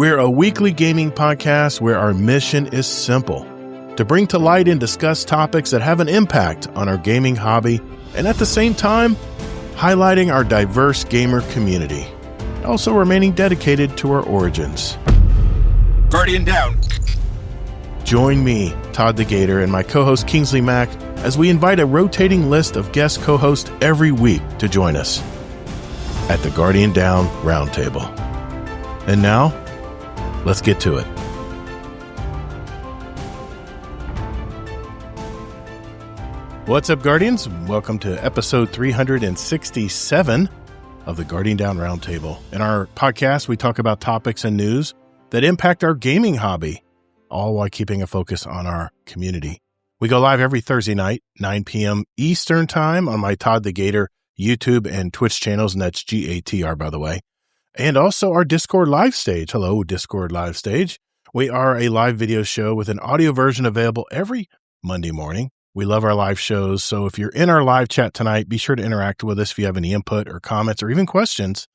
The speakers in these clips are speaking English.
We're a weekly gaming podcast where our mission is simple: to bring to light and discuss topics that have an impact on our gaming hobby, and at the same time, highlighting our diverse gamer community, also remaining dedicated to our origins. Guardian down. Join me, ToddtheGatr, and my co-host Kingsleymac as we invite a rotating list of guest co-hosts every week to join us at the Guardian Down Roundtable. And now, let's get to it. What's up, Guardians? Welcome to episode 367 of the Guardian Down Roundtable. In our podcast, we talk about topics and news that impact our gaming hobby, all while keeping a focus on our community. We go live every Thursday night, 9 p.m. Eastern Time on my ToddtheGatr YouTube and Twitch channels, and that's GATR, by the way. And also our Discord live stage. Hello, Discord live stage. We are a live video show with an audio version available every Monday morning. We love our live shows, so if you're in our live chat tonight, be sure to interact with us if you have any input or comments or even questions,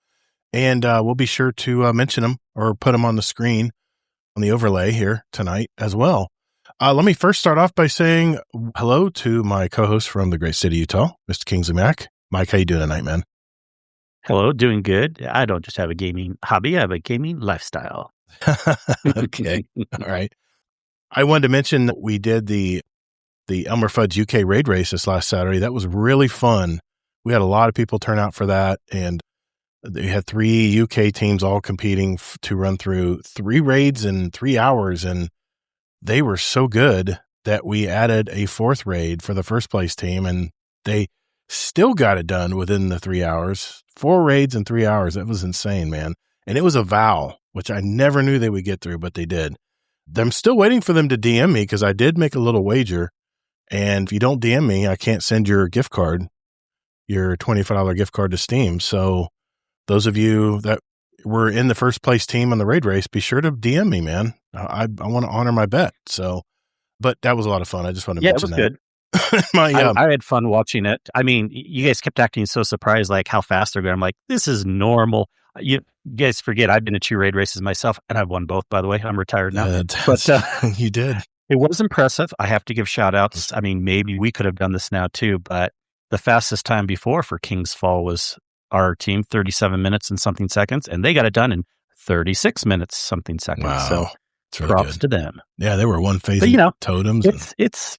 and we'll be sure to mention them or put them on the screen on the overlay here tonight as well. Let me first start off by saying hello to my co-host from the great city of Utah, Mr. Kingsleymac. Mike, how you doing tonight, man? Hello, doing good. I don't just have a gaming hobby, I have a gaming lifestyle. Okay, all right. I wanted to mention that we did the Elmer Fudd's UK raid race this last Saturday. That was really fun. We had a lot of people turn out for that, and they had 3 UK teams all competing to run through 3 raids in 3 hours, and they were so good that we added a 4th raid for the first place team, and they still got it done within the 3 hours. 4 raids in 3 hours. That was insane, man. And it was a vow, which I never knew they would get through, but they did. I'm still waiting for them to DM me because I did make a little wager. And if you don't DM me, I can't send your gift card, your $25 gift card to Steam. So those of you that were in the first place team on the raid race, be sure to DM me, man. I want to honor my bet. So, but that was a lot of fun. I just want to mention that. Yeah, it was good. I had fun watching it. I mean, you guys kept acting so surprised, like how fast they're going. I'm like, this is normal. You guys forget, I've been to 2 raid races myself, and I've won both, by the way. I'm retired now. But you did. It was impressive. I have to give shout outs. I mean, maybe we could have done this now too, but the fastest time before for King's Fall was our team, 37 minutes and something seconds, and they got it done in 36 minutes something seconds. Wow. So really props good to them. Yeah, they were one phase totems. It's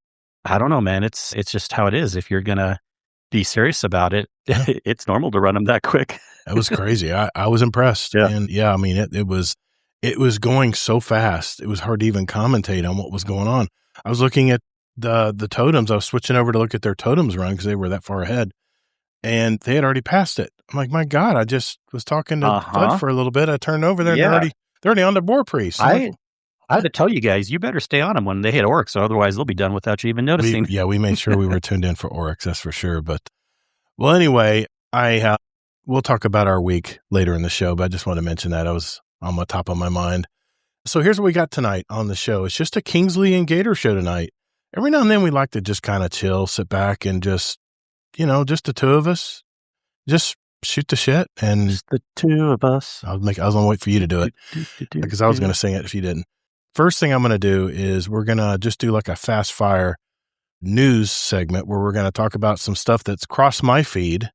I don't know, man. It's just how it is. If you're gonna be serious about it, it's normal to run them that quick. That was crazy. I was impressed. Yeah. And yeah, I mean, it was going so fast. It was hard to even commentate on what was going on. I was looking at the totems. I was switching over to look at their totems run because they were that far ahead, and they had already passed it. I'm like, my God, I just was talking to Bud for a little bit. I turned over there, and they're already on the Boar Priest. I had to tell you guys, you better stay on them when they hit Oryx, or otherwise they'll be done without you even noticing. We made sure we were tuned in for Oryx, that's for sure. But, well, anyway, we'll talk about our week later in the show, but I just want to mention that. I was on the top of my mind. So here's what we got tonight on the show. It's just a Kingsley and Gator show tonight. Every now and then we like to just kind of chill, sit back, and just the 2 of us, just shoot the shit. And just the 2 of us. I was going to wait for you to do it because I was going to sing it if you didn't. First thing I'm going to do is we're going to just do like a fast fire news segment where we're going to talk about some stuff that's crossed my feed.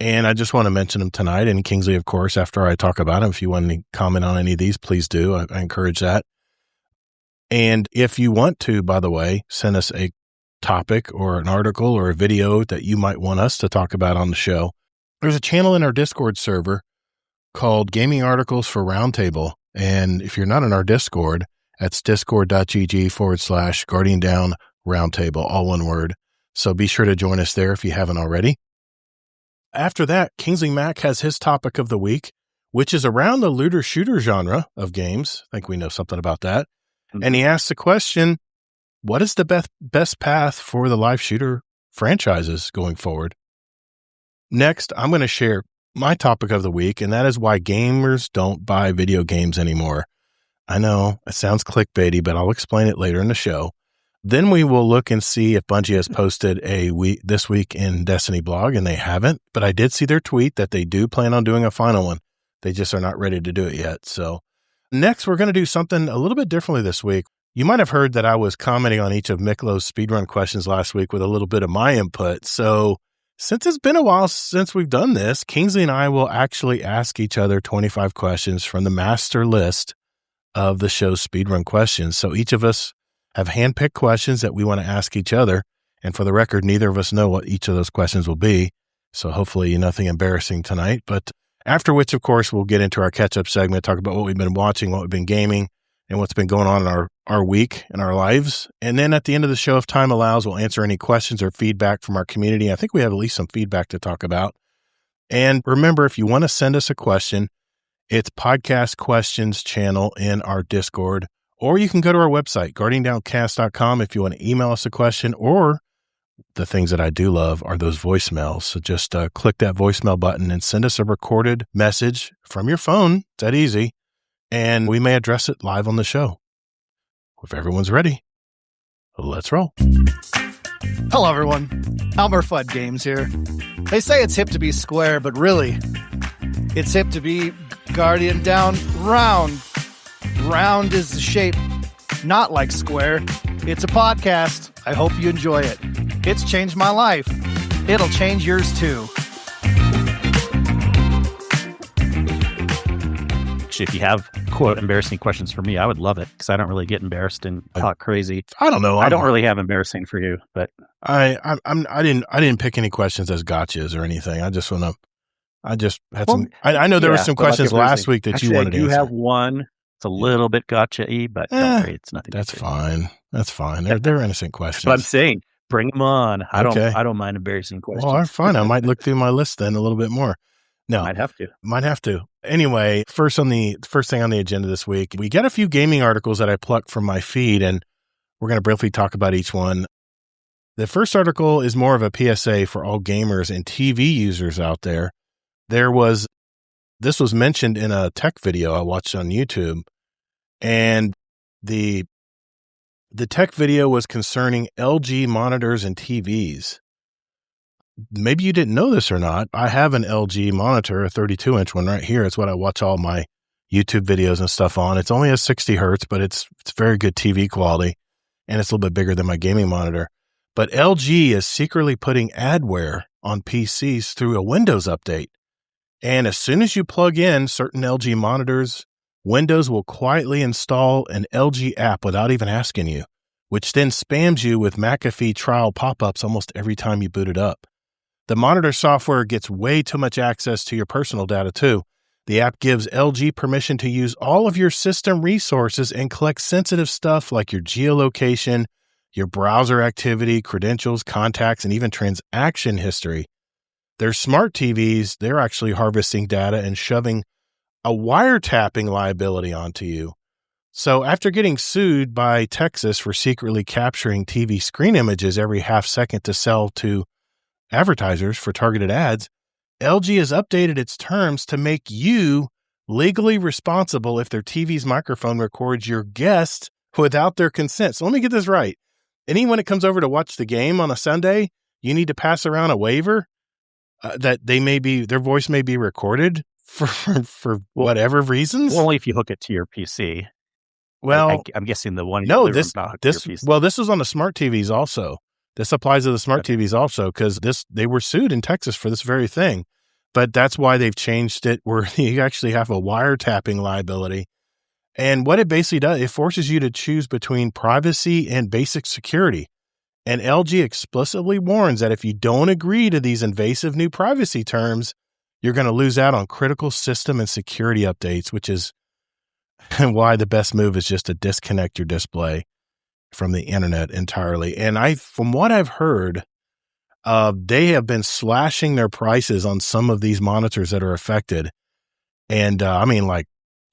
And I just want to mention them tonight. And Kingsley, of course, after I talk about them, if you want to comment on any of these, please do. I encourage that. And if you want to, by the way, send us a topic or an article or a video that you might want us to talk about on the show. There's a channel in our Discord server called Gaming Articles for Roundtable. And if you're not in our Discord, that's discord.gg/Guardian Down Roundtable, all one word. So be sure to join us there if you haven't already. After that, Kingsleymac has his topic of the week, which is around the looter shooter genre of games. I think we know something about that. And he asks the question, what is the best path for the live shooter franchises going forward? Next, I'm going to share my topic of the week, and that is why gamers don't buy video games anymore. I know it sounds clickbaity, but I'll explain it later in the show. Then we will look and see if Bungie has posted this week in Destiny blog, and they haven't. But I did see their tweet that they do plan on doing a final one. They just are not ready to do it yet. So Next, we're going to do something a little bit differently this week. You might have heard that I was commenting on each of Miklo's speedrun questions last week with a little bit of my input. So since it's been a while since we've done this, Kingsley and I will actually ask each other 25 questions from the master list of the show's speedrun questions. So each of us have handpicked questions that we want to ask each other. And for the record, neither of us know what each of those questions will be. So hopefully nothing embarrassing tonight. But after which, of course, we'll get into our catch-up segment, talk about what we've been watching, what we've been gaming, and what's been going on in our week and our lives. And then at the end of the show, if time allows, we'll answer any questions or feedback from our community. I think we have at least some feedback to talk about. And remember, if you want to send us a question, it's Podcast Questions channel in our Discord, or you can go to our website, guardiandowncast.com, if you want to email us a question, or the things that I do love are those voicemails. So just click that voicemail button and send us a recorded message from your phone. It's that easy. And we may address it live on the show. If everyone's ready, let's roll. Hello, everyone. Elmer Fudd Games here. They say it's hip to be square, but really, it's hip to be Guardian down round. Round is the shape, not like square. It's a podcast. I hope you enjoy it. It's changed my life. It'll change yours too. Actually, if you have, quote, embarrassing questions for me, I would love it because I don't really get embarrassed and talk crazy. I don't know. I don't really have embarrassing for you, but I didn't pick any questions as gotchas or anything. I just had some. I know there were some questions last week that you wanted to answer. I do have one. It's a little bit gotcha-y, but don't worry, it's nothing. That's fine. That's fine. They're innocent questions. But I'm saying, bring them on. I don't mind embarrassing questions. Well, fine. I might look through my list then a little bit more. No, might have to. Anyway, first thing on the agenda this week, we got a few gaming articles that I plucked from my feed, and we're going to briefly talk about each one. The first article is more of a PSA for all gamers and TV users out there. This was mentioned in a tech video I watched on YouTube, and the tech video was concerning LG monitors and TVs. Maybe you didn't know this or not. I have an LG monitor, a 32-inch one right here. It's what I watch all my YouTube videos and stuff on. It's only a 60 hertz, but it's very good TV quality, and it's a little bit bigger than my gaming monitor. But LG is secretly putting adware on PCs through a Windows update. And as soon as you plug in certain LG monitors, Windows will quietly install an LG app without even asking you, which then spams you with McAfee trial pop-ups almost every time you boot it up. The monitor software gets way too much access to your personal data too. The app gives LG permission to use all of your system resources and collect sensitive stuff like your geolocation, your browser activity, credentials, contacts, and even transaction history. Their smart TVs, they're actually harvesting data and shoving a wiretapping liability onto you. So after getting sued by Texas for secretly capturing TV screen images every half second to sell to advertisers for targeted ads, LG has updated its terms to make you legally responsible if their TV's microphone records your guest without their consent. So let me get this right. Anyone that comes over to watch the game on a Sunday, you need to pass around a waiver that their voice may be recorded for whatever reasons. Well, only if you hook it to your PC. Well, I'm guessing the one. This was on the smart TVs also. This applies to the smart TVs also because they were sued in Texas for this very thing. But that's why they've changed it where you actually have a wiretapping liability. And what it basically does, it forces you to choose between privacy and basic security. And LG explicitly warns that if you don't agree to these invasive new privacy terms, you're going to lose out on critical system and security updates, which is why the best move is just to disconnect your display from the internet entirely. And from what I've heard, they have been slashing their prices on some of these monitors that are affected. And like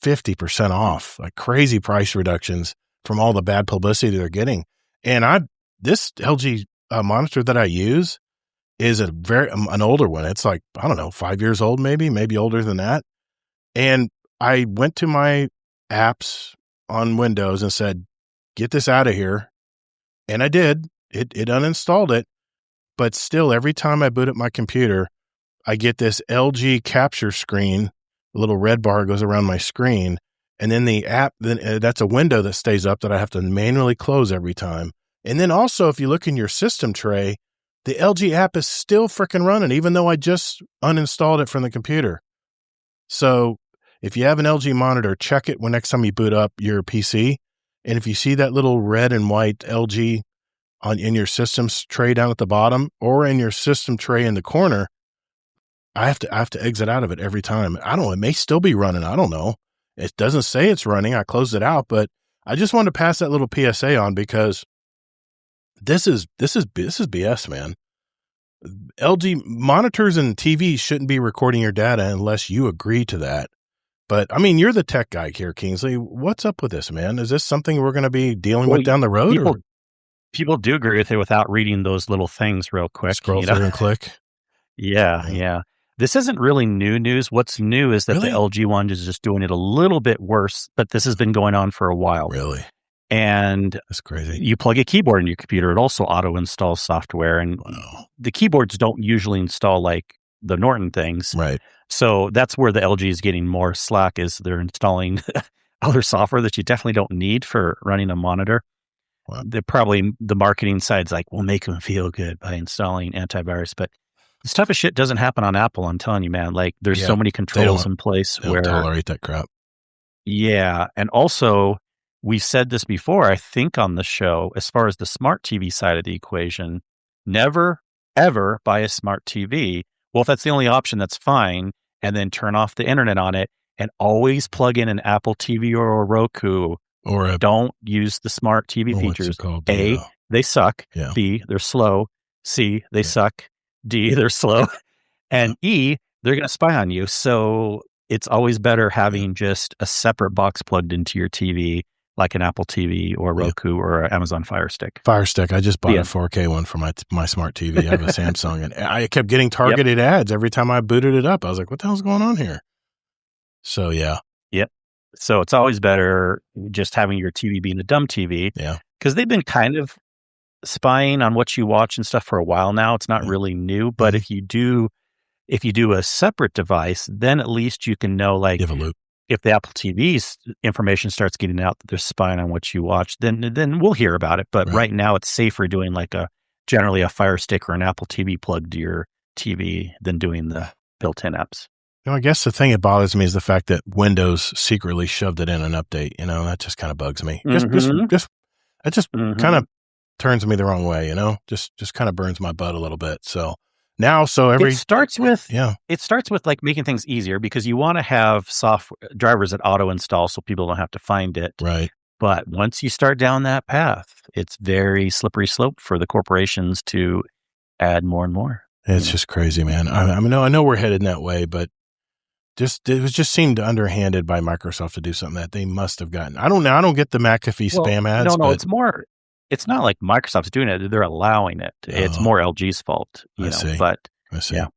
50% off, like crazy price reductions from all the bad publicity they're getting. And this LG monitor that I use is an older one. It's like, 5 years old, maybe older than that. And I went to my apps on Windows and said, get this out of here. And I did. It uninstalled it. But still, every time I boot up my computer, I get this LG capture screen. A little red bar goes around my screen. And then the app, that's a window that stays up that I have to manually close every time. And then also, if you look in your system tray, the LG app is still freaking running, even though I just uninstalled it from the computer. So if you have an LG monitor, check it when next time you boot up your PC. And if you see that little red and white LG in your systems tray down at the bottom or in your system tray in the corner, I have to exit out of it every time. I don't know. It may still be running. I don't know. It doesn't say it's running. I closed it out, but I just wanted to pass that little PSA on because this is BS, man. LG monitors and TVs shouldn't be recording your data unless you agree to that. But I mean, you're the tech guy here, Kingsley. What's up with this, man? Is this something we're going to be dealing with down the road? People do agree with it without reading those little things real quick. Scroll through and click. Yeah. This isn't really new news. What's new is that the LG one is just doing it a little bit worse, but this has been going on for a while. Really? And that's crazy. You plug a keyboard in your computer, it also auto installs software. And the keyboards don't usually install like the Norton things. Right. So that's where the LG is getting more slack, is they're installing other software that you definitely don't need for running a monitor. Wow. The marketing side's like, we'll make them feel good by installing antivirus. But this type of shit doesn't happen on Apple, I'm telling you, man. Like, there's so many controls in place where... They don't tolerate that crap. Yeah. And also, we've said this before, I think, on the show, as far as the smart TV side of the equation, never, ever buy a smart TV. Well, if that's the only option, that's fine. And then turn off the internet on it and always plug in an Apple TV or a Roku. Don't use the smart TV features. A, they suck. Yeah. B, they're slow. C, they suck. D, they're slow. And E, they're going to spy on you. So it's always better having just a separate box plugged into your TV, like an Apple TV or Roku or an Amazon Fire Stick. Fire Stick. I just bought a 4K one for my smart TV. I have a Samsung, and I kept getting targeted ads every time I booted it up. I was like, what the hell's going on here? So, yeah. Yep. So it's always better just having your TV being a dumb TV. Yeah. Because they've been kind of spying on what you watch and stuff for a while now. It's not really new, but if you do a separate device, then at least you can know, like, if the Apple TV's information starts getting out that they're spying on what you watch, then we'll hear about it. But right now it's safer doing like generally a Fire Stick or an Apple TV plugged to your TV than doing the built-in apps. I guess the thing that bothers me is the fact that Windows secretly shoved it in an update. That just kind of bugs me. It just kind of turns me the wrong way, just kind of burns my butt a little bit. So now, it starts with like making things easier, because you want to have software drivers that auto install so people don't have to find it. Right. But once you start down that path, it's very slippery slope for the corporations to add more and more. It's just crazy, man. I know we're headed that way, but it just seemed underhanded by Microsoft to do something that they must have gotten. I don't get the McAfee spam ads. No, it's not like Microsoft's doing it. They're allowing it. It's more LG's fault. I see. But I see. Yeah.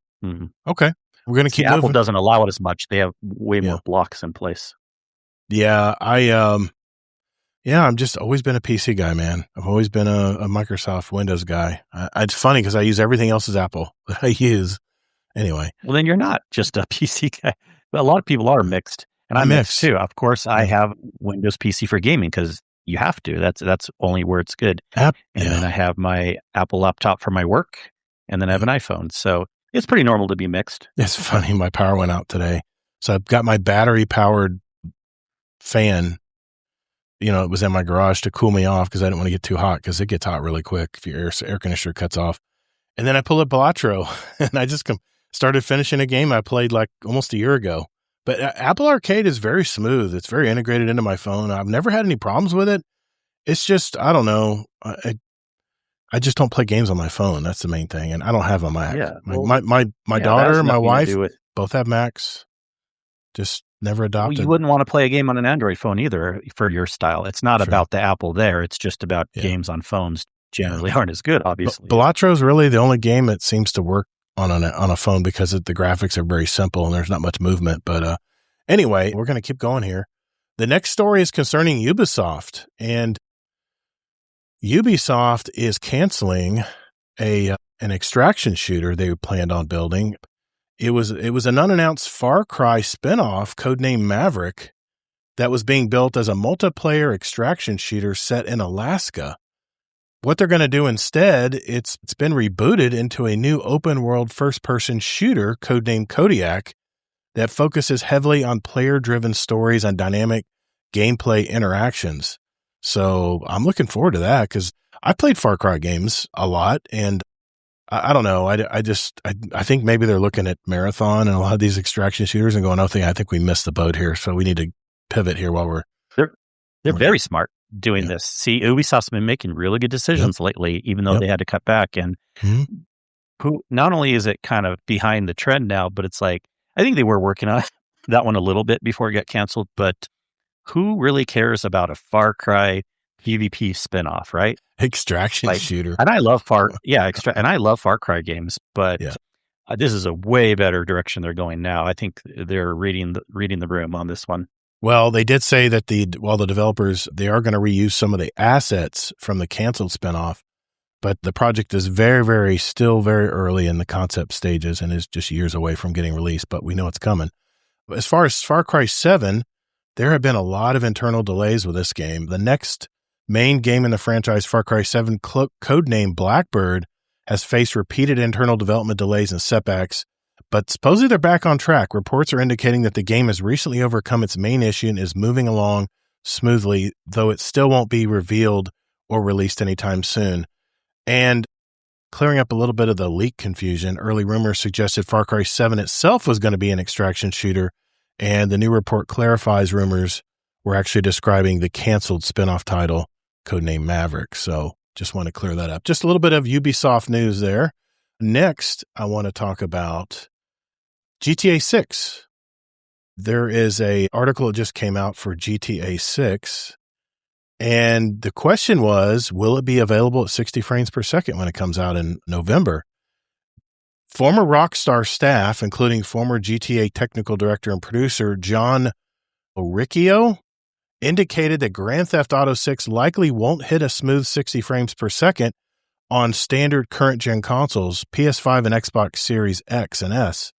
Okay. We're going to keep moving. Apple doesn't allow it as much. They have way more blocks in place. Yeah. I've just always been a PC guy, man. I've always been a Microsoft Windows guy. It's funny because I use everything else as Apple that I use. Anyway. Well, then you're not just a PC guy. But a lot of people are mixed. And I'm mixed too. Of course, I have Windows PC for gaming because you have to. That's only where it's good. And then I have my Apple laptop for my work, and then I have an iPhone. So it's pretty normal to be mixed. It's funny. My power went out today. So I've got my battery-powered fan. It was in my garage to cool me off because I didn't want to get too hot, because it gets hot really quick if your air conditioner cuts off. And then I pulled up Balatro, and I just started finishing a game I played like almost a year ago. But Apple Arcade is very smooth. It's very integrated into my phone. I've never had any problems with it. It's just, I don't know. I just don't play games on my phone. That's the main thing. And I don't have a Mac. Yeah, my daughter, my wife, both have Macs. Just never adopted. Well, you wouldn't want to play a game on an Android phone either for your style. It's not about the Apple there. It's just about games on phones generally aren't as good, obviously. Balatro is really the only game that seems to work on a phone because the graphics are very simple and there's not much movement. But anyway, we're going to keep going here. The next story is concerning Ubisoft, and Ubisoft is canceling an extraction shooter they planned on building. It was an unannounced Far Cry spinoff, codenamed Maverick, that was being built as a multiplayer extraction shooter set in Alaska. What they're going to do instead, it's been rebooted into a new open-world first-person shooter codenamed Kodiak that focuses heavily on player-driven stories and dynamic gameplay interactions. So I'm looking forward to that because I played Far Cry games a lot, and I don't know. I think maybe they're looking at Marathon and a lot of these extraction shooters and going, I think we missed the boat here, so we need to pivot here while we're... They're very smart doing this. See, Ubisoft's been making really good decisions lately, even though they had to cut back. And who not only is it kind of behind the trend now, but it's like, I think they were working on that one a little bit before it got canceled, but who really cares about a Far Cry PvP spinoff, right? Extraction shooter. And I love and I love Far Cry games, but this is a way better direction they're going now. I think they're reading the room on this one. Well, they did say that the developers, they are going to reuse some of the assets from the canceled spinoff, but the project is still very early in the concept stages and is just years away from getting released, but we know it's coming. As far as Far Cry 7, there have been a lot of internal delays with this game. The next main game in the franchise, Far Cry 7, codenamed Blackbird, has faced repeated internal development delays and setbacks, but supposedly they're back on track. Reports are indicating that the game has recently overcome its main issue and is moving along smoothly, though it still won't be revealed or released anytime soon. And clearing up a little bit of the leak confusion, early rumors suggested Far Cry 7 itself was going to be an extraction shooter, and the new report clarifies rumors were actually describing the canceled spinoff title, codenamed Maverick. So just want to clear that up. Just a little bit of Ubisoft news there. Next, I want to talk about GTA 6. There is an article that just came out for GTA 6, and the question was, will it be available at 60 frames per second when it comes out in November? Former Rockstar staff, including former GTA technical director and producer John Oricchio, indicated that Grand Theft Auto 6 likely won't hit a smooth 60 frames per second on standard current-gen consoles, PS5 and Xbox Series X and S.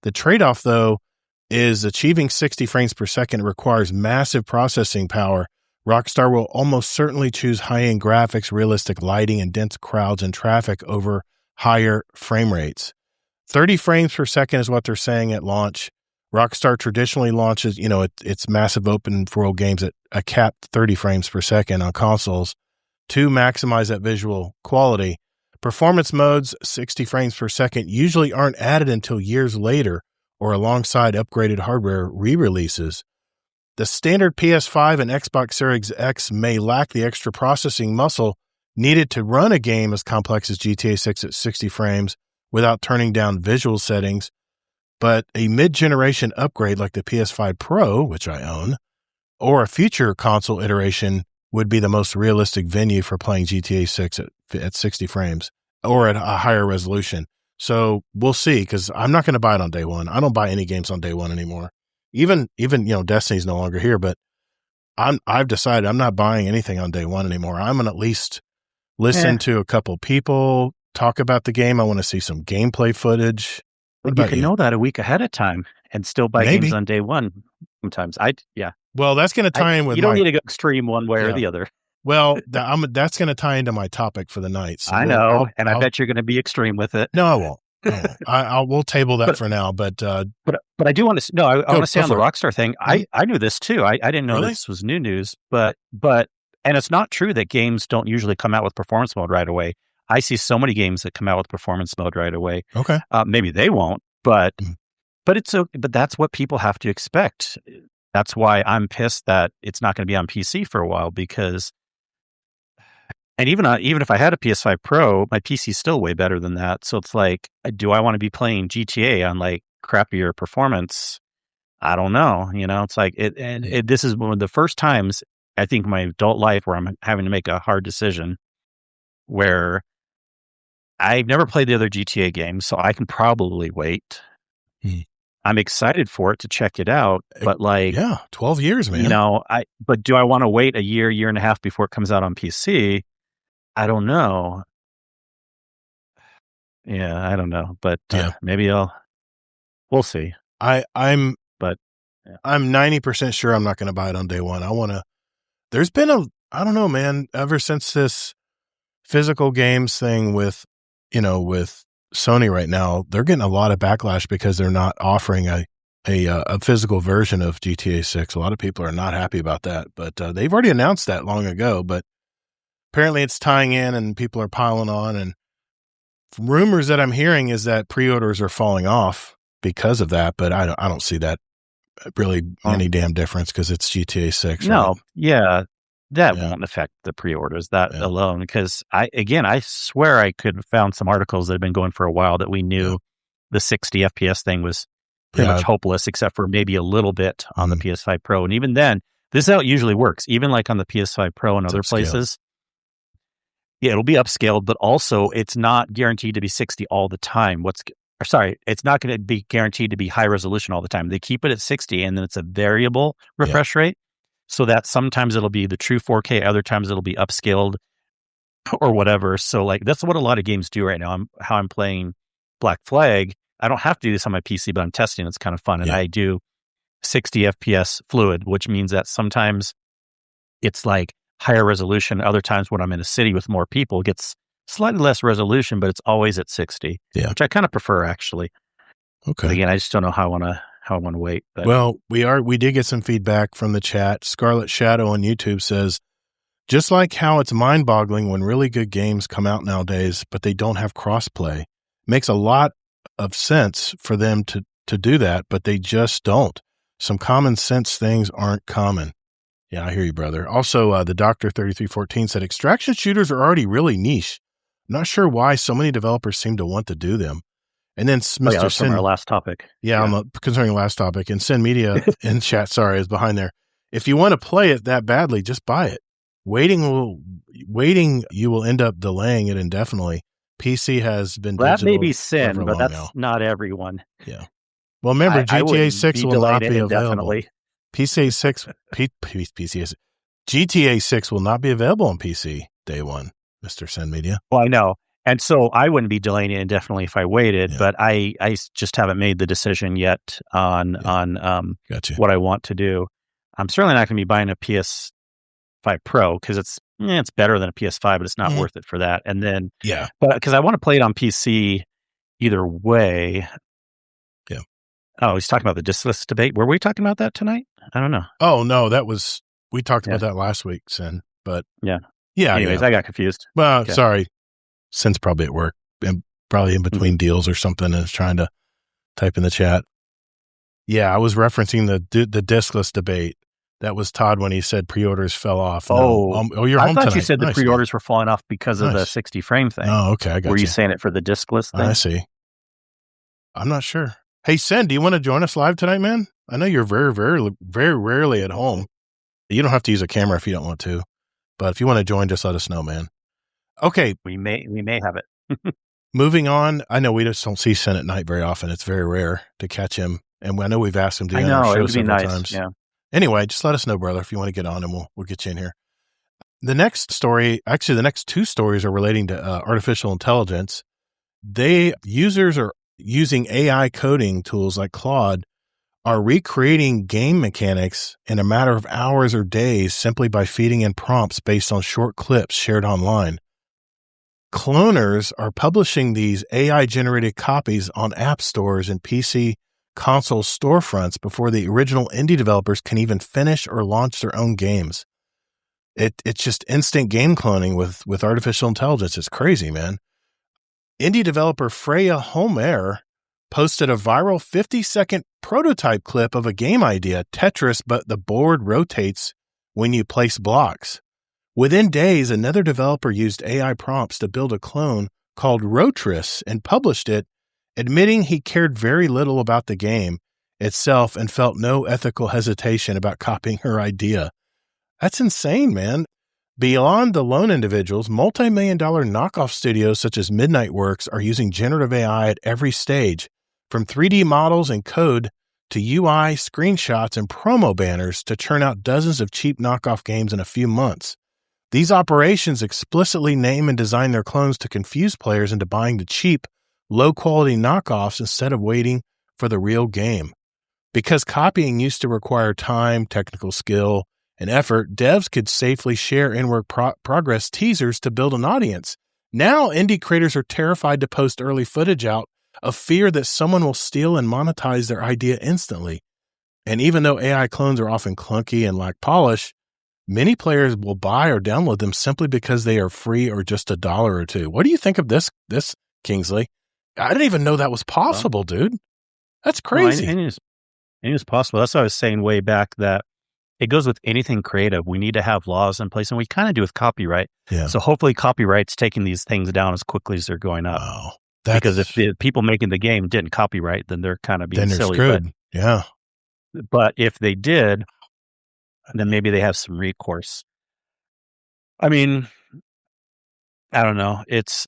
The trade-off, though, is achieving 60 frames per second requires massive processing power. Rockstar will almost certainly choose high-end graphics, realistic lighting, and dense crowds and traffic over higher frame rates. 30 frames per second is what they're saying at launch. Rockstar traditionally launches, its massive open world games at a capped 30 frames per second on consoles to maximize that visual quality. Performance modes, 60 frames per second, usually aren't added until years later or alongside upgraded hardware re-releases. The standard PS5 and Xbox Series X may lack the extra processing muscle needed to run a game as complex as GTA 6 at 60 frames without turning down visual settings, but a mid-generation upgrade like the PS5 Pro, which I own, or a future console iteration would be the most realistic venue for playing GTA 6 at 60 frames or at a higher resolution. So we'll see, because I'm not going to buy it on day one. I don't buy any games on day one anymore. Even Destiny's no longer here, but I've decided I'm not buying anything on day one anymore. I'm going to at least listen to a couple people talk about the game. I want to see some gameplay footage. But you can know that a week ahead of time and still buy games on day one. Sometimes Well, that's going to tie in with you don't need to go extreme one way or the other. Well, that's going to tie into my topic for the night. So I know, I bet you're going to be extreme with it. No, I won't. We'll table that for now. But I do want to. No, I want to say on the Rockstar thing. I knew this too. I didn't know this was new news. But and it's not true that games don't usually come out with performance mode right away. I see so many games that come out with performance mode right away. Okay, maybe they won't, but that's what people have to expect. That's why I'm pissed that it's not going to be on PC for a while, because, and even if I had a PS5 Pro, my PC is still way better than that. So it's like, do I want to be playing GTA on like crappier performance? I don't know. It's like this is one of the first times I think in my adult life where I'm having to make a hard decision, where I've never played the other GTA games, so I can probably wait. I'm excited for it to check it out, but 12 years, man. But do I want to wait a year and a half before it comes out on PC? I don't know. Yeah, I don't know, but maybe we'll see. I'm I'm 90% sure I'm not going to buy it on day one. There's been I don't know, man, ever since this physical games thing with Sony right now, they're getting a lot of backlash because they're not offering a physical version of GTA 6. A lot of people are not happy about that, but they've already announced that long ago, but apparently it's tying in and people are piling on. And rumors that I'm hearing is that pre-orders are falling off because of that, but I don't see that really any damn difference because it's GTA 6. No, right? yeah, that won't affect the pre-orders alone. Because I swear I could have found some articles that have been going for a while that we knew the 60 FPS thing was pretty much hopeless, except for maybe a little bit on the PS5 Pro. And even then, this is how it usually works. Even like on the PS5 Pro and other places, it'll be upscaled, but also it's not guaranteed to be 60 all the time. It's not going to be guaranteed to be high resolution all the time. They keep it at 60, and then it's a variable refresh rate, so that sometimes it'll be the true 4K, other times it'll be upscaled or whatever. So like that's what a lot of games do right now. How I'm playing Black Flag. I don't have to do this on my PC, but I'm testing. It's kind of fun, and I do 60 FPS fluid, which means that sometimes it's like higher resolution. Other times when I'm in a city with more people, it gets slightly less resolution, but it's always at 60, which I kind of prefer actually. Okay. But again, I just don't know how I want to wait. But. Well, we did get some feedback from the chat. Scarlet Shadow on YouTube says, just like how it's mind-boggling when really good games come out nowadays, but they don't have crossplay. Makes a lot of sense for them to do that, but they just don't. Some common sense things aren't common. Yeah, I hear you, brother. Also, the Doctor 3314 said, extraction shooters are already really niche. Not sure why so many developers seem to want to do them. And then Mr. Sin, our last topic. Concerning last topic. And Sin Media in chat, is behind there. If you want to play it that badly, just buy it. Waiting, you will end up delaying it indefinitely. PC has been digital. That may be Sin, but that's now. Not everyone. Yeah. Well, remember, GTA 6 will not be available. GTA 6 will not be available on PC day one, Mr. Sin Media. Well, I know. And so I wouldn't be delaying it indefinitely if I waited, but I just haven't made the decision yet on what I want to do. I'm certainly not going to be buying a PS5 Pro because it's better than a PS5, but it's not worth it for that. And then, but because I want to play it on PC either way. Yeah. Oh, he's talking about the diskless debate. Were we talking about that tonight? I don't know. Oh, no, we talked about that last week, Sin, but yeah. Anyways, I got confused. Well, sorry. Sin's probably at work and probably in between deals or something and is trying to type in the chat. Yeah, I was referencing the diskless debate. That was Todd when he said pre-orders fell off. Oh, you're home tonight. I thought you said the pre-orders were falling off because of the 60 frame thing. Oh, okay. I got you. Were you saying it for the diskless thing? I see. I'm not sure. Hey, Sin, do you want to join us live tonight, man? I know you're very, very, very rarely at home. You don't have to use a camera if you don't want to, but if you want to join, just let us know, man. Okay. We may have it. Moving on. I know we just don't see Sin at night very often. It's very rare to catch him. And I know we've asked him to do that on our show several times. Yeah. Anyway, just let us know, brother, if you want to get on and we'll get you in here. The next story, actually the next two stories are relating to artificial intelligence. Users are using AI coding tools like Claude are recreating game mechanics in a matter of hours or days simply by feeding in prompts based on short clips shared online. Cloners are publishing these AI-generated copies on app stores and PC console storefronts before the original indie developers can even finish or launch their own games. It's just instant game cloning with artificial intelligence. It's crazy, man. Indie developer Freya Holmer posted a viral 50-second prototype clip of a game idea, Tetris, but the board rotates when you place blocks. Within days, another developer used AI prompts to build a clone called Rotris and published it, admitting he cared very little about the game itself and felt no ethical hesitation about copying her idea. That's insane, man. Beyond the lone individuals, multi-million-dollar knockoff studios such as Midnight Works are using generative AI at every stage, from 3D models and code to UI, screenshots, and promo banners to churn out dozens of cheap knockoff games in a few months. These operations explicitly name and design their clones to confuse players into buying the cheap, low-quality knockoffs instead of waiting for the real game. Because copying used to require time, technical skill, and effort, devs could safely share in-work progress teasers to build an audience. Now, indie creators are terrified to post early footage out of fear that someone will steal and monetize their idea instantly. And even though AI clones are often clunky and lack polish, many players will buy or download them simply because they are free or just $1 or $2. What do you think of this, Kingsley? I didn't even know that was possible, dude. That's crazy. Well, it is possible. That's what I was saying way back, that it goes with anything creative. We need to have laws in place, and we kind of do with copyright. Yeah. So hopefully copyright's taking these things down as quickly as they're going up. Wow. Because if the people making the game didn't copyright, then they're kind of being silly. Screwed. But if they did, then maybe they have some recourse. I mean, I don't know. It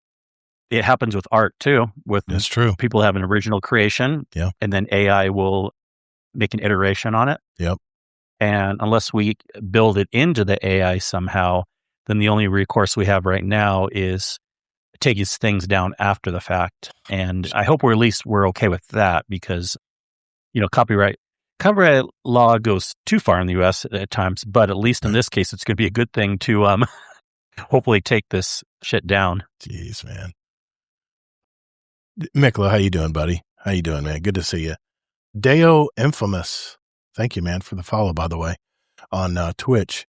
happens with art too. That's true. People have an original creation, and then AI will make an iteration on it. Yep. And unless we build it into the AI somehow, then the only recourse we have right now is taking things down after the fact. And I hope we're okay with that, because, copyright law goes too far in the U.S. at times, but at least in this case, it's going to be a good thing to hopefully take this shit down. Jeez, man. Mikla, how you doing, buddy? How you doing, man? Good to see you. Deo Infamous. Thank you, man, for the follow, by the way, on Twitch.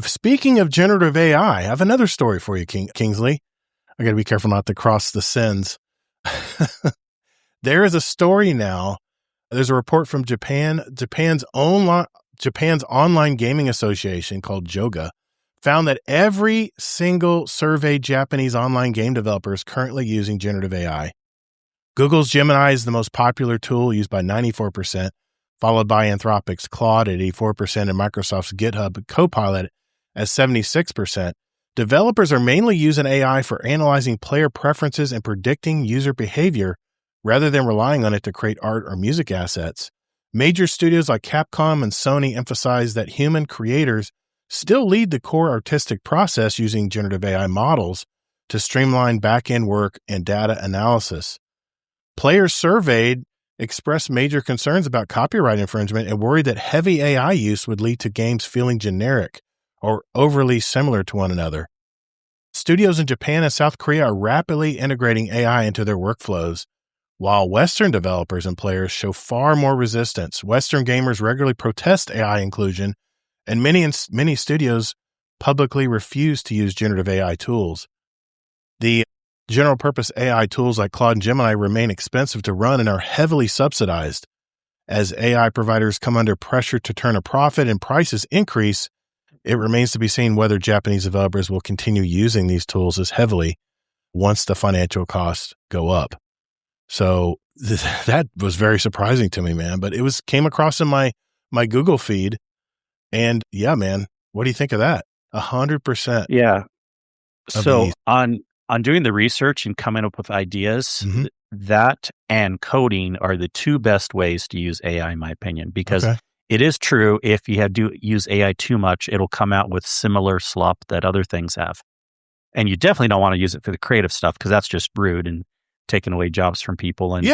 Speaking of generative AI, I have another story for you, Kingsley. I got to be careful not to cross the sins. There is a story now. There's a report from Japan's online gaming association called JOGA found that every single surveyed Japanese online game developer is currently using generative AI. Google's Gemini is the most popular tool, used by 94%, followed by Anthropic's Claude at 84% and Microsoft's GitHub Copilot at 76%. Developers are mainly using AI for analyzing player preferences and predicting user behavior rather than relying on it to create art or music assets. Major studios like Capcom and Sony emphasize that human creators still lead the core artistic process, using generative AI models to streamline back-end work and data analysis. Players surveyed expressed major concerns about copyright infringement and worried that heavy AI use would lead to games feeling generic or overly similar to one another. Studios in Japan and South Korea are rapidly integrating AI into their workflows, while Western developers and players show far more resistance. Western gamers regularly protest AI inclusion, and many studios publicly refuse to use generative AI tools. The general-purpose AI tools like Claude and Gemini remain expensive to run and are heavily subsidized. As AI providers come under pressure to turn a profit and prices increase, it remains to be seen whether Japanese developers will continue using these tools as heavily once the financial costs go up. So that was very surprising to me, man. But it came across in my Google feed, and yeah, man, what do you think of that? 100%. Yeah. So on doing the research and coming up with ideas, that and coding are the two best ways to use AI, in my opinion, because it is true, if you use AI too much, it'll come out with similar slop that other things have. And you definitely don't want to use it for the creative stuff, because that's just rude and taking away jobs from people. And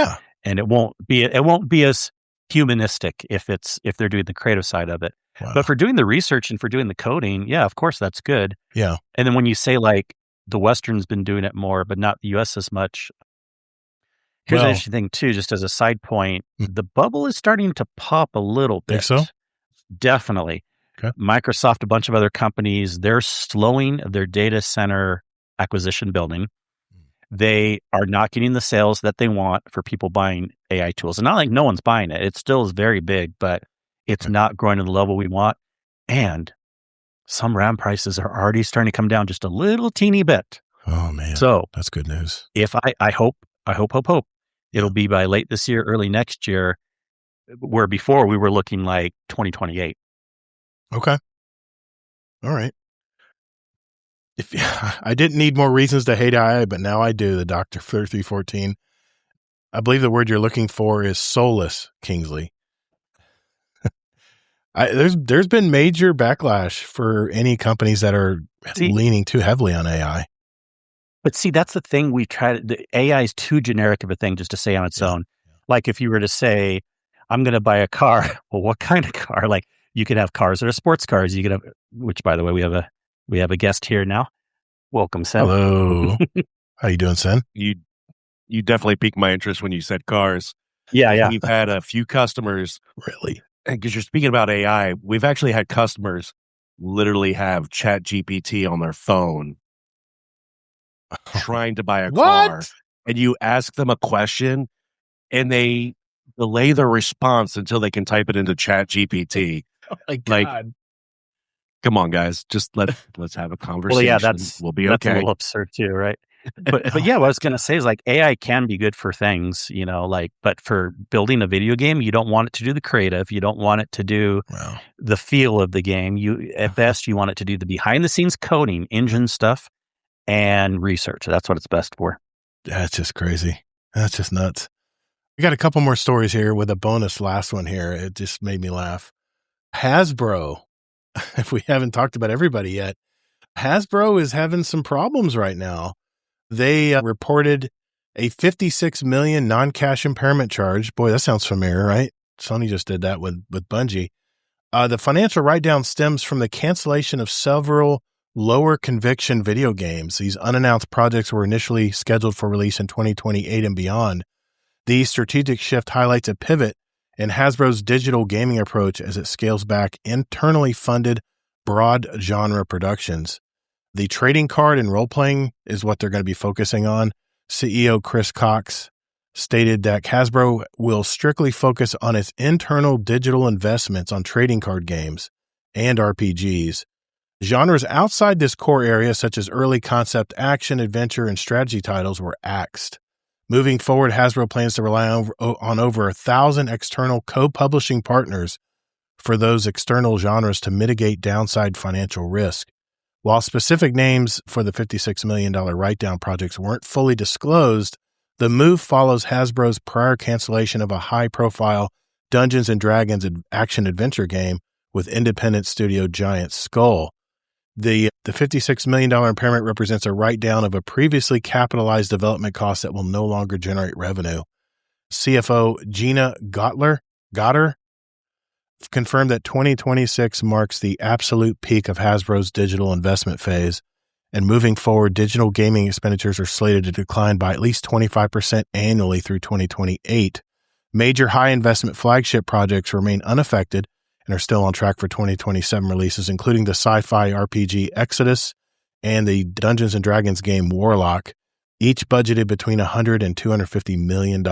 it won't be as humanistic if they're doing the creative side of it. Wow. But for doing the research and for doing the coding, yeah, of course, that's good. Yeah. And then when you say like the Western's been doing it more, but not the US as much. Here's an interesting thing too, just as a side point, the bubble is starting to pop a little bit. Think so? Definitely. Okay. Microsoft, a bunch of other companies, they're slowing their data center acquisition building. They are not getting the sales that they want for people buying AI tools. And not like no one's buying it. It still is very big, but it's not growing to the level we want. And some RAM prices are already starting to come down just a little teeny bit. Oh, man. So that's good news. If I hope it'll be by late this year, early next year, where before we were looking like 2028. Okay. All right. I didn't need more reasons to hate AI, but now I do. The Dr. 3314. I believe the word you're looking for is soulless, Kingsley. There's been major backlash for any companies that are leaning too heavily on AI. But see, that's the thing the AI is too generic of a thing just to say on its own. Like if you were to say, I'm going to buy a car. Well, what kind of car? Like you could have cars that are sports cars. You could have, which by the way, we have a guest here now. Welcome, Sen. Hello. How you doing, Sen? You definitely piqued my interest when you said cars. Yeah. We've had a few customers. Really? Because you're speaking about AI, we've actually had customers literally have ChatGPT on their phone trying to buy a car. And you ask them a question and they delay their response until they can type it into ChatGPT. Oh my God. Like, come on, guys, just let's have a conversation. Well, yeah, we'll be that's okay. a little absurd too, right? But yeah, what I was going to say is like AI can be good for things, but for building a video game, you don't want it to do the creative. You don't want it to do the feel of the game. At best, you want it to do the behind the scenes coding, engine stuff, and research. That's what it's best for. That's just crazy. That's just nuts. We got a couple more stories here with a bonus last one here. It just made me laugh. Hasbro, if we haven't talked about everybody yet, Hasbro is having some problems right now. They reported a $56 million non-cash impairment charge. Boy, that sounds familiar, right? Sony just did that with Bungie. The financial write-down stems from the cancellation of several lower conviction video games. These unannounced projects were initially scheduled for release in 2028 and beyond. The strategic shift highlights a pivot in Hasbro's digital gaming approach as it scales back internally funded broad genre productions. The trading card and role-playing is what they're going to be focusing on. CEO Chris Cox stated that Hasbro will strictly focus on its internal digital investments on trading card games and RPGs. Genres outside this core area, such as early concept action, adventure, and strategy titles, were axed. Moving forward, Hasbro plans to rely on over 1,000 external co-publishing partners for those external genres to mitigate downside financial risk. While specific names for the $56 million write-down projects weren't fully disclosed, the move follows Hasbro's prior cancellation of a high-profile Dungeons & Dragons action-adventure game with independent studio Giant Skull. The $56 million impairment represents a write-down of a previously capitalized development cost that will no longer generate revenue. CFO Gina Gotter confirmed that 2026 marks the absolute peak of Hasbro's digital investment phase, and moving forward, digital gaming expenditures are slated to decline by at least 25% annually through 2028. Major high-investment flagship projects remain unaffected and are still on track for 2027 releases, including the sci-fi RPG Exodus and the Dungeons & Dragons game Warlock, each budgeted between $100 and $250 million.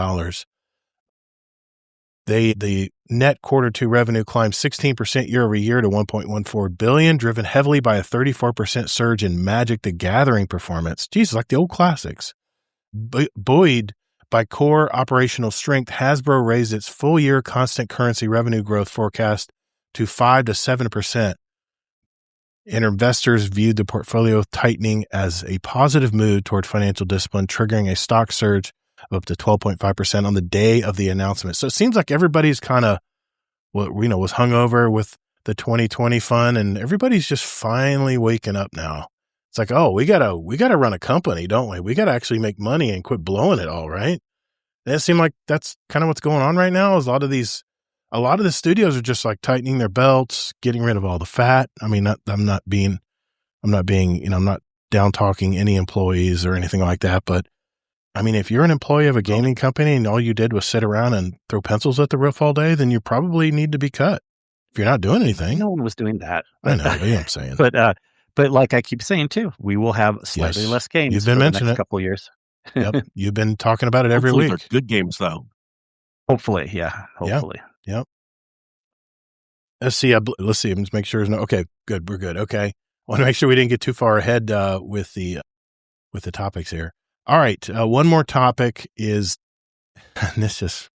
The net Q2 revenue climbed 16% year over year to $1.14 billion, driven heavily by a 34% surge in Magic the Gathering performance. Jesus, like the old classics. Buoyed by core operational strength, Hasbro raised its full-year constant currency revenue growth forecast to 5 to 7%. And investors viewed the portfolio tightening as a positive move toward financial discipline, triggering a stock surge of up to 12.5% on the day of the announcement. So it seems like everybody's kind of, was hungover with the 2020 fun, and everybody's just finally waking up now. It's like, oh, we gotta run a company, don't we? We gotta actually make money and quit blowing it all, right? And it seems like that's kind of what's going on right now. Is a lot of the studios are just like tightening their belts, getting rid of all the fat. I mean, I'm not down talking any employees or anything like that, but I mean, if you're an employee of a gaming company and all you did was sit around and throw pencils at the roof all day, then you probably need to be cut if you're not doing anything. No one was doing that. I know, but I'm saying. But like I keep saying too, we will have slightly less games. You've been for mentioning the next it. couple of years. Yep, you've been talking about it every Hopefully week. They're good games, though. Hopefully, yeah. Hopefully. Yep. Let's see. Let's make sure there's no. Okay, good. We're good. Okay. I want to make sure we didn't get too far ahead with the topics here. All right. One more topic is, and this just.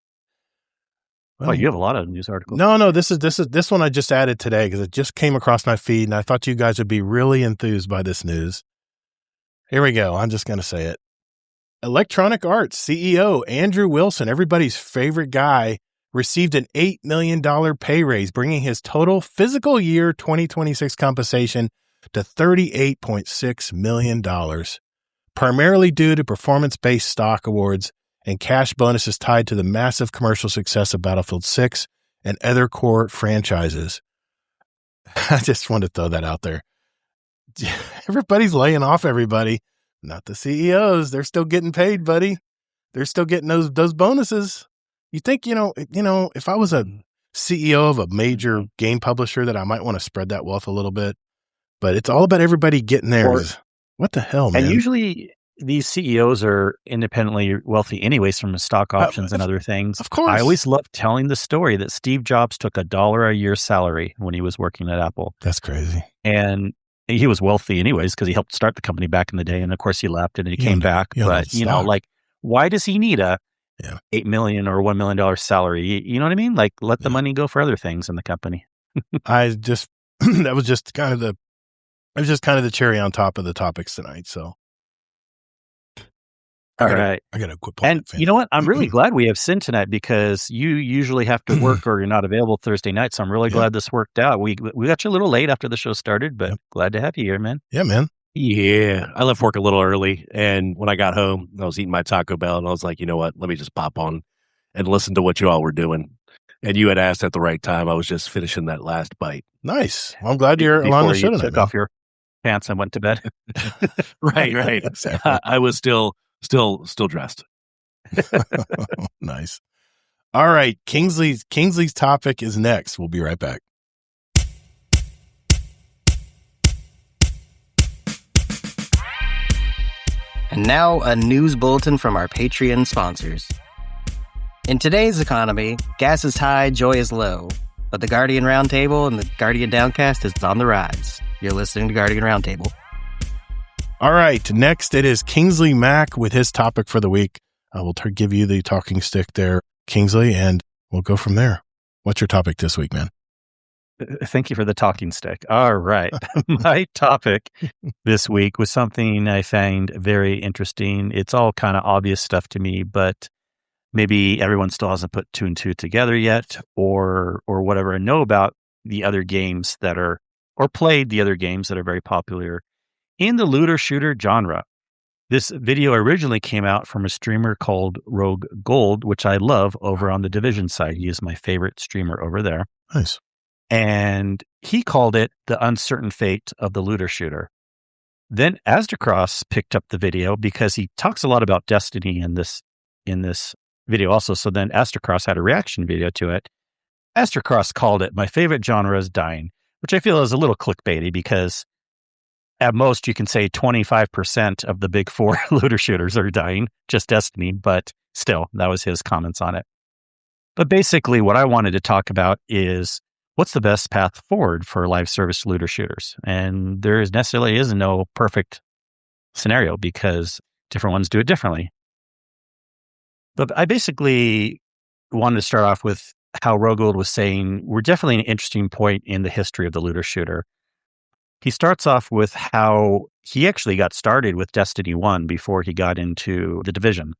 Well, you have a lot of news articles. No. This one I just added today because it just came across my feed, and I thought you guys would be really enthused by this news. Here we go. I'm just going to say it. Electronic Arts CEO Andrew Wilson, everybody's favorite guy, received an $8 million pay raise, bringing his total fiscal year 2026 compensation to $38.6 million, primarily due to performance-based stock awards and cash bonuses tied to the massive commercial success of Battlefield 6 and other core franchises. I just want to throw that out there. Everybody's laying off everybody. Not the CEOs. They're still getting paid, buddy. They're still getting those bonuses. You think, if I was a CEO of a major game publisher, that I might want to spread that wealth a little bit, but it's all about everybody getting theirs. What the hell, man? And usually these CEOs are independently wealthy anyways from stock options and other things. Of course. I always love telling the story that Steve Jobs took $1 a year salary when he was working at Apple. That's crazy. And he was wealthy anyways because he helped start the company back in the day. And of course he left and he came back. But, why does he need a $8 million or $1 million salary? You know what I mean? Like, let the money go for other things in the company. That was just kind of the cherry on top of the topics tonight. So. All right. I got to quit. And you know what? I'm really glad we have Sin tonight because you usually have to work or you're not available Thursday night. So I'm really glad this worked out. We got you a little late after the show started, but glad to have you here, man. Yeah, man. Yeah. I left work a little early. And when I got home, I was eating my Taco Bell and I was like, you know what? Let me just pop on and listen to what you all were doing. And you had asked at the right time. I was just finishing that last bite. Nice. Well, I'm glad you're on the show tonight. Took off your pants and went to bed. Right. Exactly. I was still dressed. Nice. All right. Kingsley's topic is next. We'll be right back. And now a news bulletin from our Patreon sponsors. In today's economy, gas is high, joy is low. But the Guardian Roundtable and the Guardian Downcast is on the rise. You're listening to Guardian Roundtable. All right. Next, it is Kingsleymac with his topic for the week. I will give you the talking stick there, Kingsley, and we'll go from there. What's your topic this week, man? Thank you for the talking stick. All right. My topic this week was something I found very interesting. It's all kind of obvious stuff to me, but maybe everyone still hasn't put two and two together yet or whatever, and know about the other games that are, or played the other games that are very popular in the looter shooter genre. This video originally came out from a streamer called Rogue Gold, which I love over on the Division side. He is my favorite streamer over there. Nice. And he called it The Uncertain Fate of the Looter Shooter. Then Astrocross picked up the video because he talks a lot about Destiny in this video also. So then Astrocross had a reaction video to it. Astrocross called it My Favorite Genre is Dying, which I feel is a little clickbaity because at most you can say 25% of the big four looter shooters are dying, just Destiny, but still, that was his comments on it. But basically what I wanted to talk about is what's the best path forward for live service looter shooters? And there necessarily is no perfect scenario because different ones do it differently. But I basically wanted to start off with how Rogold was saying we're definitely an interesting point in the history of the looter shooter. He starts off with how he actually got started with Destiny 1 before he got into the Division.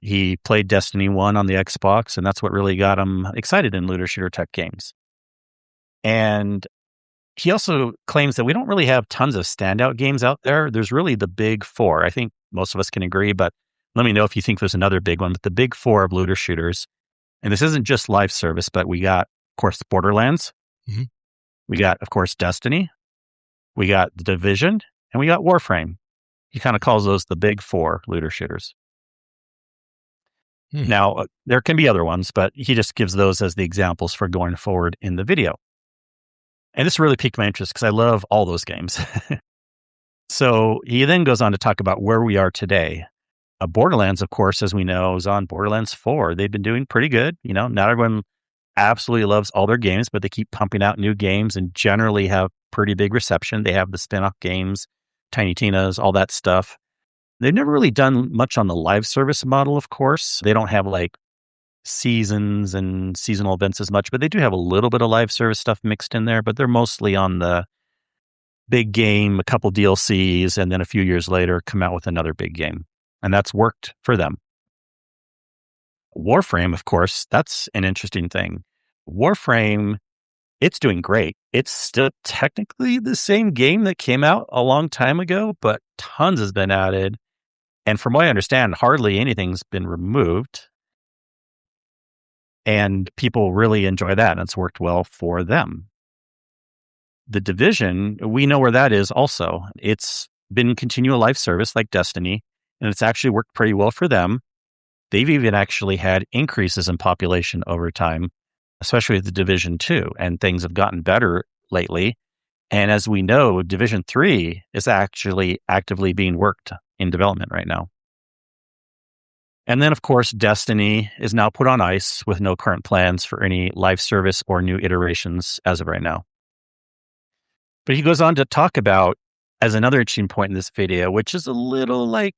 He played Destiny 1 on the Xbox, and that's what really got him excited in looter shooter type games. And he also claims that we don't really have tons of standout games out there. There's really the big four. I think most of us can agree, but let me know if you think there's another big one. But the big four of looter shooters, and this isn't just live service, but we got, of course, Borderlands. Mm-hmm. We got, of course, Destiny. We got the Division, and we got Warframe. He kind of calls those the big four looter shooters. Now, there can be other ones, but he just gives those as the examples for going forward in the video. And this really piqued my interest because I love all those games. So he then goes on to talk about where we are today. Borderlands, of course, as we know, is on Borderlands 4. They've been doing pretty good. You know, not everyone absolutely loves all their games, but they keep pumping out new games and generally have pretty big reception. They have the spin-off games, Tiny Tina's, all that stuff. They've never really done much on the live service model, of course. They don't have like seasons and seasonal events as much, but they do have a little bit of live service stuff mixed in there, but they're mostly on the big game, a couple DLCs, and then a few years later come out with another big game. And that's worked for them. Warframe, of course, that's an interesting thing. Warframe, it's doing great. It's still technically the same game that came out a long time ago, but tons has been added. And from what I understand, hardly anything's been removed. And people really enjoy that, and it's worked well for them. The Division, we know where that is also. It's been continual life service like Destiny, and it's actually worked pretty well for them. They've even actually had increases in population over time, especially with the Division 2, and things have gotten better lately. And as we know, Division 3 is actually actively being worked in development right now. And then, of course, Destiny is now put on ice with no current plans for any live service or new iterations as of right now. But he goes on to talk about, as another interesting point in this video, which is a little like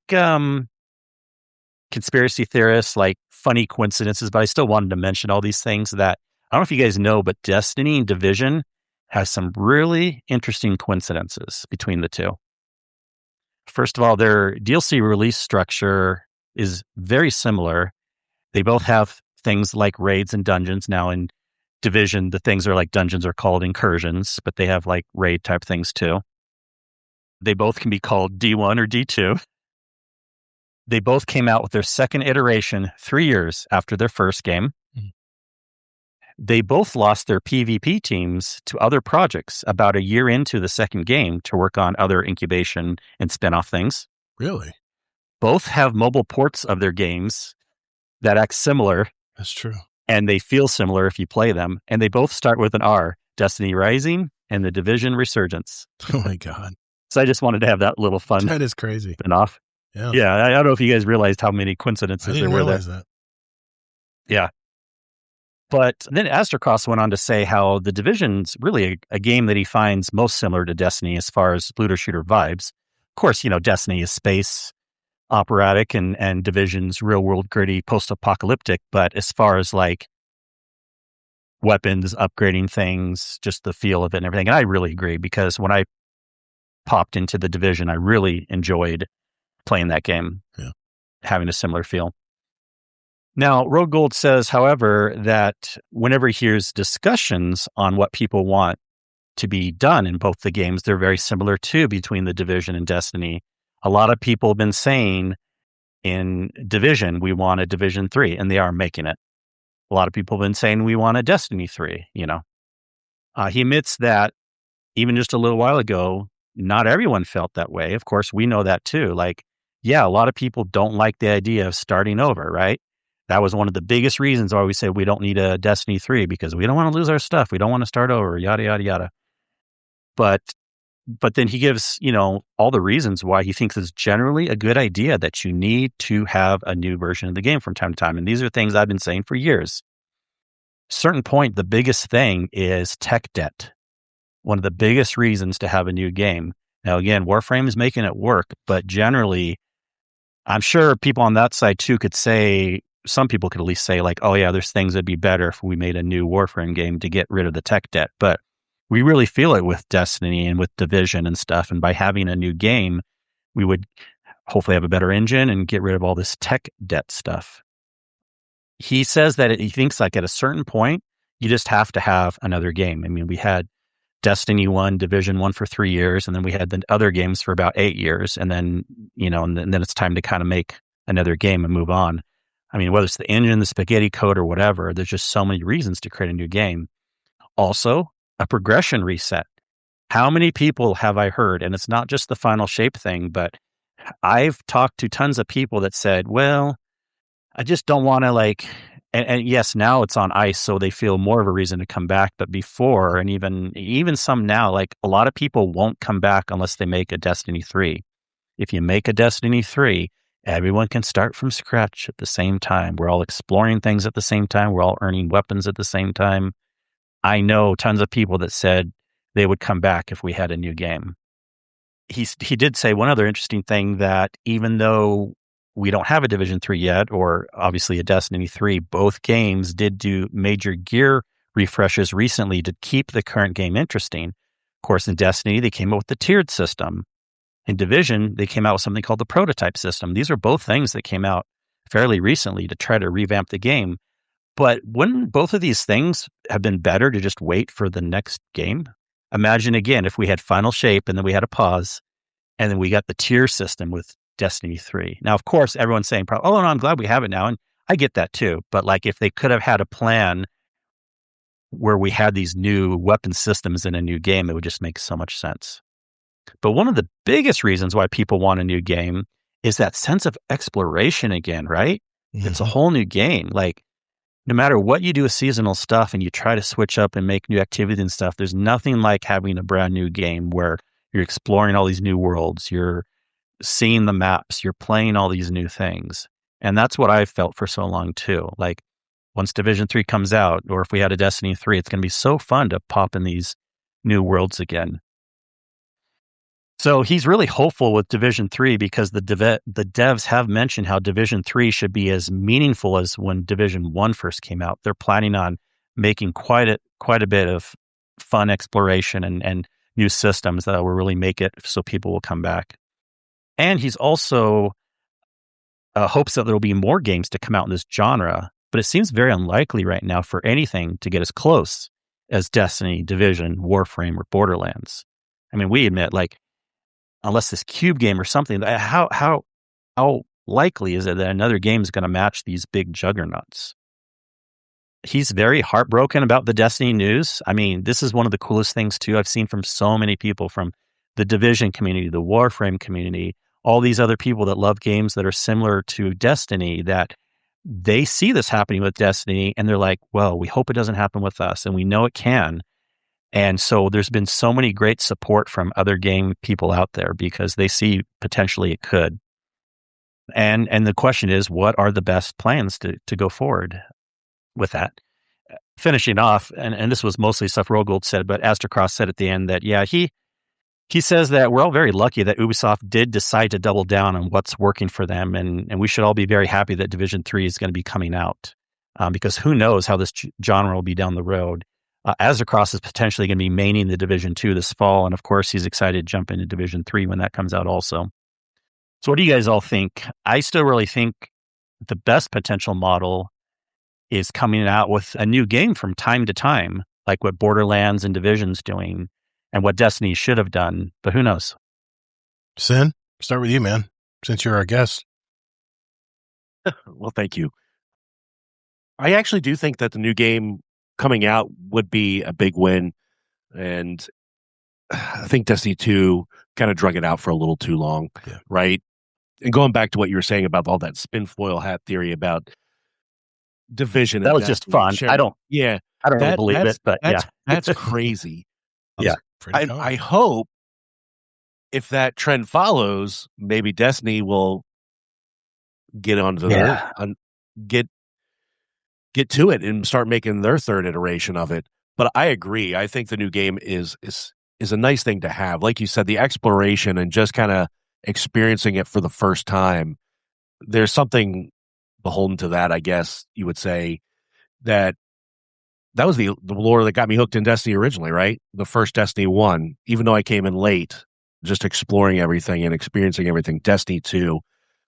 conspiracy theorists, like funny coincidences, but I still wanted to mention all these things that, I don't know if you guys know, but Destiny and Division has some really interesting coincidences between the two. First of all, their DLC release structure is very similar. They both have things like raids and dungeons. Now in Division, the things are like dungeons are called incursions, but they have like raid type things too. They both can be called D1 or D2. They both came out with their second iteration 3 years after their first game. Mm-hmm. They both lost their PvP teams to other projects about a year into the second game to work on other incubation and spin-off things. Really? Both have mobile ports of their games that act similar. That's true. And they feel similar if you play them. And they both start with an R, Destiny Rising and the Division Resurgence. Oh my God. So I just wanted to have that little fun. That is crazy. Spin-off. Yeah. I don't know if you guys realized how many coincidences there were there. I didn't realize that. Yeah. But then Astrocross went on to say how the Division's really a game that he finds most similar to Destiny as far as looter shooter vibes. Of course, Destiny is space operatic and Division's real world gritty post-apocalyptic, but as far as like weapons, upgrading things, just the feel of it and everything. And I really agree, because when I popped into the Division, I really enjoyed playing that game, having a similar feel. Now, Road Gold says, however, that whenever he hears discussions on what people want to be done in both the games, they're very similar too between the Division and Destiny. A lot of people have been saying in Division, we want a Division 3, and they are making it. A lot of people have been saying we want a Destiny 3, He admits that even just a little while ago, not everyone felt that way. Of course, we know that too. Like, a lot of people don't like the idea of starting over, right? That was one of the biggest reasons why we said we don't need a Destiny 3, because we don't want to lose our stuff. We don't want to start over, yada, yada, yada. But then he gives, all the reasons why he thinks it's generally a good idea that you need to have a new version of the game from time to time. And these are things I've been saying for years. Certain point, the biggest thing is tech debt. One of the biggest reasons to have a new game. Now, again, Warframe is making it work, but generally, I'm sure people on that side too could say, some people could at least say like, oh yeah, there's things that'd be better if we made a new Warframe game to get rid of the tech debt. But we really feel it with Destiny and with Division and stuff. And by having a new game, we would hopefully have a better engine and get rid of all this tech debt stuff. He says that he thinks like at a certain point, you just have to have another game. I mean, we had Destiny 1, Division 1 for 3 years, and then we had the other games for about 8 years. And then, and then it's time to kind of make another game and move on. I mean, whether it's the engine, the spaghetti code, or whatever, there's just so many reasons to create a new game. Also, a progression reset. How many people have I heard, and it's not just the final shape thing, but I've talked to tons of people that said, well, I just don't want to and yes, now it's on ice, so they feel more of a reason to come back. But before, and even some now, like a lot of people won't come back unless they make a Destiny 3. If you make a Destiny 3, everyone can start from scratch at the same time. We're all exploring things at the same time. We're all earning weapons at the same time. I know tons of people that said they would come back if we had a new game. He did say one other interesting thing, that even though we don't have a Division 3 yet, or obviously a Destiny 3, both games did do major gear refreshes recently to keep the current game interesting. Of course, in Destiny, they came up with the tiered system. In Division, they came out with something called the prototype system. These are both things that came out fairly recently to try to revamp the game. But wouldn't both of these things have been better to just wait for the next game? Imagine again, if we had Final Shape and then we had a pause, and then we got the tier system with Destiny 3. Now, of course, everyone's saying, oh, no, I'm glad we have it now. And I get that too. But like, if they could have had a plan where we had these new weapon systems in a new game, it would just make so much sense. But one of the biggest reasons why people want a new game is that sense of exploration again, right? Mm-hmm. It's a whole new game. Like, no matter what you do with seasonal stuff and you try to switch up and make new activities and stuff, there's nothing like having a brand new game where you're exploring all these new worlds, you're seeing the maps, you're playing all these new things. And that's what I've felt for so long too. Like, once Division 3 comes out, or if we had a Destiny 3, it's going to be so fun to pop in these new worlds again. So he's really hopeful with Division 3 because the devs have mentioned how Division 3 should be as meaningful as when Division 1 first came out. They're planning on making quite a bit of fun exploration and new systems that will really make it so people will come back. And he's also hopes that there will be more games to come out in this genre, but it seems very unlikely right now for anything to get as close as Destiny, Division, Warframe, or Borderlands. I mean, we admit, like, unless this Cube game or something, how likely is it that another game is going to match these big juggernauts? He's very heartbroken about the Destiny news. I mean, this is one of the coolest things too I've seen from so many people, from the Division community, the Warframe community, all these other people that love games that are similar to Destiny, that they see this happening with Destiny and they're like, well, we hope it doesn't happen with us. And we know it can. And so there's been so many great support from other game people out there because they see potentially it could. And the question is, what are the best plans to go forward with that? Finishing off, and this was mostly stuff Rogold said, but Astrocross said at the end that, yeah, he says that we're all very lucky that Ubisoft did decide to double down on what's working for them. And we should all be very happy that Division 3 is going to be coming out because who knows how this genre will be down the road. Astrocross is potentially going to be maining the Division 2 this fall. And of course, he's excited to jump into Division 3 when that comes out also. So what do you guys all think? I still really think the best potential model is coming out with a new game from time to time, like what Borderlands and Division's doing and what Destiny should have done. But who knows? Sin, start with you, man, since you're our guest. Well, thank you. I actually do think that the new game coming out would be a big win. And I think Destiny 2 kind of drug it out for a little too long, right? And going back to what you were saying about all that spinfoil hat theory about Division. That was just fun. I don't really believe it, but that's crazy. Yeah. I hope if that trend follows, maybe Destiny will get onto get to it and start making their third iteration of it. But I agree. I think the new game is a nice thing to have. Like you said, the exploration and just kind of experiencing it for the first time. There's something beholden to that, I guess you would say. That was the lore that got me hooked in Destiny originally, right? The first Destiny 1, even though I came in late, just exploring everything and experiencing everything. Destiny 2,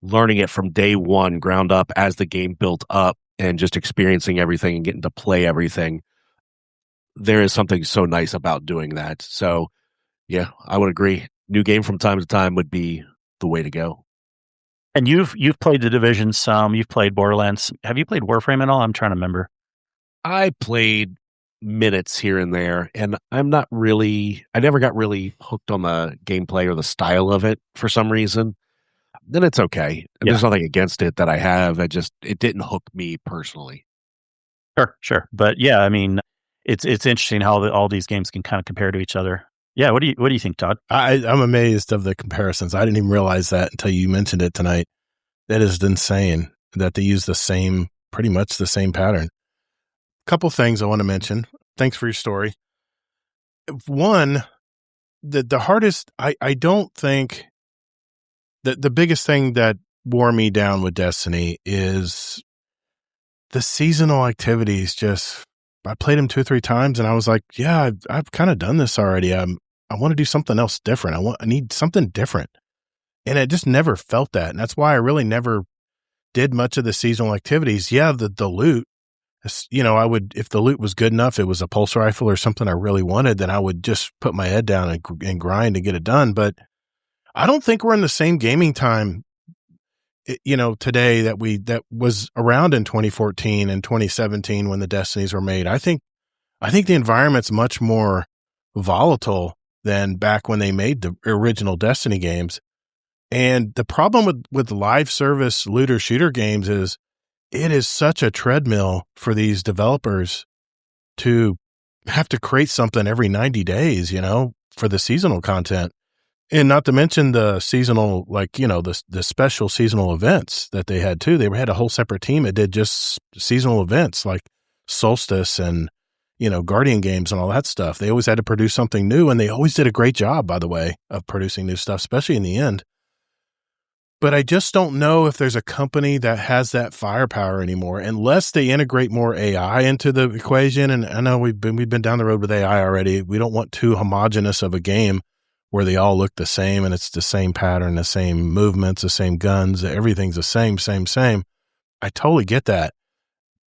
learning it from day one, ground up as the game built up, and just experiencing everything and getting to play everything. There is something so nice about doing that. So, yeah, I would agree. New game from time to time would be the way to go. And you've played the Division some. You've played Borderlands. Have you played Warframe at all? I'm trying to remember. I played minutes here and there, and I never got really hooked on the gameplay or the style of it for some reason. Then it's okay. Yeah. There's nothing against it that I have. It didn't hook me personally. Sure. But yeah, I mean, it's interesting how all these games can kind of compare to each other. Yeah. What do you think, Todd? I'm amazed of the comparisons. I didn't even realize that until you mentioned it tonight. That is insane that they use pretty much the same pattern. Couple things I want to mention. Thanks for your story. One, the hardest, I don't think the biggest thing that wore me down with Destiny is the seasonal activities. I played them 2 or 3 times and I was like, yeah, I've kind of done this already. I want to do something else different. I need something different. And I just never felt that. And that's why I really never did much of the seasonal activities. Yeah, the loot, I would, if the loot was good enough, it was a pulse rifle or something I really wanted, then I would just put my head down and grind and get it done. But I don't think we're in the same gaming time today that was around in 2014 and 2017 when the Destinies were made. I think the environment's much more volatile than back when they made the original Destiny games. And the problem with live service looter shooter games is it is such a treadmill for these developers to have to create something every 90 days, for the seasonal content. And not to mention the seasonal, the special seasonal events that they had too. They had a whole separate team that did just seasonal events like Solstice and, Guardian games and all that stuff. They always had to produce something new, and they always did a great job, by the way, of producing new stuff, especially in the end. But I just don't know if there's a company that has that firepower anymore, unless they integrate more AI into the equation. And I know we've been down the road with AI already. We don't want too homogenous of a game where they all look the same and it's the same pattern, the same movements, the same guns, everything's the same. I totally get that.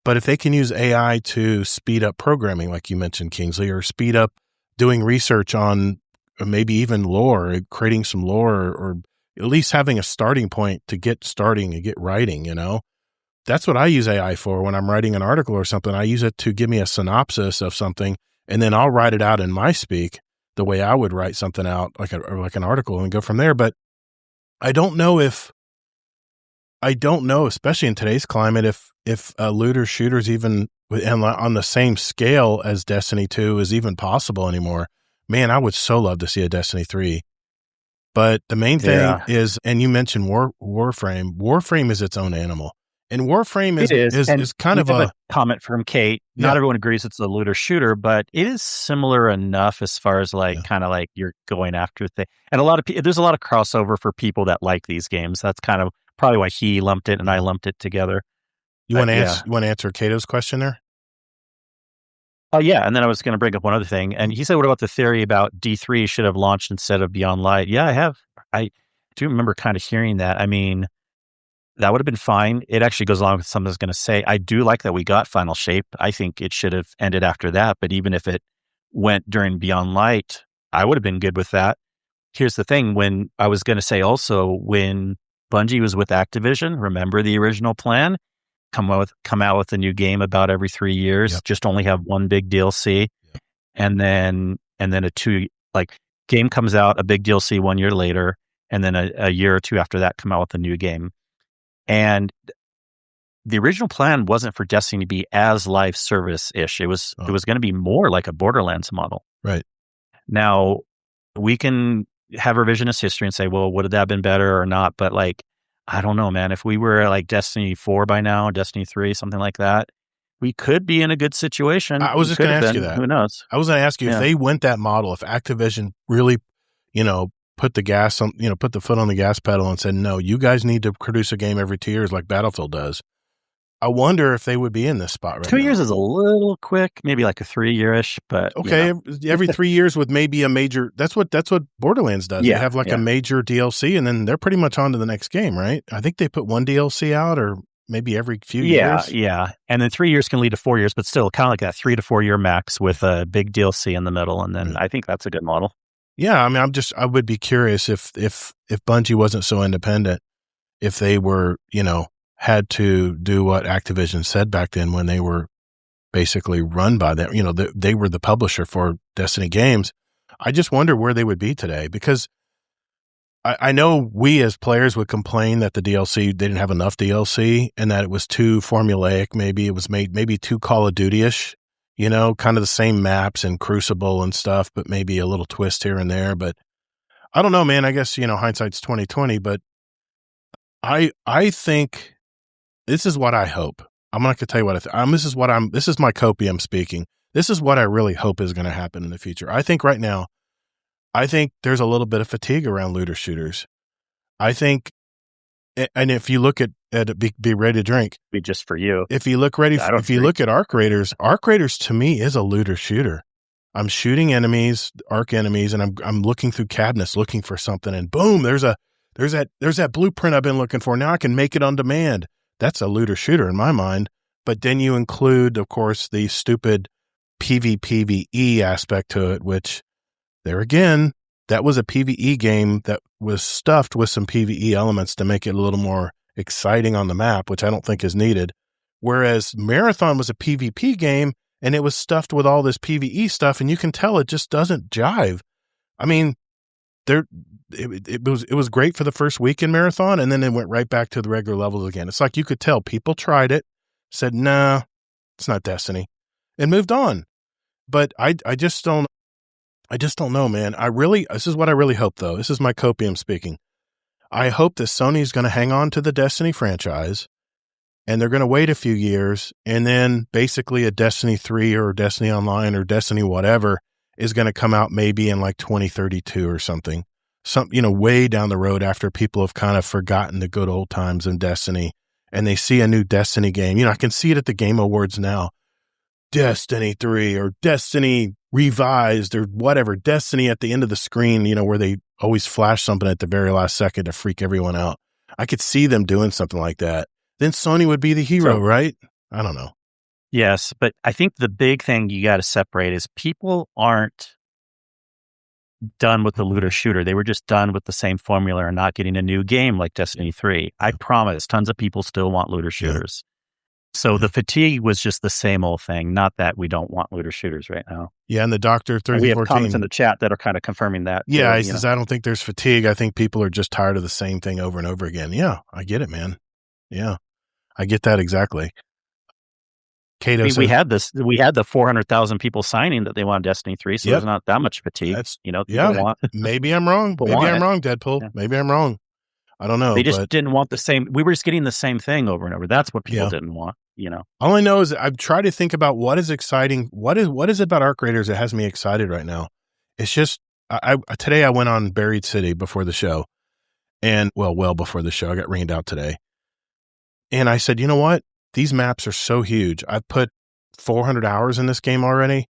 But if they can use AI to speed up programming, like you mentioned, Kingsley, or speed up doing research on maybe even lore, creating some lore, or at least having a starting point to get starting and get writing, that's what I use AI for when I'm writing an article or something. I use it to give me a synopsis of something, and then I'll write it out in my speak the way I would write something out, like an article, and go from there. But I don't know, especially in today's climate, if looter shooters even on the same scale as Destiny 2 is even possible anymore. Man, I would so love to see a Destiny 3. But the main thing is, and you mentioned Warframe. Warframe is its own animal. And Warframe is kind of a comment from Kate. Not everyone agrees it's a looter shooter, but it is similar enough as far as kind of like you're going after things. And there's a lot of crossover for people that like these games. That's kind of probably why he lumped it and I lumped it together. You want to answer Cato's question there? Oh, yeah. And then I was going to bring up one other thing. And he said, what about the theory about D3 should have launched instead of Beyond Light? Yeah, I have. I do remember kind of hearing that. I mean, that would have been fine. It actually goes along with something I was going to say. I do like that we got Final Shape. I think it should have ended after that. But even if it went during Beyond Light, I would have been good with that. Here's the thing. When I was going to say also, when Bungie was with Activision, remember the original plan? Come out with a new game about every 3 years, just only have one big DLC. And then game comes out, a big DLC 1 year later, and then a year or two after that come out with a new game. And the original plan wasn't for Destiny to be as live service-ish. It was going to be more like a Borderlands model. Right. Now, we can have revisionist history and say, well, would that have been better or not? But I don't know, man. If we were like Destiny 4 by now, Destiny 3, something like that, we could be in a good situation. I was just going to ask you that. Who knows? I was going to ask you if they went that model, if Activision really, put the gas on, put the foot on the gas pedal and said, no, you guys need to produce a game every 2 years like Battlefield does. I wonder if they would be in this spot right now. 2 years is a little quick, maybe like a 3 year-ish, but okay, every 3 years with maybe a major. That's what Borderlands does. Yeah, they have a major DLC, and then they're pretty much on to the next game, right? I think they put one DLC out, or maybe every few years. Yeah, and then 3 years can lead to 4 years, but still kind of like that 3 to 4 year max with a big DLC in the middle, and then I think that's a good model. Yeah, I mean, I would be curious if Bungie wasn't so independent, if they were, had to do what Activision said back then when they were basically run by them. They were the publisher for Destiny games. I just wonder where they would be today, because I know we as players would complain that the DLC, they didn't have enough DLC and that it was too formulaic. Maybe it was made maybe too Call of Duty-ish, kind of the same maps and Crucible and stuff, but maybe a little twist here and there. But I don't know, man. I guess, hindsight's 20/20, but I think this is what I hope. I'm not going to tell you what I think. This is my copium speaking. This is what I really hope is going to happen in the future. I think right now, there's a little bit of fatigue around looter shooters. I think, and if you look at be ready to drink, be just for you. If you look at Arc Raiders to me is a looter shooter. I'm shooting arc enemies, and I'm looking through cabinets looking for something, and boom, there's that blueprint I've been looking for. Now I can make it on demand. That's a looter shooter in my mind. But then you include, of course, the stupid PvPvE aspect to it, which there again, that was a PvE game that was stuffed with some PvE elements to make it a little more exciting on the map, which I don't think is needed. Whereas Marathon was a PvP game, and it was stuffed with all this PvE stuff, and you can tell it just doesn't jive. I mean, it was great for the first week in Marathon, and then it went right back to the regular levels again. It's like you could tell people tried it, said, nah, it's not Destiny, and moved on. But I just don't know, man. This is what I really hope, though. This is my copium speaking. I hope that Sony's going to hang on to the Destiny franchise, and they're going to wait a few years, and then basically a Destiny 3 or Destiny Online or Destiny whatever is going to come out maybe in like 2032 or something. Way down the road after people have kind of forgotten the good old times in Destiny, and they see a new Destiny game. I can see it at the Game Awards now. Destiny 3 or Destiny Revised or whatever. Destiny at the end of the screen, where they always flash something at the very last second to freak everyone out. I could see them doing something like that. Then Sony would be the hero, right? I don't know. Yes, but I think the big thing you got to separate is people aren't done with the looter shooter. They were just done with the same formula and not getting a new game like Destiny 3. I promise tons of people still want looter shooters. So the fatigue was just the same old thing, not that we don't want looter shooters right now. Yeah, and the Dr. 3014. We have comments in the chat that are kind of confirming that. Yeah, he says, I don't think there's fatigue. I think people are just tired of the same thing over and over again. Yeah, I get it, man. Yeah, I get that exactly. Cato says, we had the 400,000 people signing that they want Destiny 3, so there's not that much fatigue. Maybe I'm wrong. Maybe I'm wrong, Deadpool. Yeah. Maybe I'm wrong. I don't know. They just didn't want the same. We were just getting the same thing over and over. That's what people didn't want, All I know is I've tried to think about what is exciting. What is it about Arc Raiders that has me excited right now? It's just, today I went on Buried City before the show. And, well before the show. I got rained out today. And I said, you know what? These maps are so huge. I've put 400 hours in this game already.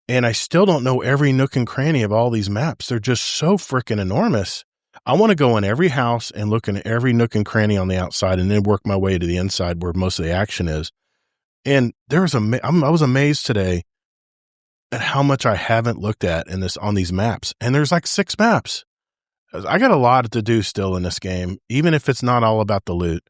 And I still don't know every nook and cranny of all these maps. They're just so freaking enormous. I want to go in every house and look in every nook and cranny on the outside and then work my way to the inside where most of the action is. And I was amazed today at how much I haven't looked at on these maps. And there's like 6 maps. I got a lot to do still in this game, even if it's not all about the loot.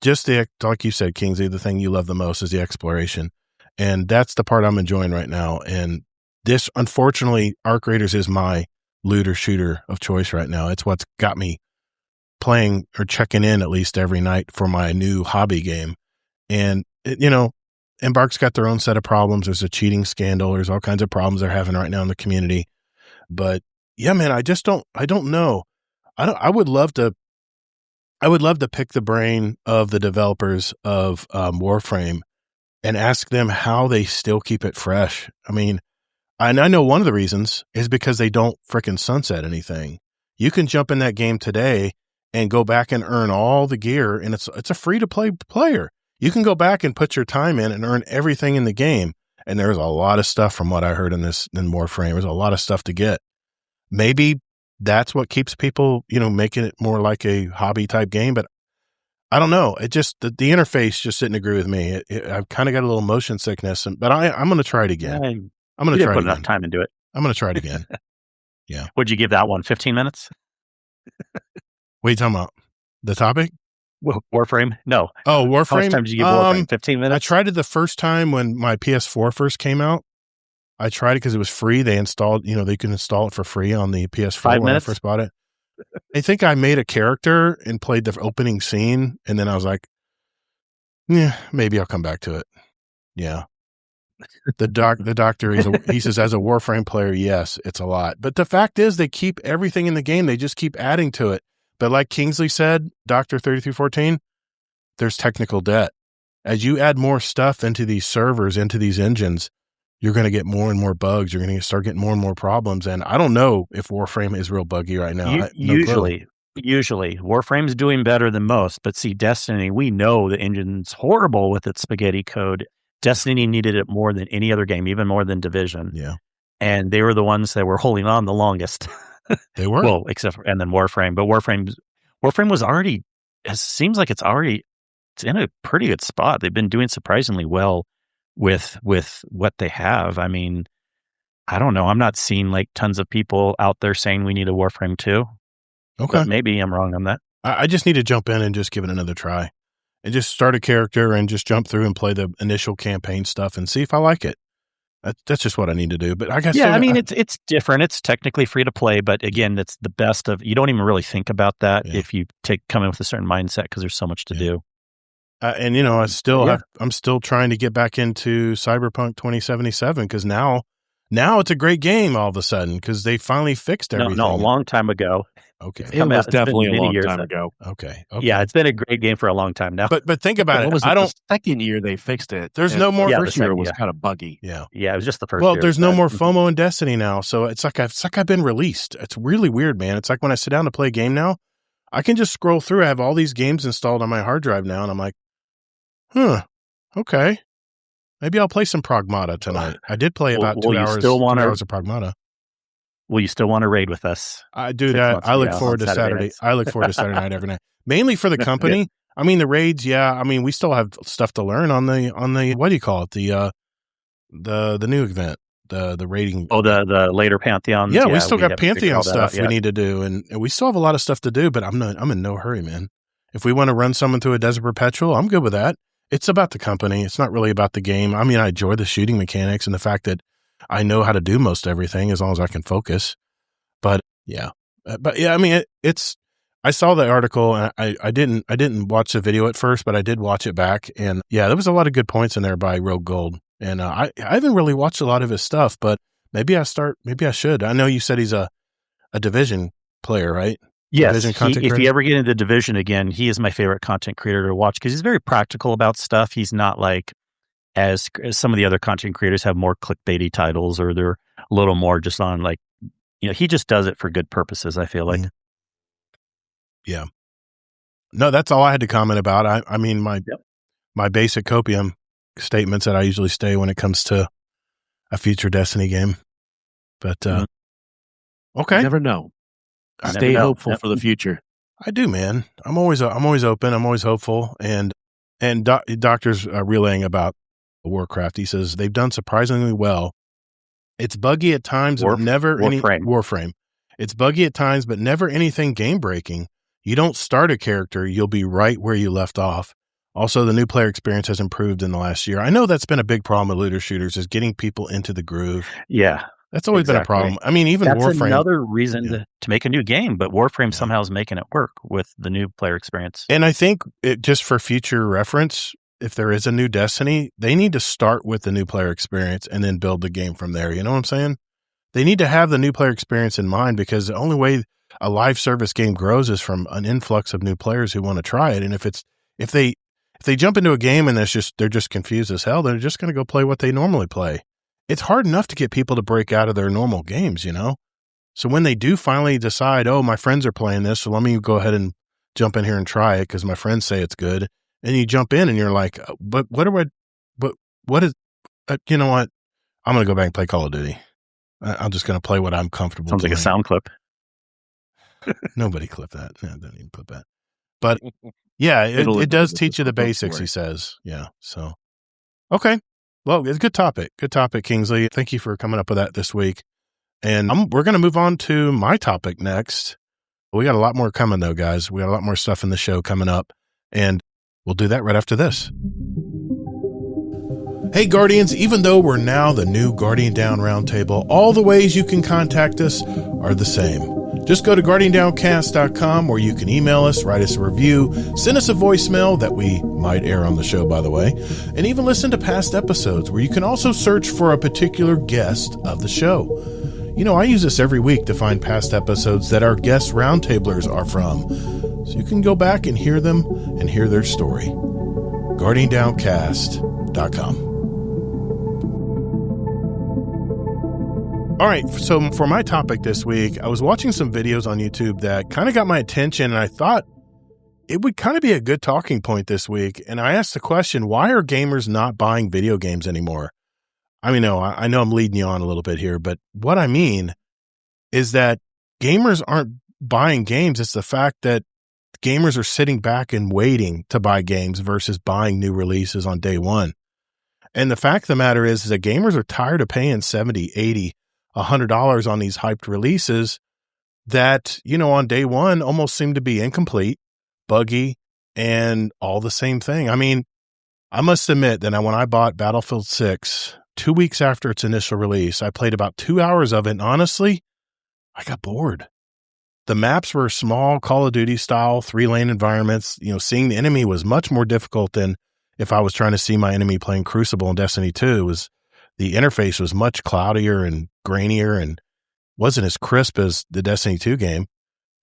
Just like you said, Kingsley, the thing you love the most is the exploration. And that's the part I'm enjoying right now. And this, unfortunately, Arc Raiders is my looter shooter of choice right now. It's what's got me playing or checking in at least every night for my new hobby game. And, Embark's got their own set of problems. There's a cheating scandal. There's all kinds of problems they're having right now in the community. But yeah, man, I don't know. I would love to pick the brain of the developers of Warframe and ask them how they still keep it fresh. I mean, and I know one of the reasons is because they don't frickin' sunset anything. You can jump in that game today and go back and earn all the gear, and it's a free-to-play player. You can go back and put your time in and earn everything in the game, and there's a lot of stuff from what I heard in Warframe. There's a lot of stuff to get. Maybe that's what keeps people, making it more like a hobby-type game, but I don't know. It just, the interface just didn't agree with me. I've kind of got a little motion sickness, but I'm going to try it again. I'm going to try it again. Put enough time into it. I'm going to try it again. Yeah. Would you give that one 15 minutes? What are you talking about? The topic? Warframe? No. Oh, Warframe? How much time did you give Warframe? 15 minutes? I tried it the first time when my PS4 first came out. I tried it because it was free. They installed, they can install it for free on the PS4 when I first bought it. I think I made a character and played the opening scene, and then I was like, yeah, maybe I'll come back to it. Yeah. The doctor, he says, as a Warframe player, yes, it's a lot. But the fact is, they keep everything in the game. They just keep adding to it. But like Kingsley said, Dr. 3314, there's technical debt. As you add more stuff into these servers, into these engines, you're going to get more and more bugs. You're going to start getting more and more problems. And I don't know if Warframe is real buggy right now. Usually, Warframe's doing better than most. But see, Destiny, we know the engine's horrible with its spaghetti code. Destiny needed it more than any other game, even more than Division. Yeah. And they were the ones that were holding on the longest. They were. Well, and then Warframe. But Warframe was already, it seems like it's in a pretty good spot. They've been doing surprisingly well with what they have. I mean, I don't know. I'm not seeing like tons of people out there saying we need a Warframe 2. Okay. But maybe I'm wrong on that. I just need to jump in and just give it another try and just start a character and just jump through and play the initial campaign stuff and see if I like it. That's just what I need to do. But I guess it's different. It's technically free to play, but again, it's the best of. You don't even really think about that if you come in with a certain mindset because there's so much to do. And I'm still trying to get back into Cyberpunk 2077 because now it's a great game all of a sudden because they finally fixed everything. No, a long time ago. Okay, it was definitely a long time ago. Okay, yeah, it's been a great game for a long time now. But think about it. The second year they fixed it. There's no more. First year it was kind of buggy. Yeah, it was just the first. Well, year there's no more FOMO in Destiny now, so it's like I've been released. It's really weird, man. It's like when I sit down to play a game now, I can just scroll through. I have all these games installed on my hard drive now, and I'm like, okay. Maybe I'll play some Pragmata tonight. I did play about 2 hours of Pragmata. Will you still want to raid with us? I do that. I look forward to Saturday. I look forward to Saturday night every night. Mainly for the company. I mean, the raids. Yeah. I mean, we still have stuff to learn on the what do you call it? The new event. The raiding. Oh, the later Pantheon. Yeah, we still got Pantheon stuff we need to do, and we still have a lot of stuff to do. But I'm in no hurry, man. If we want to run someone through a Desert Perpetual, I'm good with that. It's about the company. It's not really about the game. I mean, I enjoy the shooting mechanics and the fact that I know how to do most everything as long as I can focus. But yeah, I mean, it's. I saw the article and I didn't watch the video at first, but I did watch it back, and yeah, there was a lot of good points in there by Rogue Gold, and I haven't really watched a lot of his stuff, but maybe I should. I know you said he's a Division player, right? Yes, if you ever get into Division again, he is my favorite content creator to watch because he's very practical about stuff. He's not like as some of the other content creators have more clickbaity titles, or they're a little more just on like, he just does it for good purposes, I feel like. Yeah. No, that's all I had to comment about. I mean, my basic copium statements that I usually stay when it comes to a future Destiny game. But, okay. You never know. Stay hopeful for the future. I do, man. I'm always open. I'm always hopeful. And Doctor's relaying about Warcraft. He says they've done surprisingly well. It's buggy at times, but never Warframe. It's buggy at times, but never anything game breaking. You don't start a character, you'll be right where you left off. Also, the new player experience has improved in the last year. I know that's been a big problem with looter shooters is getting people into the groove. Yeah. That's always been a problem. I mean, even Warframe. That's another reason to make a new game, but Warframe somehow is making it work with the new player experience. And I think just for future reference, if there is a new Destiny, they need to start with the new player experience and then build the game from there. You know what I'm saying? They need to have the new player experience in mind because the only way a live service game grows is from an influx of new players who want to try it. And if they jump into a game and they're just confused as hell, they're just going to go play what they normally play. It's hard enough to get people to break out of their normal games, So when they do finally decide, oh, my friends are playing this, so let me go ahead and jump in here and try it because my friends say it's good. And you jump in and you're like, but what is, you know what? I'm going to go back and play Call of Duty. I'm just going to play what I'm comfortable Sounds playing. Like a sound clip. Nobody clip that. Yeah, don't even clip that. But yeah, it does teach you the basics, he says. Yeah. So, okay. Well, it's a good topic. Good topic, Kingsley. Thank you for coming up with that this week. And we're going to move on to my topic next. We got a lot more coming, though, guys. We got a lot more stuff in the show coming up. And we'll do that right after this. Hey, Guardians, even though we're now the new Guardian Down Roundtable, all the ways you can contact us are the same. Just go to GuardianDownCast.com where you can email us, write us a review, send us a voicemail that we might air on the show, by the way, and even listen to past episodes where you can also search for a particular guest of the show. I use this every week to find past episodes that our guest roundtablers are from, so you can go back and hear them and hear their story. GuardianDownCast.com. All right, so for my topic this week, I was watching some videos on YouTube that kind of got my attention, and I thought it would kind of be a good talking point this week. And I asked the question, why are gamers not buying video games anymore? I mean, no, I know I'm leading you on a little bit here, but what I mean is that gamers aren't buying games. It's the fact that gamers are sitting back and waiting to buy games versus buying new releases on day one. And the fact of the matter is that gamers are tired of paying $70, $80, $100 on these hyped releases that, on day one almost seem to be incomplete. buggy, and all the same thing. I mean, I must admit that when I bought Battlefield 6, 2 weeks after its initial release, I played about 2 hours of it, and honestly, I got bored. The maps were small Call of Duty style 3-lane environments. Seeing the enemy was much more difficult than if I was trying to see my enemy playing Crucible in Destiny 2. The interface was much cloudier and grainier and wasn't as crisp as the Destiny 2 game.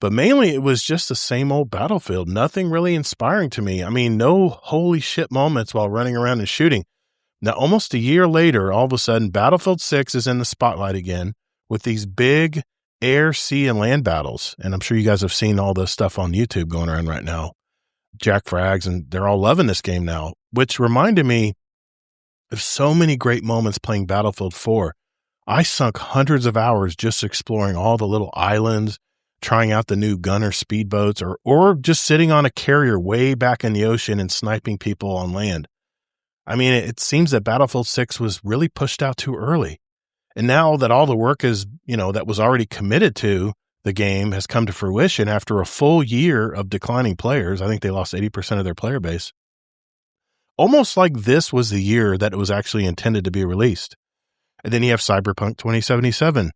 But mainly it was just the same old Battlefield. Nothing really inspiring to me. I mean, no holy shit moments while running around and shooting. Now, almost a year later, all of a sudden, Battlefield 6 is in the spotlight again with these big air, sea, and land battles. And I'm sure you guys have seen all this stuff on YouTube going around right now. Jack Frags, and they're all loving this game now, which reminded me of so many great moments playing Battlefield 4. I sunk hundreds of hours just exploring all the little islands, trying out the new gunner speedboats, or just sitting on a carrier way back in the ocean and sniping people on land. I mean, it seems that Battlefield 6 was really pushed out too early. And now that all the work is, that was already committed to the game has come to fruition after a full year of declining players. I think they lost 80% of their player base. Almost like this was the year that it was actually intended to be released. And then you have Cyberpunk 2077.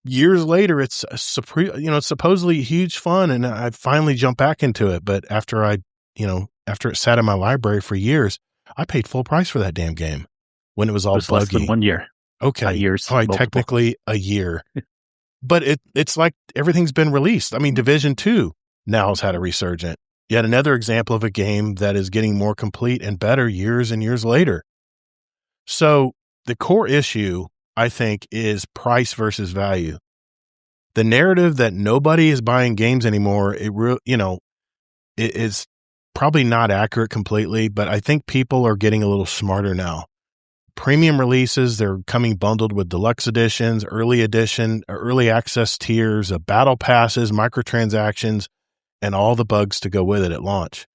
Years later, it's supposedly huge fun, and I finally jumped back into it. But after it sat in my library for years, I paid full price for that damn game when it was all buggy. Less than 1 year. Okay. Years. All right, technically a year. But it's like everything's been released. I mean, Division 2 now has had a resurgence. Yet another example of a game that is getting more complete and better years and years later. So the core issue, I think, is price versus value. The narrative that nobody is buying games anymore, it is probably not accurate completely, but I think people are getting a little smarter now. Premium releases, they're coming bundled with deluxe editions, early edition, early access tiers, battle passes, microtransactions, and all the bugs to go with it at launch.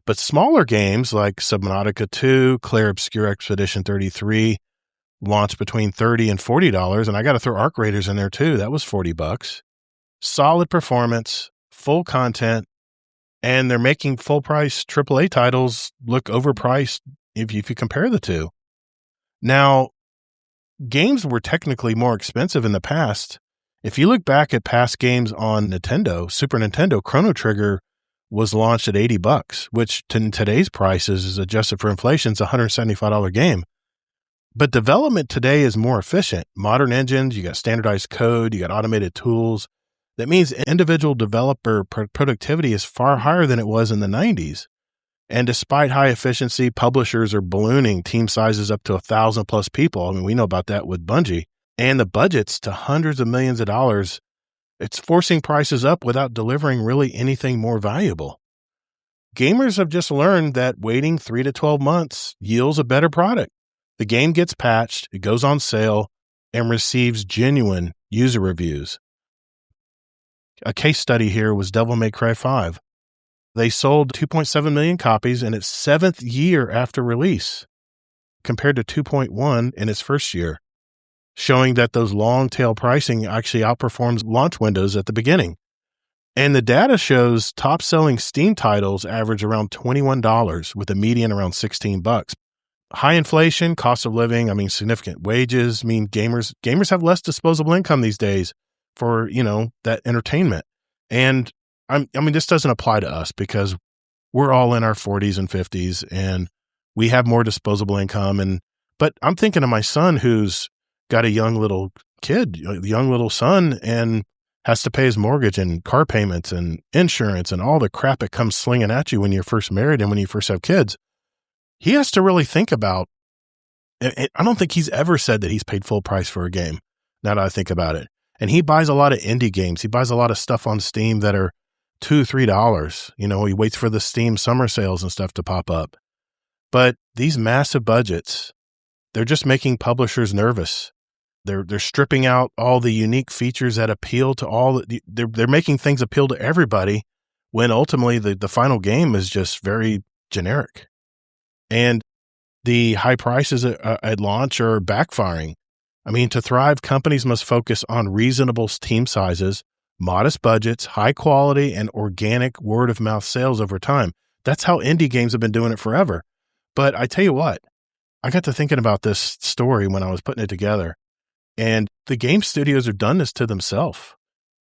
But smaller games like Subnautica 2, Clair Obscure Expedition 33 launched between $30 and $40, and I got to throw Arc Raiders in there too. That was $40. Solid performance, full content, and they're making full price AAA titles look overpriced if you compare the two. Now, games were technically more expensive in the past. If you look back at past games on Nintendo, Super Nintendo, Chrono Trigger was launched at $80, which in today's prices is adjusted for inflation. It's a $175 game. But development today is more efficient. Modern engines, you got standardized code, you got automated tools. That means individual developer productivity is far higher than it was in the 90s. And despite high efficiency, publishers are ballooning team sizes up to 1,000 plus people. I mean, we know about that with Bungie. And the budgets to hundreds of millions of dollars. It's forcing prices up without delivering really anything more valuable. Gamers have just learned that waiting 3 to 12 months yields a better product. The game gets patched, it goes on sale, and receives genuine user reviews. A case study here was Devil May Cry 5. They sold 2.7 million copies in its 7th year after release, compared to 2.1 in its first year, showing that those long tail pricing actually outperforms launch windows at the beginning. And the data shows top selling Steam titles average around $21 with a median around $16. High inflation, cost of living, significant wages mean gamers have less disposable income these days for, that entertainment. And this doesn't apply to us because we're all in our 40s and 50s and we have more disposable income. But I'm thinking of my son who's got a young little kid, a young little son, and has to pay his mortgage and car payments and insurance and all the crap that comes slinging at you when you're first married and when you first have kids. He has to really think about, I don't think he's ever said that he's paid full price for a game, now that I think about it. And he buys a lot of indie games. He buys a lot of stuff on Steam that are $2, $3. He waits for the Steam summer sales and stuff to pop up. But these massive budgets, they're just making publishers nervous. They're stripping out all the unique features that appeal to they're making things appeal to everybody when ultimately the final game is just very generic. And the high prices at launch are backfiring. To thrive, companies must focus on reasonable team sizes, modest budgets, high quality, and organic word of mouth sales over time. That's how indie games have been doing it forever. But I tell you what, I got to thinking about this story when I was putting it together, and the game studios have done this to themselves.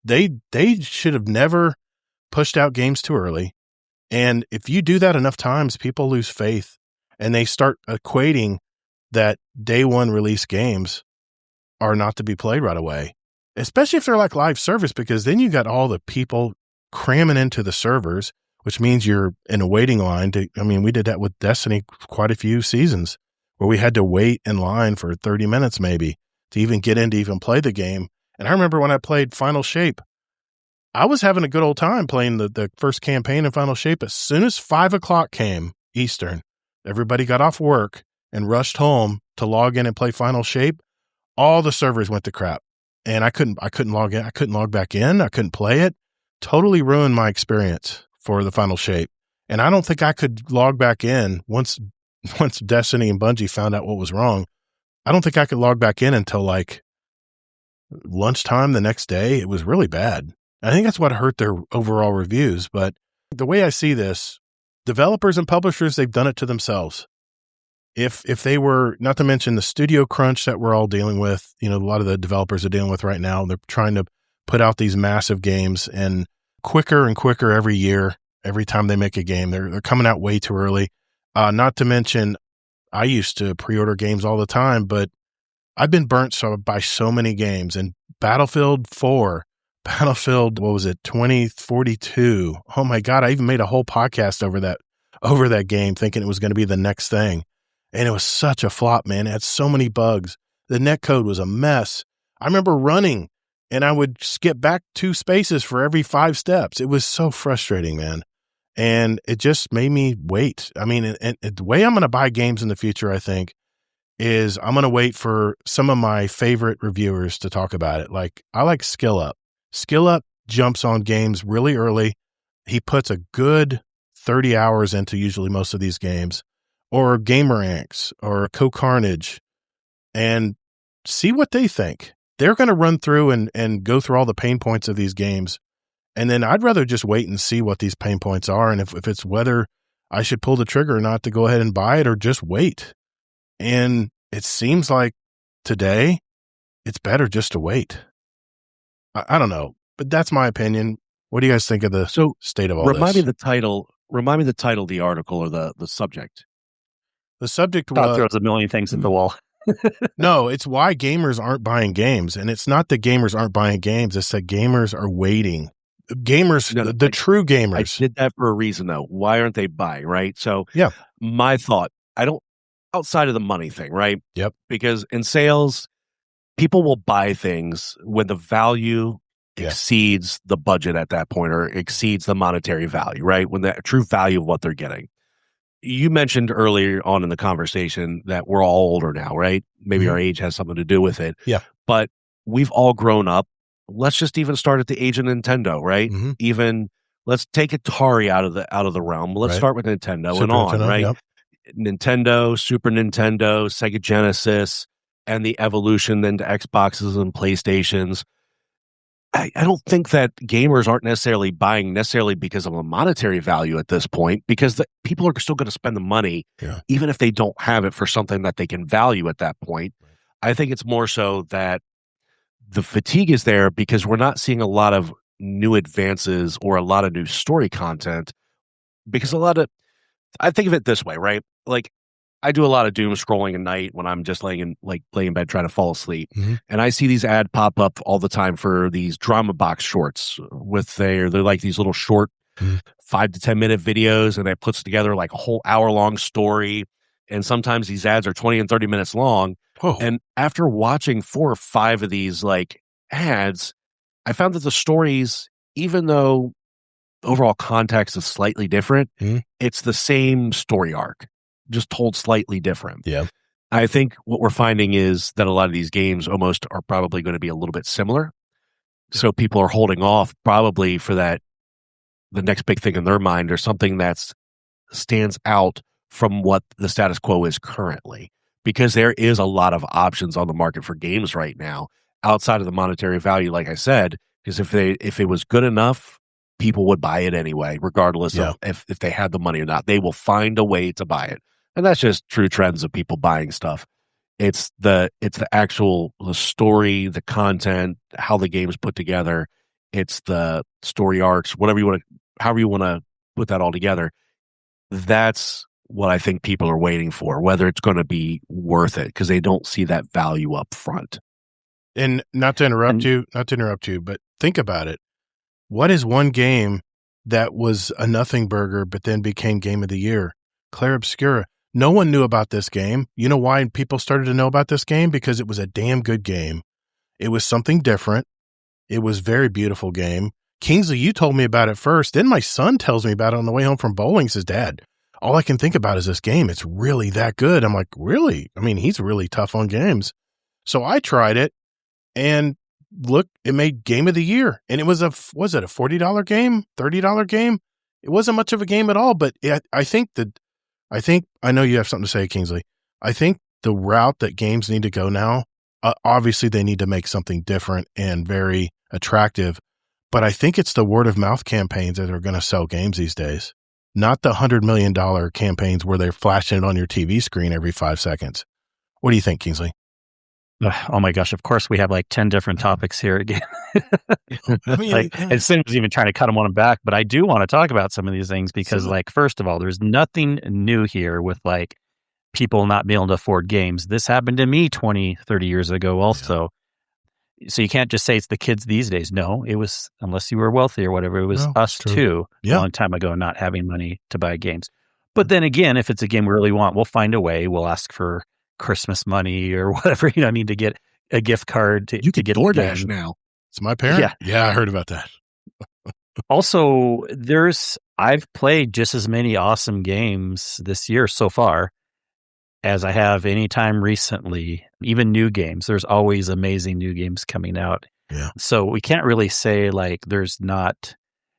They should have never pushed out games too early. And if you do that enough times, people lose faith and they start equating that day one release games are not to be played right away, especially if they're like live service, because then you got all the people cramming into the servers, which means you're in a waiting line. We did that with Destiny quite a few seasons where we had to wait in line for 30 minutes maybe to even get in to even play the game. And I remember when I played Final Shape, I was having a good old time playing the first campaign in Final Shape. As soon as 5 o'clock came Eastern, everybody got off work and rushed home to log in and play Final Shape. All the servers went to crap, and I couldn't log in. I couldn't log back in. I couldn't play it. Totally ruined my experience for the Final Shape. And I don't think I could log back in once Destiny and Bungie found out what was wrong. I don't think I could log back in until like lunchtime the next day. It was really bad. I think that's what hurt their overall reviews. But the way I see this, developers and publishers, they've done it to themselves. If they were, not to mention the studio crunch that we're all dealing with, a lot of the developers are dealing with right now, they're trying to put out these massive games and quicker and quicker every year. Every time they make a game, they're coming out way too early. Not to mention, I used to pre-order games all the time, but I've been burnt by so many games. And Battlefield 4, Battlefield, 2042. Oh my God, I even made a whole podcast over that game thinking it was going to be the next thing. And it was such a flop, man. It had so many bugs. The netcode was a mess. I remember running and I would skip back 2 spaces for every 5 steps. It was so frustrating, man. And it just made me wait. And the way I'm going to buy games in the future, I think, is I'm going to wait for some of my favorite reviewers to talk about it. Like, I like Skill Up. Skill Up jumps on games really early. He puts a good 30 hours into usually most of these games. Or GamerAnx or CoCarnage, and see what they think. They're going to run through and go through all the pain points of these games. And then I'd rather just wait and see what these pain points are. And if it's whether I should pull the trigger or not to go ahead and buy it or just wait. And it seems like today it's better just to wait. I don't know, but that's my opinion. What do you guys think of the state of all this? Remind me the title of the article or the subject. The subject was throws a million things at the wall. No, it's why gamers aren't buying games. And it's not that gamers aren't buying games. It's that gamers are waiting. Gamers, the true gamers. I did that for a reason, though. Why aren't they buying, right? So yeah, my thought, outside of the money thing, right? Yep. Because in sales, people will buy things when the value exceeds the budget at that point or exceeds the monetary value, right? When the true value of what they're getting. You mentioned earlier on in the conversation that we're all older now, right? Maybe our age has something to do with it. Yeah. But we've all grown up. Let's just even start at the age of Nintendo, right? Mm-hmm. Even let's take Atari out of the realm. Let's start with Nintendo Super Nintendo, right? Yep. Nintendo, Super Nintendo, Sega Genesis, and the evolution into Xboxes and PlayStations. I don't think that gamers aren't necessarily buying because of a monetary value at this point, because people are still going to spend the money, even if they don't have it for something that they can value at that point. Right. I think it's more so that the fatigue is there because we're not seeing a lot of new advances or a lot of new story content. Because I think of it this way, right? Like, I do a lot of doom scrolling at night when I'm just laying in bed trying to fall asleep. Mm-hmm. And I see these ads pop up all the time for these drama box shorts they're like these little short 5 to 10 minute videos, and it puts together like a whole hour-long story. And sometimes these ads are 20 and 30 minutes long. Whoa. And after watching 4 or 5 of these like ads, I found that the stories, even though overall context is slightly different, it's the same story arc, just told slightly different. Yeah. I think what we're finding is that a lot of these games almost are probably going to be a little bit similar. So people are holding off probably for the next big thing in their mind or something that stands out from what the status quo is currently. Because there is a lot of options on the market for games right now outside of the monetary value. Like I said, Because if it was good enough, people would buy it anyway, regardless of if they had the money or not. They will find a way to buy it. And that's just true trends of people buying stuff. It's the the story, the content, how the game's put together. It's the story arcs, however you want to put that all together. That's what I think people are waiting for, whether it's going to be worth it, because they don't see that value up front. And not to interrupt you, but think about it. What is one game that was a nothing burger, but then became game of the year? Claire Obscura. No one knew about this game. You know why people started to know about this game? Because it was a damn good game. It was something different. It was a very beautiful game. Kingsley, you told me about it first. Then my son tells me about it on the way home from bowling. He says, Dad, all I can think about is this game. It's really that good. I'm like, really? I mean, he's really tough on games. So I tried it, and look, it made game of the year. And it was it a $40 game, $30 game? It wasn't much of a game at all, but I know you have something to say, Kingsley. I think the route that games need to go now, obviously they need to make something different and very attractive, but I think it's the word of mouth campaigns that are going to sell games these days, not the $100 million campaigns where they're flashing it on your TV screen every 5 seconds. What do you think, Kingsley? Oh my gosh, of course we have like 10 different topics here again. I mean, and Cindy's even trying to cut them on back, but I do want to talk about some of these things because first of all, there's nothing new here with like people not being able to afford games. This happened to me 20, 30 years ago also. Yeah. So you can't just say it's the kids these days. No, it was, unless you were wealthy or whatever, it was us too a long time ago not having money to buy games. But then again, if it's a game we really want, we'll find a way. We'll ask for Christmas money or whatever, to get a gift card to get DoorDash now. It's my parent. Yeah, I heard about that. Also, I've played just as many awesome games this year so far as I have any time recently, even new games. There's always amazing new games coming out. Yeah. So we can't really say like there's not.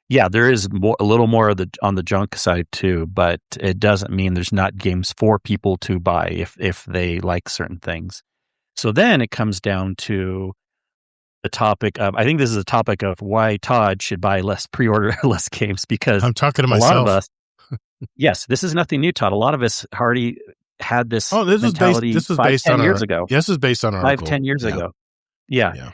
Yeah, there is a little more on the junk side too, but it doesn't mean there's not games for people to buy if they like certain things. So then it comes down to the topic of, I think this is a topic of why Todd should buy pre-order less games, because I'm talking to myself. A lot of us, yes, this is nothing new, Todd. A lot of us already had this mentality this is based on 10 years ago. Yes, this is based on our 10 years ago. Yeah.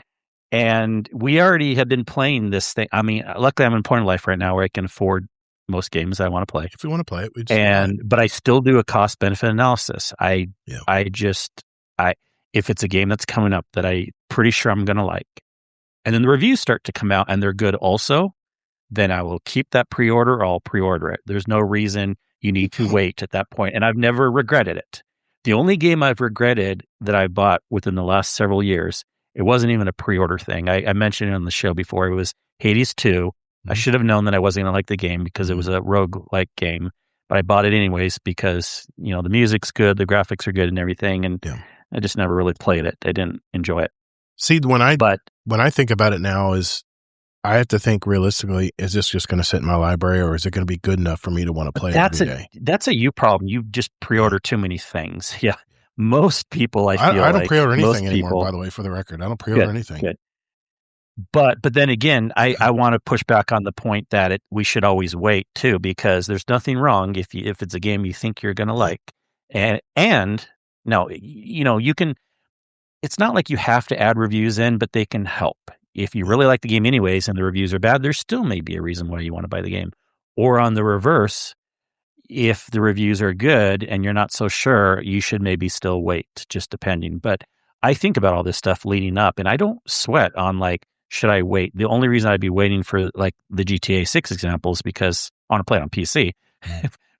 And we already have been playing this thing. I mean, luckily I'm in a point in life right now where I can afford most games I want to play. If we want to play it, but I still do a cost benefit analysis. If it's a game that's coming up that I pretty sure I'm going to like, and then the reviews start to come out and they're good also, then I will keep that pre-order or I'll pre-order it. There's no reason you need to wait at that point. And I've never regretted it. The only game I've regretted that I bought within the last several years, it wasn't even a pre-order thing. I mentioned it on the show before. It was Hades 2. Mm-hmm. I should have known that I wasn't going to like the game because it was a rogue-like game, but I bought it anyways because, the music's good, the graphics are good and everything, and I just never really played it. I didn't enjoy it. See, when I think about it now is I have to think realistically, is this just going to sit in my library or is it going to be good enough for me to want to play it every day? That's a you problem. You just pre-order too many things. Yeah. Most people, I don't pre-order anything anymore, by the way, for the record. I don't pre-order anything. Good. But then again, I want to push back on the point that we should always wait too, because there's nothing wrong if it's a game you think you're going to like. And no, you can, it's not like you have to add reviews in, but they can help. If you really like the game anyways and the reviews are bad, there still may be a reason why you want to buy the game. Or on the reverse, if the reviews are good and you're not so sure, you should maybe still wait, just depending. But I think about all this stuff leading up, and I don't sweat on should I wait? The only reason I'd be waiting for the GTA 6 examples because I want to play it on PC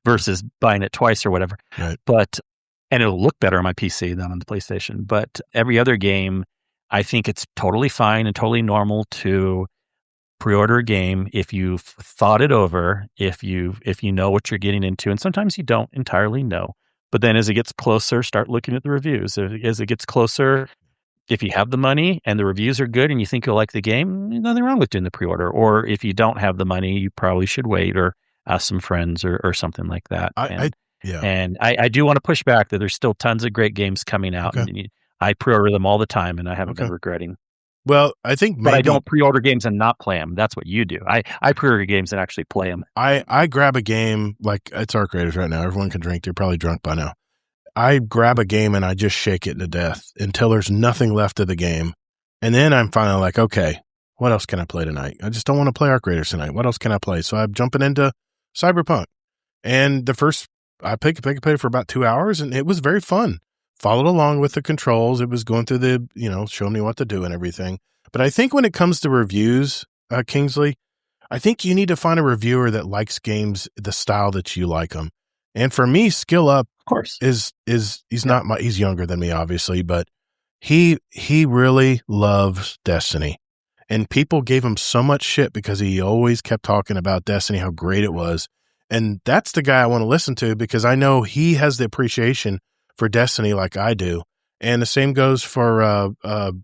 versus buying it twice or whatever. Right. And it'll look better on my PC than on the PlayStation. But every other game, I think it's totally fine and totally normal to pre-order a game if you've thought it over, if you know what you're getting into, and sometimes you don't entirely know. But then as it gets closer, start looking at the reviews. As it gets closer, if you have the money and the reviews are good and you think you'll like the game, nothing wrong with doing the pre-order. Or if you don't have the money, you probably should wait or ask some friends or something like that. And I do want to push back that there's still tons of great games coming out. Okay. And I pre-order them all the time and I haven't been regretting. Well, I think maybe But I don't pre-order games and not play them. That's what you do. I pre-order games and actually play them. I grab a game, like it's Arc Raiders right now. Everyone can drink. They're probably drunk by now. I grab a game and I just shake it to death until there's nothing left of the game. And then I'm finally like, okay, what else can I play tonight? I just don't want to play Arc Raiders tonight. What else can I play? So I'm jumping into Cyberpunk. And I played it for about 2 hours and it was very fun. Followed along with the controls. It was going through showing me what to do and everything. But I think when it comes to reviews, Kingsley, I think you need to find a reviewer that likes games the style that you like them. And for me, Skill Up, Of course, he's younger than me, obviously, but he really loves Destiny. And people gave him so much shit because he always kept talking about Destiny, how great it was. And that's the guy I want to listen to because I know he has the appreciation for Destiny like I do. And the same goes for the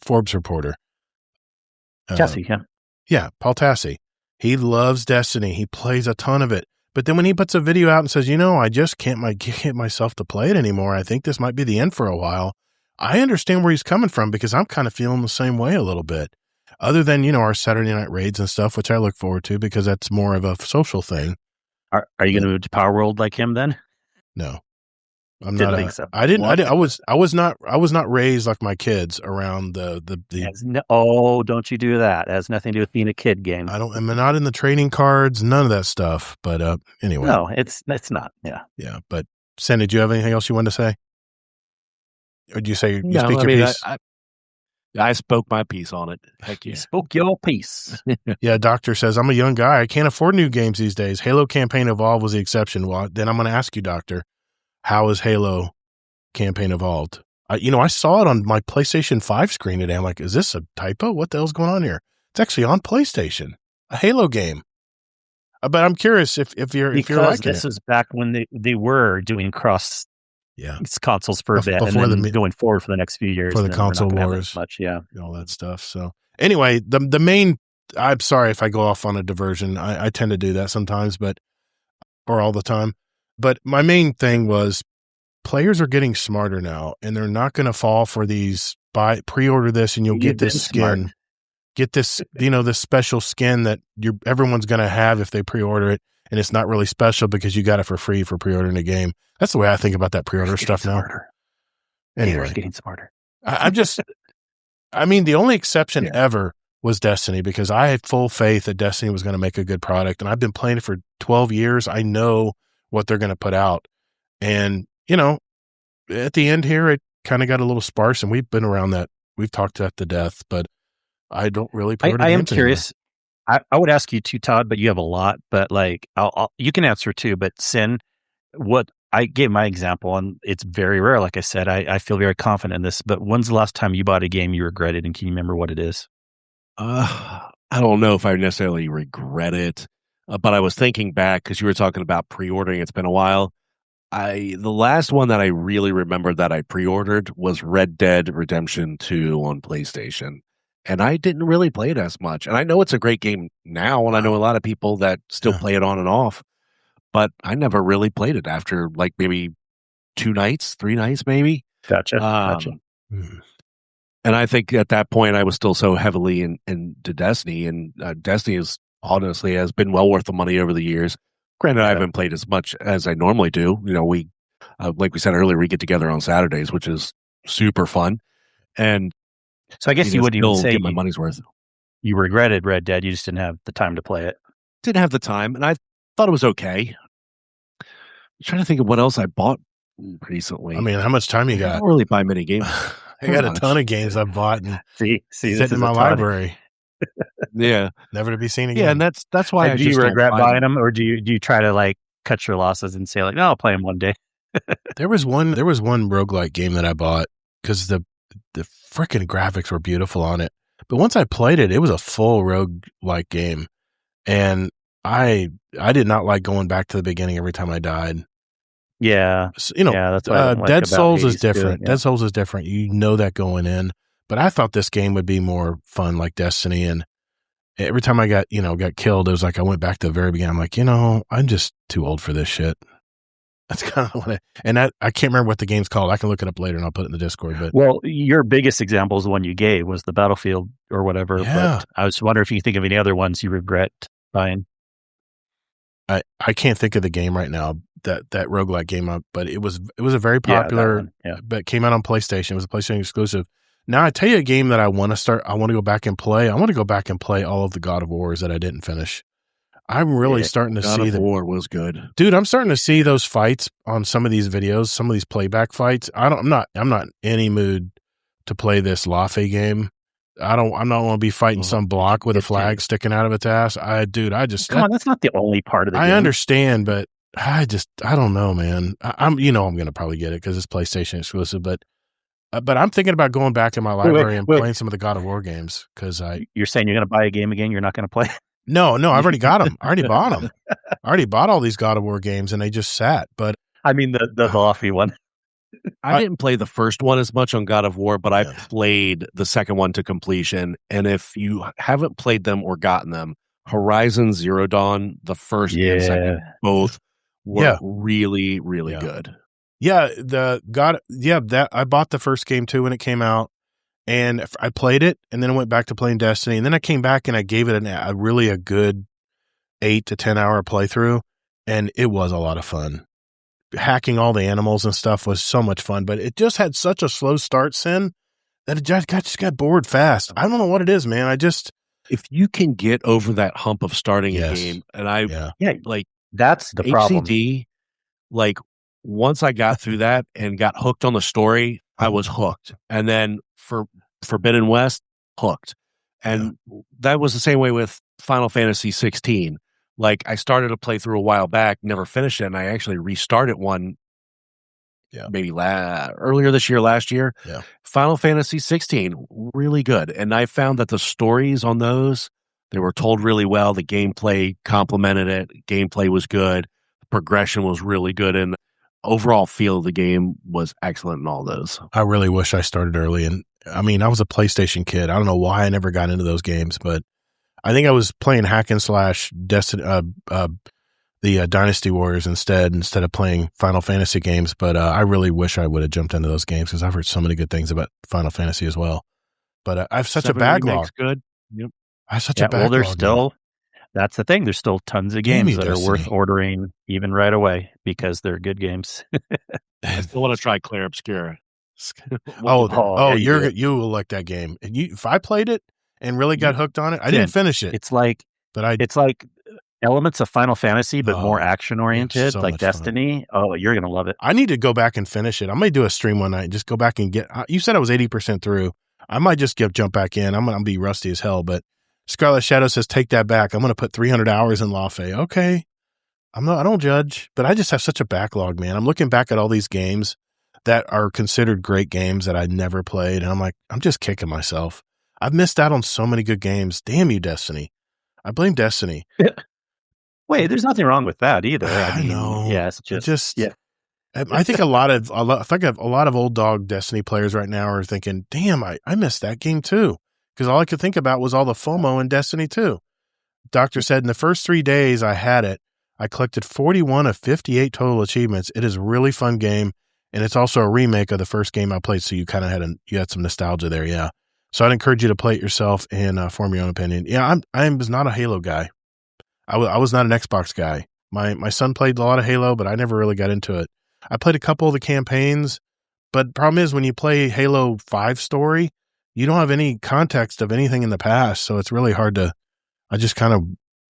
Forbes reporter. Jesse, Yeah, Paul Tassi. He loves Destiny. He plays a ton of it. But then when he puts a video out and says, I just can't get myself to play it anymore. I think this might be the end for a while. I understand where he's coming from because I'm kind of feeling the same way a little bit. Other than, our Saturday night raids and stuff, which I look forward to because that's more of a social thing. Are you going to move to Power World like him then? No. I'm Didn't not. think so. I didn't. I was not raised like my kids around the. Don't you do that? It has nothing to do with being a kid game. I'm not in the trading cards. None of that stuff. But anyway, no, it's not. Yeah, yeah. But Sandy, did you have anything else you wanted to say? Or did you say you speak your piece? I spoke my piece on it. Heck yeah. You spoke your piece. Yeah. Doctor says I'm a young guy. I can't afford new games these days. Halo Campaign Evolved was the exception. Well, then I'm going to ask you, Doctor. How is Halo Campaign Evolved? I saw it on my PlayStation 5 screen today. I'm like, is this a typo? What the hell's going on here? It's actually on PlayStation, a Halo game. But I'm curious if you're liking this it. is back when they were doing cross consoles for a bit, and then going forward for the next few years for the console wars, all that stuff. So anyway, the main. I'm sorry if I go off on a diversion. I tend to do that sometimes, or all the time. But my main thing was players are getting smarter now, and they're not going to fall for these pre-order this and you'll get this skin. Smart. Get this, this special skin that everyone's going to have if they pre-order it, and it's not really special because you got it for free for pre-ordering a game. That's the way I think about that pre-order stuff now. Anyway, getting smarter. The only exception ever was Destiny because I had full faith that Destiny was going to make a good product, and I've been playing it for 12 years. I know what they're going to put out. And, at the end here, it kind of got a little sparse, and we've been around that. We've talked that to death, but I don't really I am curious. I would ask you too, Todd, but you have a lot, but you can answer too, but Sin, what I gave my example, and it's very rare. Like I said, I feel very confident in this, but when's the last time you bought a game you regretted, and can you remember what it is? I don't know if I necessarily regret it. But I was thinking back because you were talking about pre-ordering. It's been a while. The last one that I really remember that I pre-ordered was Red Dead Redemption 2 on PlayStation. And I didn't really play it as much. And I know it's a great game now, and I know a lot of people that still play it on and off. But I never really played it after maybe 2 nights, 3 nights maybe. Gotcha. And I think at that point I was still so heavily into Destiny, and Destiny is honestly has been well worth the money over the years. Granted, I haven't played as much as I normally do. We, like we said earlier, we get together on Saturdays, which is super fun. And so I guess you wouldn't even say get my money's worth. You regretted Red Dead. You just didn't have the time to play it. Didn't have the time, and I thought it was okay. I'm trying to think of what else I bought recently. How much time you got? I don't really buy many games. I got a ton of games I've bought and sitting in my library. Yeah, never to be seen again. Yeah, and that's why. Do you regret buying them, or do you try to cut your losses and say no, I'll play them one day? There was one roguelike game that I bought because the freaking graphics were beautiful on it. But once I played it, it was a full roguelike game, and I did not like going back to the beginning every time I died. Yeah, that's what Dead Souls is different. Dead Souls is different. You know that going in. But I thought this game would be more fun like Destiny. And every time I got killed, it was like I went back to the very beginning. I'm like, I'm just too old for this shit. That's kind of what I can't remember what the game's called. I can look it up later and I'll put it in the Discord. But well, your biggest example is the one you gave was the Battlefield or whatever. Yeah. But I was wondering if you think of any other ones you regret buying. I can't think of the game right now, that roguelike game, but it was a very popular, but came out on PlayStation. It was a PlayStation exclusive. Now I tell you a game that I want to go back and play. I want to go back and play all of the God of Wars that I didn't finish. I'm really starting to see God of War was good. Dude, I'm starting to see those fights on some of these videos, some of these playback fights. I'm not in any mood to play this Lafe game. I'm not going to be fighting some block with a flag sticking out of its ass. Come on, that's not the only part of the game. I understand, but I don't know, man. I'm going to probably get it because it's PlayStation exclusive, but I'm thinking about going back in my library and playing some of the God of War games because You're saying you're going to buy a game again? You're not going to play? No, I've already got them. I already bought them. I already bought all these God of War games and they just sat. But I mean the Lafe one. I didn't play the first one as much on God of War, but I played the second one to completion. And if you haven't played them or gotten them, Horizon Zero Dawn, the first and second, both were really, really good. Yeah, I bought the first game too when it came out, and I played it, and then I went back to playing Destiny, and then I came back and I gave it a good 8 to 10 hour playthrough, and it was a lot of fun. Hacking all the animals and stuff was so much fun, but it just had such a slow start, Sin, that it just got bored fast. I don't know what it is, man. If you can get over that hump of starting a game, and like that's the problem. HCD, like once I got through that and got hooked on the story, I was hooked. And then for Forbidden West, hooked. And that was the same way with Final Fantasy 16. Like I started a playthrough a while back, never finished it, and I actually restarted one maybe earlier this year, last year. Yeah. Final Fantasy 16, really good. And I found that the stories on those, they were told really well. The gameplay complemented it. Gameplay was good. The progression was really good. And overall feel of the game was excellent in all those. I really wish I started early. And I mean, I was a PlayStation kid. I don't know why I never got into those games, but I think I was playing hack and slash Destiny, the Dynasty Warriors instead of playing Final Fantasy games. But I really wish I would have jumped into those games because I've heard so many good things about Final Fantasy as well. But I have such a backlog. Good. Yep. I have such a backlog. Well, there's still, that's the thing. There's still tons of games that are worth ordering even right away because they're good games. I still want to try Claire Obscura. You will like that game. And if I played it and really got hooked on it, I didn't finish it. It's like elements of Final Fantasy, but more action oriented, like Destiny. Fun. Oh, you're gonna love it. I need to go back and finish it. I may do a stream one night and just go back and get. You said I was 80% through. I might just jump back in. I'm gonna be rusty as hell. But Scarlet Shadow says take that back. I'm gonna put 300 hours in Lafe. Okay, I don't judge, but I just have such a backlog, man. I'm looking back at all these games that are considered great games that I never played, and I'm like, I'm just kicking myself. I've missed out on so many good games. Damn you, Destiny. I blame Destiny. Wait, there's nothing wrong with that either. I know. Yeah, it's just I think a lot of old dog Destiny players right now are thinking, "Damn, I missed that game too," because all I could think about was all the FOMO in Destiny 2. Doctor said in the first 3 days I had it, I collected 41 of 58 total achievements. It is a really fun game, and it's also a remake of the first game I played. So you kind of had some nostalgia there, yeah. So I'd encourage you to play it yourself and form your own opinion. Yeah, I was not a Halo guy. I was not an Xbox guy. My son played a lot of Halo, but I never really got into it. I played a couple of the campaigns, but the problem is when you play Halo 5 story, you don't have any context of anything in the past, so it's really hard to. I just kind of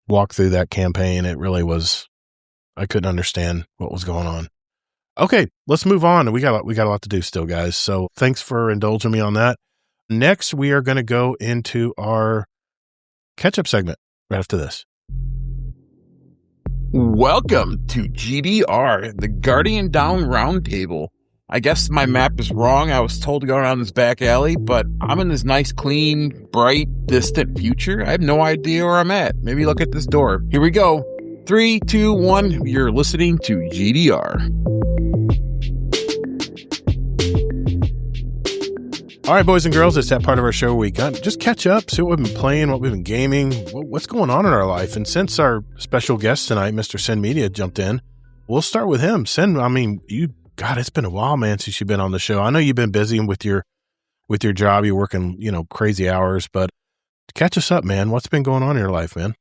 walked through that campaign. It really was. I couldn't understand what was going on. Okay, let's move on. We got a lot to do still, guys. So thanks for indulging me on that. Next, we are going to go into our catch-up segment right after this. Welcome to GDR, the Guardian Down Roundtable. I guess my map is wrong. I was told to go around this back alley, but I'm in this nice, clean, bright, distant future. I have no idea where I'm at. Maybe look at this door. Here we go. 3, 2, 1. You're listening to GDR. All right, boys and girls, it's that part of our show where we just catch up, see what we've been playing, what we've been gaming, what's going on in our life. And since our special guest tonight, Mr. Sin Media, jumped in, we'll start with him. God, it's been a while, man, since you've been on the show. I know you've been busy with your job. You're working, crazy hours, but catch us up, man. What's been going on in your life, man?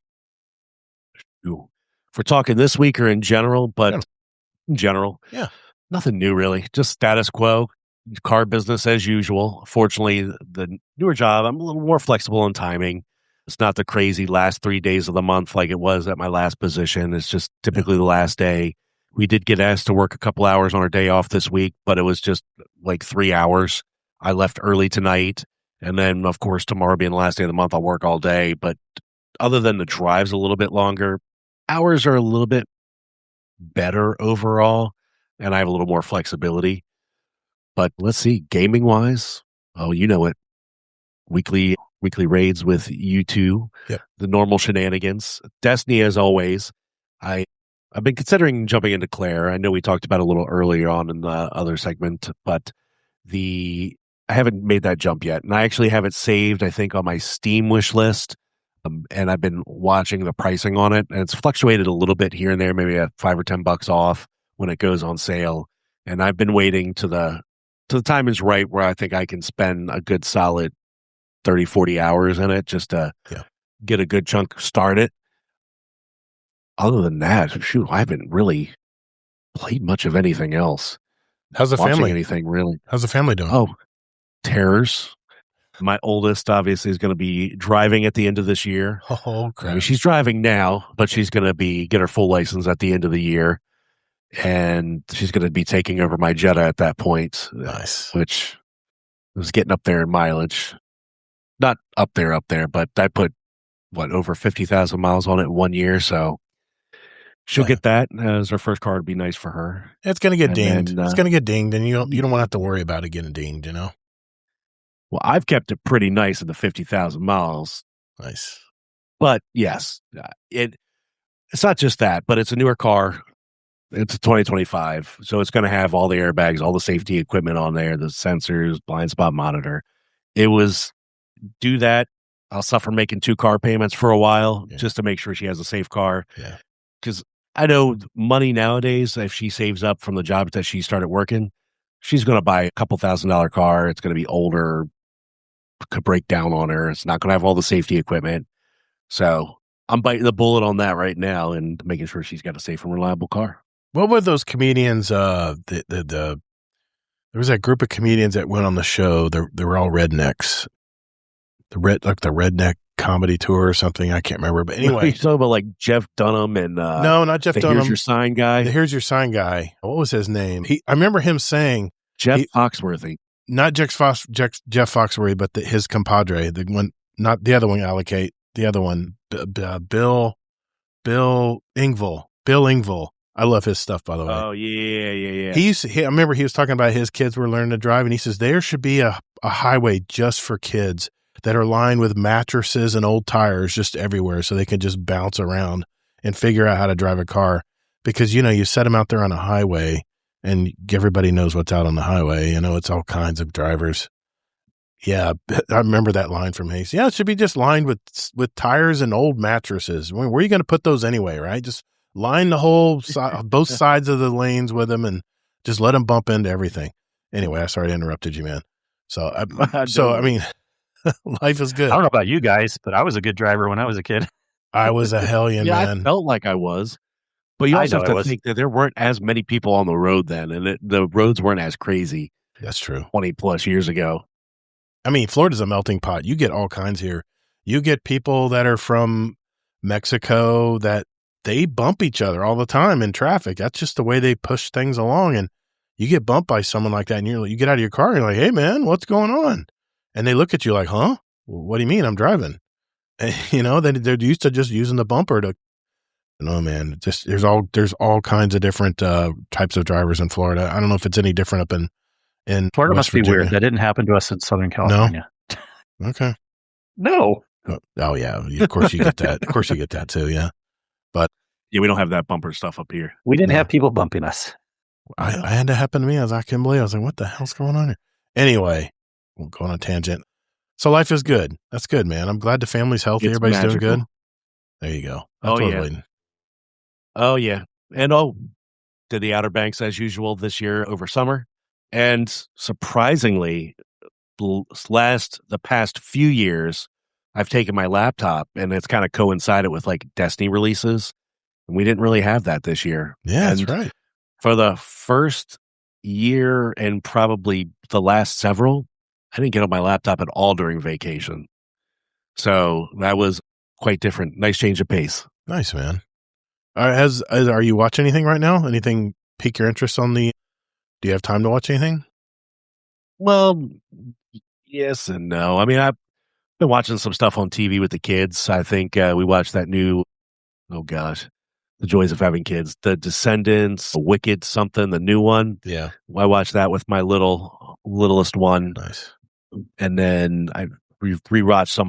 Ooh. If we're talking this week or in general, but in general, nothing new really. Just status quo, car business as usual. Fortunately, the newer job, I'm a little more flexible in timing. It's not the crazy last 3 days of the month like it was at my last position. It's just typically the last day. We did get asked to work a couple hours on our day off this week, but it was just like 3 hours. I left early tonight. And then, of course, tomorrow being the last day of the month, I'll work all day. But other than the drive's a little bit longer, hours are a little bit better overall. And I have a little more flexibility. But let's see, gaming wise, you know it. Weekly raids with you two, the normal shenanigans. Destiny, as always. I've been considering jumping into Claire. I know we talked about it a little earlier on in the other segment, but I haven't made that jump yet. And I actually have it saved, I think, on my Steam wish list. And I've been watching the pricing on it, and it's fluctuated a little bit here and there, maybe at $5 or $10 off when it goes on sale. And I've been waiting to the time is right where I think I can spend a good solid 30, 40 hours in it just to get a good chunk started. Other than that, I haven't really played much of anything else. How's the family? Anything really? How's the family doing? Oh, terrors. My oldest obviously is going to be driving at the end of this year. Oh, crap. I mean, she's driving now, but she's going to get her full license at the end of the year. And she's going to be taking over my Jetta at that point. Nice. Which was getting up there in mileage. Not up there, but I put, over 50,000 miles on it in 1 year. So she'll get that as her first car. Would be nice for her. It's going to get dinged. It's going to get dinged, and you don't want to have to worry about it getting dinged, Well, I've kept it pretty nice at the 50,000 miles. Nice. But yes, it's not just that, but it's a newer car. It's a 2025. So it's going to have all the airbags, all the safety equipment on there, the sensors, blind spot monitor. Do that. I'll suffer making 2 car payments for a while just to make sure she has a safe car. Yeah. Because I know money nowadays, if she saves up from the job that she started working, she's going to buy a couple $1,000 car. It's going to be older, could break down on her. It's not going to have all the safety equipment. So I'm biting the bullet on that right now and making sure she's got a safe and reliable car. What were those comedians? There was that group of comedians that went on the show. They were all rednecks. The redneck comedy tour or something. I can't remember. But anyway, you talking about like Jeff Dunham and no, not Jeff Dunham. Here's Your Sign guy. The Here's Your Sign guy. What was his name? I remember him saying Jeff Foxworthy. Not Jeff Foxworthy, but his compadre. The one, not the other one. Allocate the other one. Bill Engvall. Bill Engvall. I love his stuff, by the way. Oh yeah. I remember he was talking about his kids were learning to drive, and he says there should be a highway just for kids that are lined with mattresses and old tires just everywhere, so they can just bounce around and figure out how to drive a car. Because you set them out there on a highway, and everybody knows what's out on the highway. It's all kinds of drivers. Yeah, I remember that line from Hayes. Yeah, it should be just lined with tires and old mattresses. Where are you going to put those anyway, right? Just line the whole both sides of the lanes with them and just let them bump into everything. Anyway, I sorry I interrupted you, man. So, I mean, life is good. I don't know about you guys, but I was a good driver when I was a kid. I was a hellion, man. I felt like I was. But you also have to think that there weren't as many people on the road then, and the roads weren't as crazy. That's true. 20 plus years ago. I mean, Florida's a melting pot. You get all kinds here. You get people that are from Mexico that they bump each other all the time in traffic. That's just the way they push things along. And you get bumped by someone like that, and you get out of your car and you're like, hey, man, what's going on? And they look at you like, huh? What do you mean? I'm driving. And, they're used to just using the bumper to, man, just there's all kinds of different types of drivers in Florida. I don't know if it's any different up in Florida. West must be Virginia. weird. That didn't happen to us in Southern California. No? Okay. No. Oh, yeah. Of course you get that. Of course you get that too. Yeah. But yeah, we don't have that bumper stuff up here. We didn't have people bumping us. I had to happen to me. I couldn't believe. I was like, what the hell's going on here? Anyway, we'll go on a tangent. So life is good. That's good, man. I'm glad the family's healthy. It's Everybody's magical. doing good. There you go. That's Oh, yeah. And did the Outer Banks as usual this year over summer. And surprisingly, the past few years, I've taken my laptop and it's kind of coincided with like Destiny releases. And we didn't really have that this year. Yeah, and that's right. For the first year and probably the last several, I didn't get on my laptop at all during vacation. So that was quite different. Nice change of pace. Nice, man. Are you watching anything right now? Anything pique your interest on the? Do you have time to watch anything? Well, yes and no. I mean, I've been watching some stuff on TV with the kids. I think we watched that new, oh gosh, The Joys of Having Kids, The Descendants, Wicked something, the new one. Yeah. I watched that with my littlest one. Nice. And then I rewatched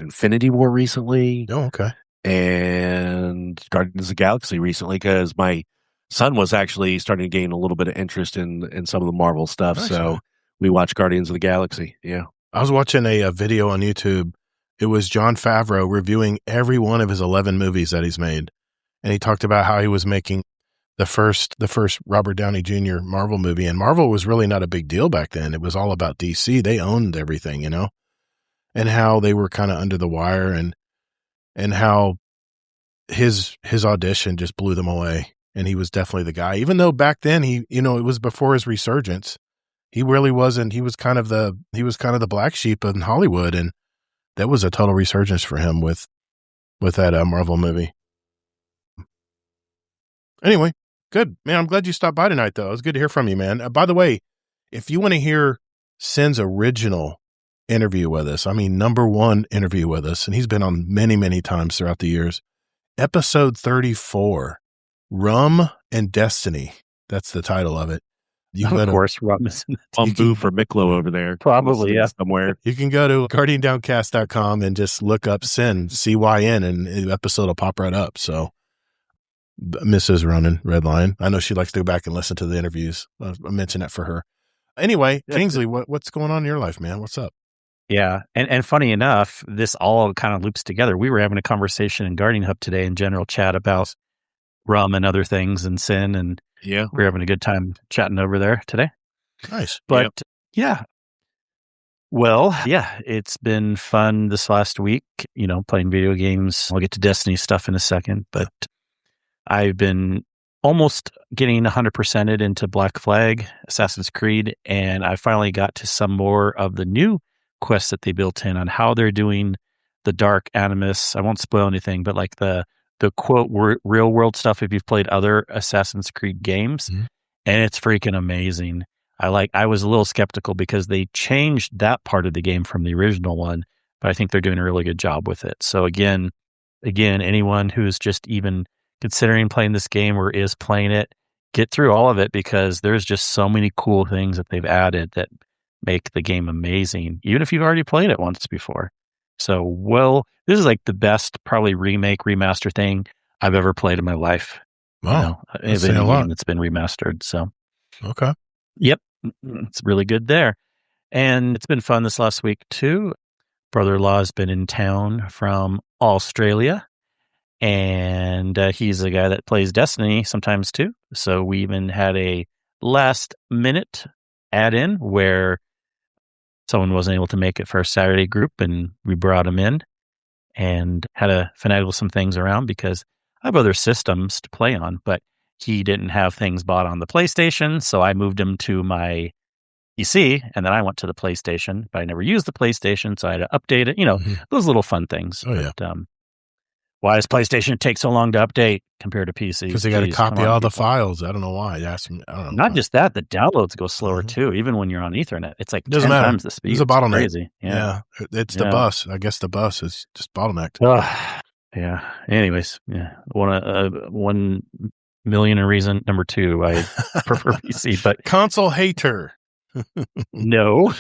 Infinity War recently. Oh, okay. And Guardians of the Galaxy recently because my son was actually starting to gain a little bit of interest in some of the Marvel stuff. Nice, So man. we watched Guardians of the Galaxy. Yeah. I was watching a video on YouTube. It was Jon Favreau reviewing every one of his 11 movies that he's made. And he talked about how he was making the first Robert Downey Jr. Marvel movie. And Marvel was really not a big deal back then. It was all about DC. They owned everything, you know, and how they were kind of under the wire and how his audition just blew them away. And he was definitely the guy, even though back then it was before his resurgence. He really wasn't. He was kind of the black sheep in Hollywood. And that was a total resurgence for him with that Marvel movie. Anyway, good, man. I'm glad you stopped by tonight, though. It was good to hear from you, man. By the way, if you want to hear Sin's original interview with us, I mean, #1 interview with us, and he's been on many, many times throughout the years, episode 34, Rum and Destiny. That's the title of it. Of course, Rum is Boo for Miklo over there. Probably, yeah. Somewhere. You can go to guardiandowncast.com and just look up Sin, CYN, and the episode will pop right up. So, Mrs. Running Red Lion. I know she likes to go back and listen to the interviews. I mentioned that for her. Anyway, Kingsley, what's going on in your life, man? What's up? Yeah. And funny enough, this all kind of loops together. We were having a conversation in Guardian Hub today in general chat about Rum and other things and Sin. And yeah, we're having a good time chatting over there today. Nice. But yeah. Well, yeah, it's been fun this last week, playing video games. I'll get to Destiny stuff in a second, but I've been almost getting 100%ed into Black Flag, Assassin's Creed, and I finally got to some more of the new quests that they built in on how they're doing the dark animus. I won't spoil anything, but like the quote real world stuff if you've played other Assassin's Creed games, and it's freaking amazing. I was a little skeptical because they changed that part of the game from the original one, but I think they're doing a really good job with it. So again, anyone who's just even considering playing this game or is playing it, get through all of it because there's just so many cool things that they've added that make the game amazing, even if you've already played it once before. So, this is like the best probably remaster thing I've ever played in my life. Wow. That's a game that's been remastered. So, okay. Yep. It's really good there. And it's been fun this last week too. Brother-in-law has been in town from Australia. And he's a guy that plays Destiny sometimes too. So we even had a last minute add-in where someone wasn't able to make it for our Saturday group, and we brought him in and had to finagle some things around because I have other systems to play on, but he didn't have things bought on the PlayStation. So I moved him to my PC, and then I went to the PlayStation, but I never used the PlayStation. So I had to update it, those little fun things. Oh, yeah. But, why does PlayStation take so long to update compared to PC? Because they got to copy all the files. I don't know why. I don't know. Not just that, the downloads go slower too, even when you're on Ethernet. It's like doesn't 10 matter. times the speed. It's a bottleneck. Crazy. Yeah. It's the bus. I guess the bus is just bottlenecked. Yeah. Anyways, yeah. 1 million and reason number 2, I prefer PC, but console hater. No,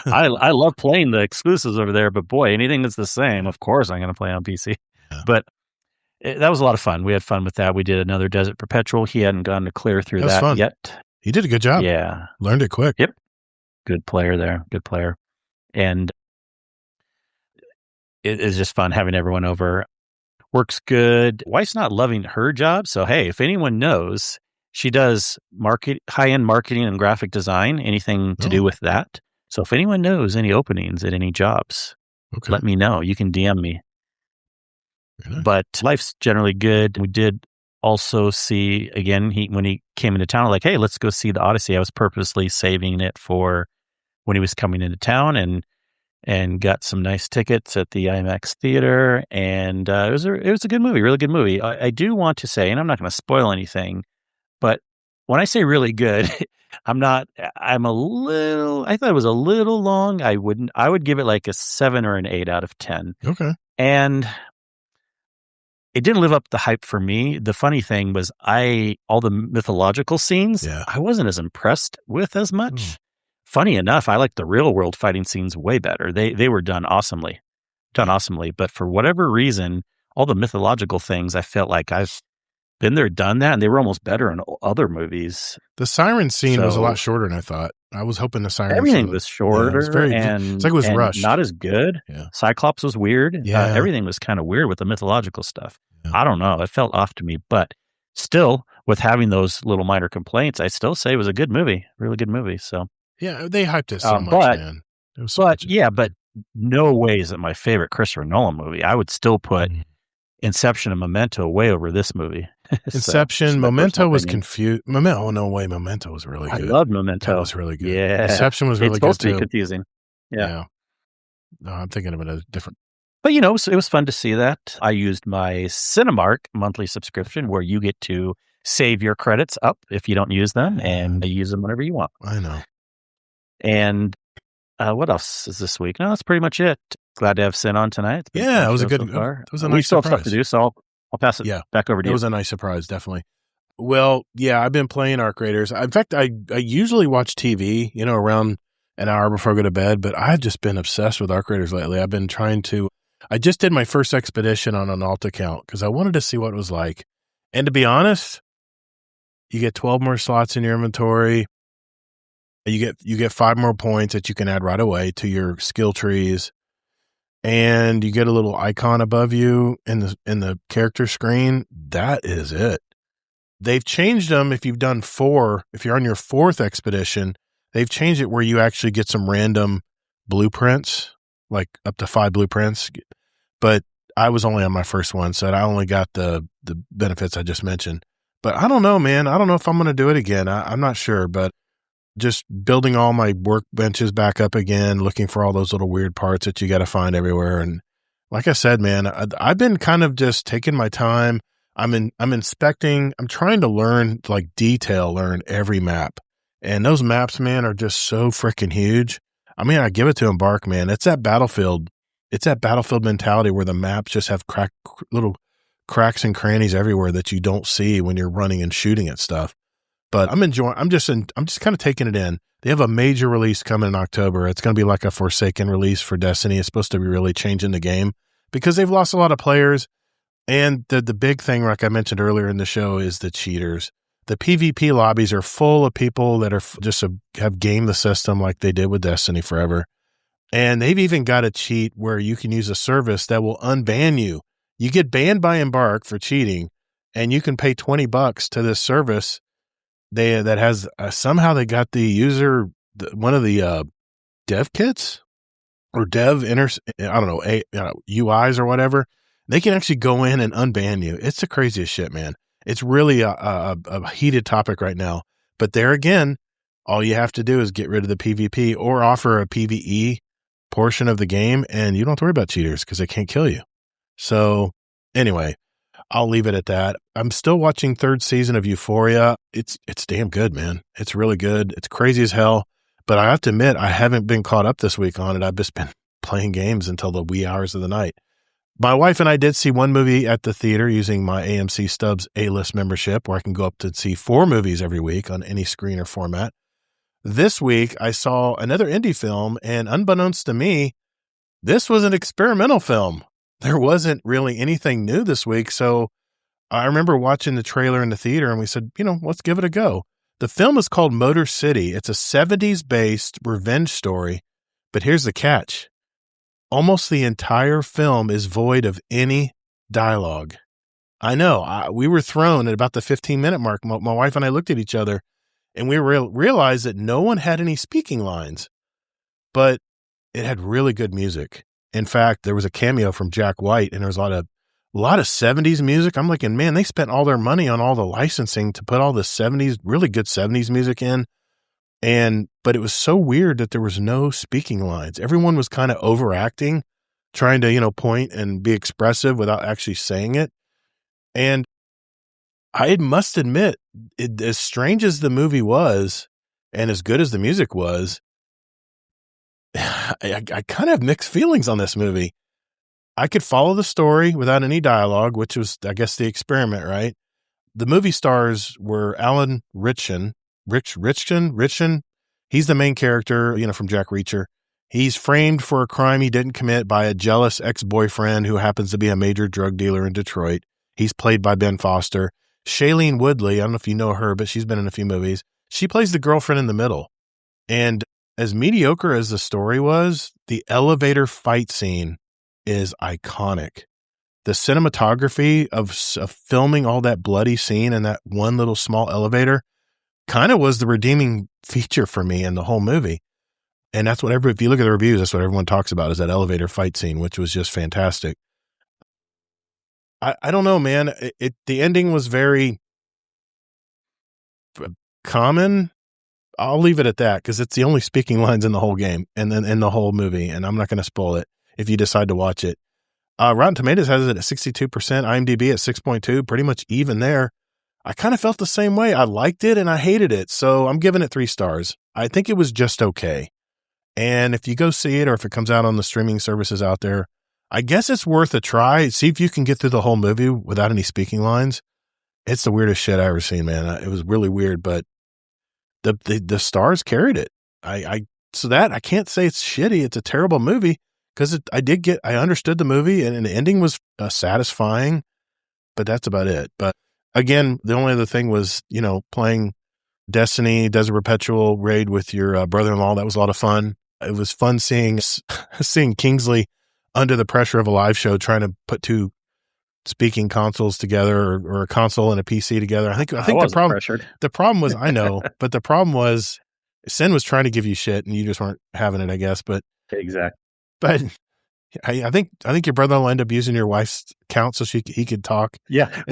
I love playing the exclusives over there, but boy, anything that's the same, of course, I'm going to play on PC. Yeah. But that was a lot of fun. We had fun with that. We did another Desert Perpetual. He hadn't gotten to clear through that yet. He did a good job. Yeah. Learned it quick. Yep. Good player there. Good player. And it is just fun having everyone over. works good. Wife's not loving her job. So, hey, if anyone knows, she does high-end marketing and graphic design, anything to do with that. So if anyone knows any openings at any jobs, let me know. You can DM me. Nice. But life's generally good. We did also see, again, when he came into town, like, hey, let's go see the Odyssey. I was purposely saving it for when he was coming into town and got some nice tickets at the IMAX theater. And it was a good movie, really good movie. I do want to say, and I'm not going to spoil anything, but when I say really good, I thought it was a little long. I would give it like a 7 or an 8 out of 10. Okay. And it didn't live up to the hype for me. The funny thing was all the mythological scenes, I wasn't as impressed with as much. Funny enough, I like the real world fighting scenes way better. They were done awesomely. But for whatever reason, all the mythological things, I felt like I've been there, done that, and they were almost better in other movies. The siren scene was a lot shorter than I thought. I was hoping the siren everything was shorter, it's like it was rushed. Not as good. Yeah. Cyclops was weird. Yeah. Everything was kind of weird with the mythological stuff. Yeah. I don't know. It felt off to me, but still, with having those little minor complaints, I still say it was a good movie, really good movie. So yeah, they hyped it so much, man. It was but no way is it my favorite Christopher Nolan movie. I would still put Inception and Memento way over this movie. Inception, Memento was confused. No way, Memento was really good. I loved Memento. That was really good. Yeah. Inception was really good too. It's supposed to be confusing. Yeah. No, I'm thinking of it as different. But, it was fun to see that. I used my Cinemark monthly subscription where you get to save your credits up if you don't use them, and use them whenever you want. I know. And what else is this week? No, that's pretty much it. Glad to have Sin on tonight. It was a good. It was a nice surprise. We still have stuff to do, so I'll pass it back over to you. It was a nice surprise, definitely. Well, yeah, I've been playing Arc Raiders. In fact, I usually watch TV, around an hour before I go to bed, but I've just been obsessed with Arc Raiders lately. I've been I just did my first expedition on an alt account because I wanted to see what it was like. And to be honest, you get 12 more slots in your inventory. You get 5 more points that you can add right away to your skill trees. And you get a little icon above you in the character screen. That is it. They've changed them. If you've done 4, if you're on your 4th expedition, they've changed it where you actually get some random blueprints, like up to 5 blueprints. But I was only on my first one, so I only got the benefits I just mentioned. But I don't know, man. I don't know if I'm going to do it again. I'm not sure, but just building all my workbenches back up again, looking for all those little weird parts that you got to find everywhere. And like I said, man, I've been kind of just taking my time. I'm inspecting. I'm trying to learn every map. And those maps, man, are just so freaking huge. I mean, I give it to Embark, man. It's that Battlefield mentality where the maps just have little cracks and crannies everywhere that you don't see when you're running and shooting at stuff. But I'm enjoying. I'm just kind of taking it in. They have a major release coming in October. It's going to be like a Forsaken release for Destiny. It's supposed to be really changing the game because they've lost a lot of players. And the big thing, like I mentioned earlier in the show, is the cheaters. The PvP lobbies are full of people that are just have gamed the system like they did with Destiny forever. And they've even got a cheat where you can use a service that will unban you. You get banned by Embark for cheating, and you can pay $20 to this service. That has somehow they got the user one of the dev kits or UIs or whatever. They can actually go in and unban you. It's the craziest shit, man. It's really a heated topic right now. But there again, all you have to do is get rid of the PvP or offer a PvE portion of the game, and you don't have to worry about cheaters because they can't kill you. So anyway, I'll leave it at that. I'm still watching 3rd season of Euphoria. It's damn good, man. It's really good. It's crazy as hell. But I have to admit, I haven't been caught up this week on it. I've just been playing games until the wee hours of the night. My wife and I did see one movie at the theater using my AMC Stubs A-List membership, where I can go up to see 4 movies every week on any screen or format. This week, I saw another indie film, and unbeknownst to me, this was an experimental film. There wasn't really anything new this week, so I remember watching the trailer in the theater, and we said, let's give it a go. The film is called Motor City. It's a 70s-based revenge story, but here's the catch. Almost the entire film is void of any dialogue. I know. We were thrown at about the 15-minute mark. My wife and I looked at each other, and we realized that no one had any speaking lines, but it had really good music. In fact, there was a cameo from Jack White, and there was a lot of 70s music. I'm like, man, they spent all their money on all the licensing to put all the 70s, really good 70s music in. But it was so weird that there was no speaking lines. Everyone was kind of overacting, trying to, point and be expressive without actually saying it. And I must admit, as strange as the movie was and as good as the music was, I kind of have mixed feelings on this movie. I could follow the story without any dialogue, which was, I guess, the experiment, right? The movie stars were Alan Ritchson. He's the main character, from Jack Reacher. He's framed for a crime he didn't commit by a jealous ex-boyfriend who happens to be a major drug dealer in Detroit. He's played by Ben Foster. Shailene Woodley, I don't know if you know her, but she's been in a few movies. She plays the girlfriend in the middle. And as mediocre as the story was, the elevator fight scene is iconic. The cinematography of filming all that bloody scene in that one little small elevator kind of was the redeeming feature for me in the whole movie. And that's what if you look at the reviews, that's what everyone talks about, is that elevator fight scene, which was just fantastic. I don't know, man. The ending was very common. I'll leave it at that because it's the only speaking lines in the whole game and then in the whole movie. And I'm not going to spoil it if you decide to watch it. Rotten Tomatoes has it at 62%, IMDb at 6.2, pretty much even there. I kind of felt the same way. I liked it and I hated it. So I'm giving it 3 stars. I think it was just okay. And if you go see it or if it comes out on the streaming services out there, I guess it's worth a try. See if you can get through the whole movie without any speaking lines. It's the weirdest shit I ever seen, man. It was really weird, but the stars carried it. I can't say it's shitty. It's a terrible movie because I understood the movie and the ending was satisfying, but that's about it. But again, the only other thing was, playing Destiny, Desert Perpetual raid with your brother-in-law. That was a lot of fun. It was fun seeing Kingsley under the pressure of a live show trying to put 2 speaking consoles together or a console and a PC together. I think the problem was, I know, but the problem was Sin was trying to give you shit and you just weren't having it, I guess. But exactly. But I think your brother-in-law ended up using your wife's account so he could talk. Yeah.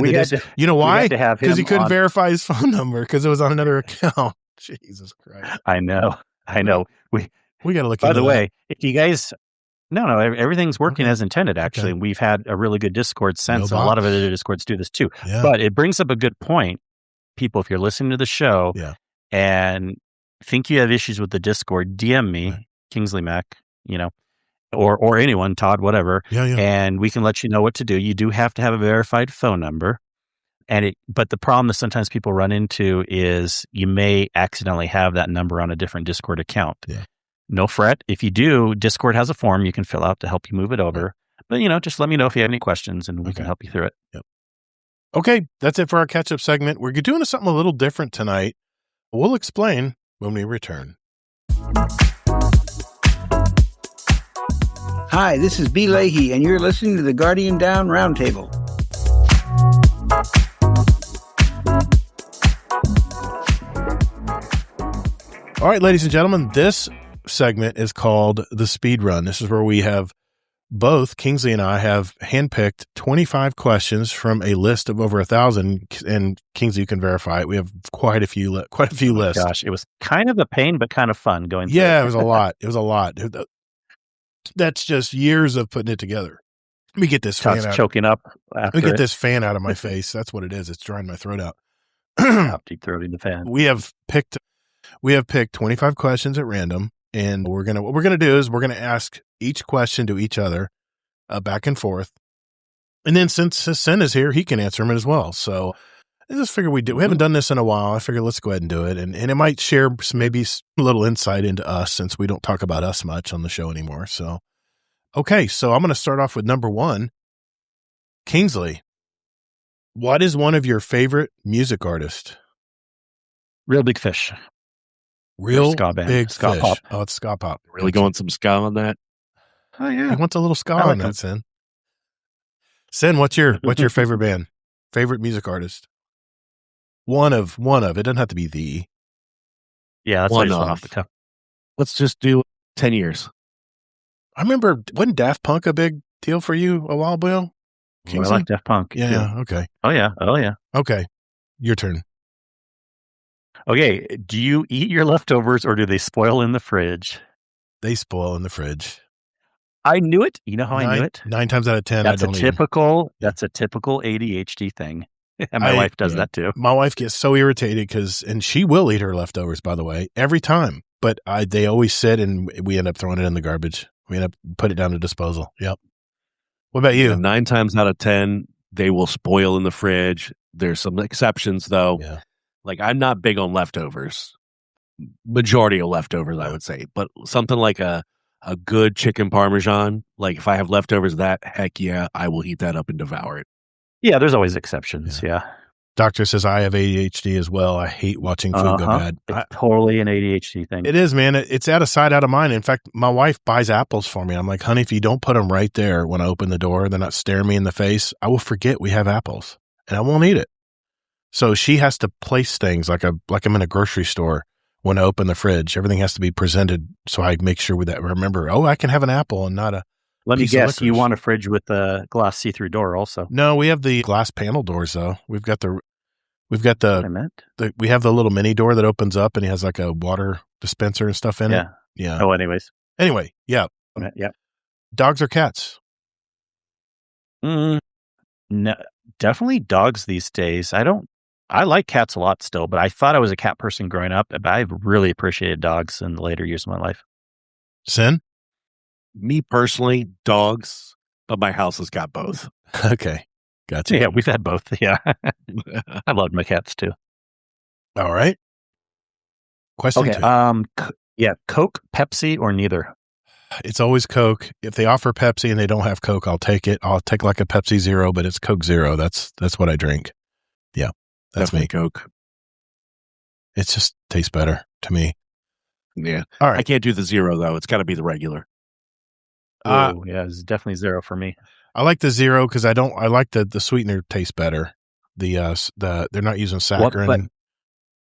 You know why? Because he couldn't verify his phone number because it was on another account. Jesus Christ. I know. We got to look by into the that. way, if you guys, no, everything's working as intended, actually. Okay. We've had a really good Discord since. No A lot of other Discords do this too. Yeah. But it brings up a good point. People, if you're listening to the show and think you have issues with the Discord, DM me, right. Kingsleymac, or anyone, Todd, whatever. Yeah. And we can let you know what to do. You do have to have a verified phone number. But the problem that sometimes people run into is you may accidentally have that number on a different Discord account. Yeah. No fret. If you do, Discord has a form you can fill out to help you move it over. But, just let me know if you have any questions and we can help you through it. Yep. Okay. That's it for our catch-up segment. We're doing something a little different tonight. We'll explain when we return. Hi, this is B. Leahy, and you're listening to the Guardian Down Roundtable. All right, ladies and gentlemen, this segment is called the Speed Run. This is where we have both, Kingsley and I, have handpicked 25 questions from a list of over 1,000. And Kingsley, you can verify it. We have quite a few lists. Gosh, it was kind of a pain, but kind of fun going through. Yeah, it was a lot. It was a lot. That's just years of putting it together. Let me get this fan out. Choking up. Let me get this fan out of my face. That's what it is. It's drying my throat out. Deep throating the fan. We have picked 25 questions at random, and what we're gonna do is we're gonna ask each question to each other, back and forth, and then since Sin is here, he can answer them as well. So I just figure we haven't done this in a while. I figured let's go ahead and do it, and it might share maybe a little insight into us since we don't talk about us much on the show anymore. So okay, so I'm gonna start off with number 1. Kingsley, what is one of your favorite music artists? Real Big Fish. Real ska band. Big ska Fish. pop. Oh, it's ska pop. Really going some ska on that? Oh yeah. He wants a little ska I like on him. that, Sin. Sin, what's your favorite band? Favorite music artist? One of. It doesn't have to be the. Yeah, that's One one of. off the cuff. Let's just do 10 years. I remember, wasn't Daft Punk a big deal for you a while ago? I like Daft Punk. Yeah, too. okay. Oh yeah. Okay. Your turn. Okay, do you eat your leftovers or do they spoil in the fridge? They spoil in the fridge. I knew it. You know how I knew it? 9 times out of 10, That's I don't eat 'em. That's a typical ADHD thing. And my wife does that too. My wife gets so irritated and she will eat her leftovers, by the way, every time. But they always sit and we end up throwing it in the garbage. We end up put it down to disposal. Yep. What about you? 9 times out of 10, they will spoil in the fridge. There's some exceptions, though. Yeah. Like, I'm not big on leftovers. Majority of leftovers, I would say. But something like a good chicken parmesan, like if I have leftovers of that, heck yeah, I will heat that up and devour it. Yeah, there's always exceptions. Yeah. Doctor says I have ADHD as well. I hate watching food go bad. It's totally an ADHD thing. It is, man. It's out of sight, out of mind. In fact, my wife buys apples for me. I'm like, honey, if you don't put them right there when I open the door, they're not staring me in the face, I will forget we have apples and I won't eat it. So she has to place things like I'm in a grocery store when I open the fridge. Everything has to be presented so I make sure that remember, I can have an apple and not a Let me piece of guess, you licorice. want a fridge with a glass see-through door also. No, we have the glass panel doors though. We have What I meant? we have the little mini door that opens up and it has like a water dispenser and stuff in it. Yeah. Oh, anyways. Anyway, yeah. Yeah. Dogs or cats? No, definitely dogs these days. I like cats a lot still, but I thought I was a cat person growing up, but I've really appreciated dogs in the later years of my life. Sin? Me personally, dogs, but my house has got both. Okay. Gotcha. Yeah, we've had both. Yeah. I loved my cats too. All right. Question Okay. 2. Coke, Pepsi, or neither? It's always Coke. If they offer Pepsi and they don't have Coke, I'll take it. I'll take like a Pepsi Zero, but it's Coke Zero. That's what I drink. Yeah. That's Definitely me. Coke. It just tastes better to me. Yeah. All I right. can't do the zero, though. It's got to be the regular. Yeah, it's definitely zero for me. I like the Zero because I like the sweetener tastes better. They're not using saccharin.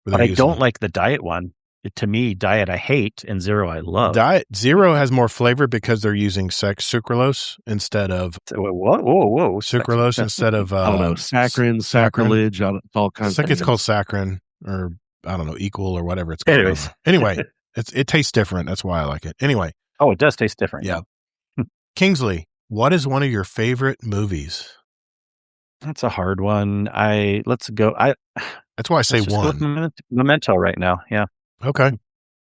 But I don't like the diet one. To me, diet I hate and zero I love. Diet Zero has more flavor because they're using sucralose instead of Whoa. sucralose instead of I don't know. Saccharin, sacrilege, all kinds I think of it's called saccharin or I don't know, equal or whatever it's called. Anyway, it tastes different. That's why I like it. Anyway. Oh, it does taste different. Yeah. Kingsley, what is one of your favorite movies? That's a hard one. Let's go. That's why I say let's just go one. with Memento right now. Yeah. Okay.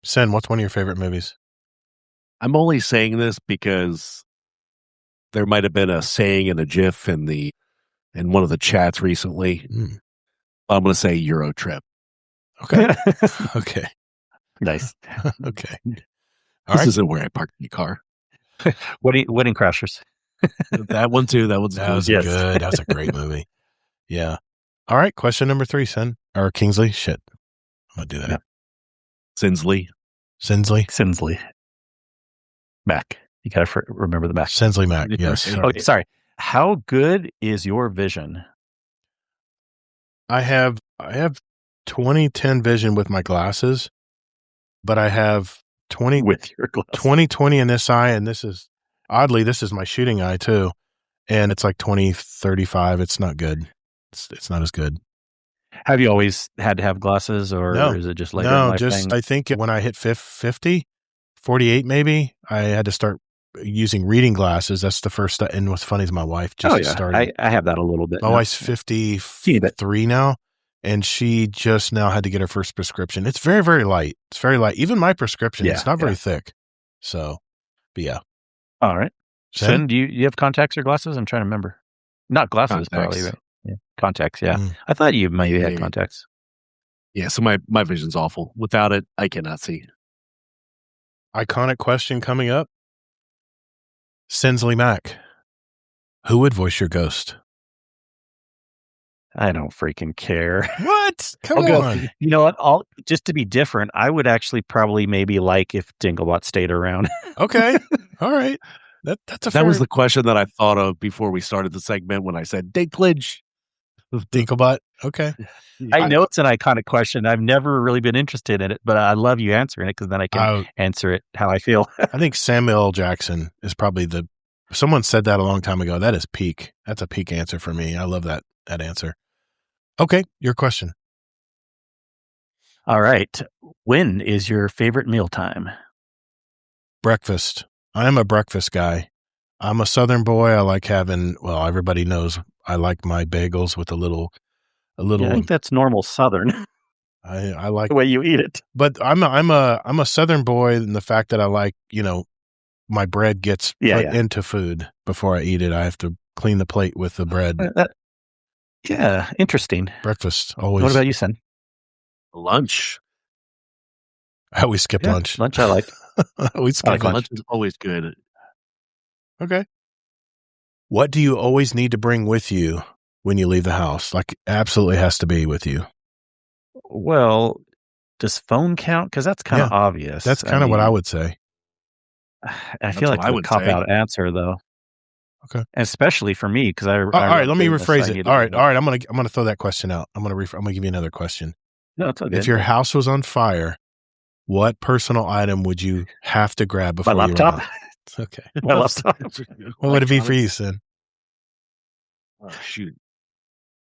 Sen, what's one of your favorite movies? I'm only saying this because there might have been a saying in a GIF in one of the chats recently. I'm going to say Euro Trip. Okay. Okay. Nice. Okay. This isn't where I parked my car. Wedding Crashers. That one too. That was good. That was a great movie. Yeah. All right. Question number 3, Sen. Or Kingsley. Shit. I'm going to do that. Yeah. Sinsley. Mac. You got to remember the Mac. Sinsley Mac. Yes. Okay, sorry. How good is your vision? I have 20/10 vision with my glasses, but I have 20 with your glasses. 20/20 in this eye, and this is my shooting eye too, and it's like 20/35. It's not good. It's not as good. Have you always had to have glasses, or is it just later in life thing? I think when I hit 50, 48 maybe, I had to start using reading glasses. That's the first. And what's funny is my wife just started. I have that a little bit. My wife's 53 now, and she just now had to get her first prescription. It's very, very light. It's very light. Even my prescription, it's not very thick. So, but yeah. All right. Sen, do you have contacts or glasses? I'm trying to remember. Not glasses, probably, right? Yeah. Contacts, yeah. I thought you maybe had contacts. Yeah, so my vision's awful. Without it, I cannot see. Iconic question coming up. Sinsley Mac, who would voice your ghost? I don't freaking care. What? Come on. You know what? Just to be different, I would actually probably maybe like if Dinglebot stayed around. Okay. All right. That's a That was the question that I thought of before we started the segment when I said dinklage. Dinklebutt. Okay. I know it's an iconic question. I've never really been interested in it, but I love you answering it because then I can answer it how I feel. I think Samuel L. Jackson is probably someone said that a long time ago. That is peak. That's a peak answer for me. I love that answer. Okay. Your question. All right. When is your favorite mealtime? Breakfast. I am a breakfast guy. I'm a Southern boy. I like having, well, everybody knows I like my bagels with a little. Yeah, I think that's normal Southern. I like the way you eat it. But I'm a Southern boy in the fact that I like, my bread gets put into food before I eat it. I have to clean the plate with the bread. Yeah, interesting. Breakfast always. What about you, Sen? Lunch. I always skip lunch. Lunch I like. We skip lunch. Lunch is always good. Okay. What do you always need to bring with you when you leave the house? Like, absolutely has to be with you. Well, does phone count? Because that's kind of obvious. That's kind of what I would say. I feel like it's a cop-out answer, though. Okay. And especially for me, because all right, let me rephrase it. All right. I'm gonna throw that question out. I'm gonna give you another question. No, it's okay. If your house was on fire, what personal item would you have to grab before my laptop? You run out? Okay. My laptop. What would it be for you, Sin? Oh, shoot.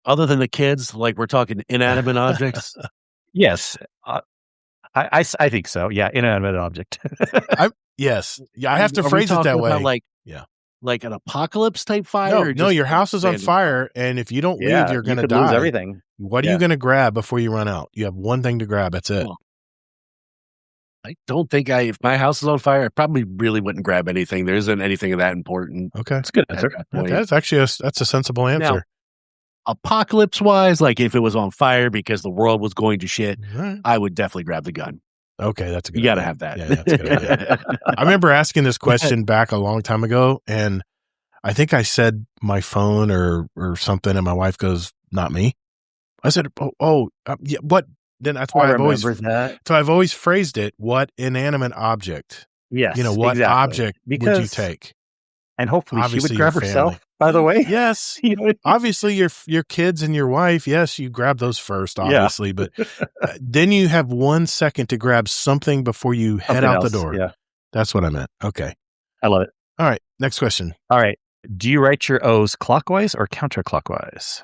Other than the kids, like we're talking inanimate objects. Yes, I think so. Yeah, inanimate object. Yes. Yeah, I have to phrase it that way. Like an apocalypse type fire? No, your house is on fire, and if you don't leave, you're going to die. Lose everything. What are you going to grab before you run out? You have one thing to grab. That's it. Well, I don't think if my house is on fire, I probably really wouldn't grab anything. There isn't anything of that important. Okay. That's a good answer. That's actually that's a sensible answer. Now, apocalypse-wise, like if it was on fire because the world was going to shit, I would definitely grab the gun. Okay, that's a good You got to have that. Yeah, that's a good idea. I remember asking this question back a long time ago, and I think I said my phone or something, and my wife goes, "Not me." I said, yeah, what? Then that's why I've always phrased it. What inanimate object? Yes. What object would you take? And hopefully she would grab herself, by the way. Yes. Obviously, your kids and your wife, yes, you grab those first, obviously. But then you have 1 second to grab something before you head out the door. Yeah. That's what I meant. Okay. I love it. All right. Next question. All right. Do you write your O's clockwise or counterclockwise?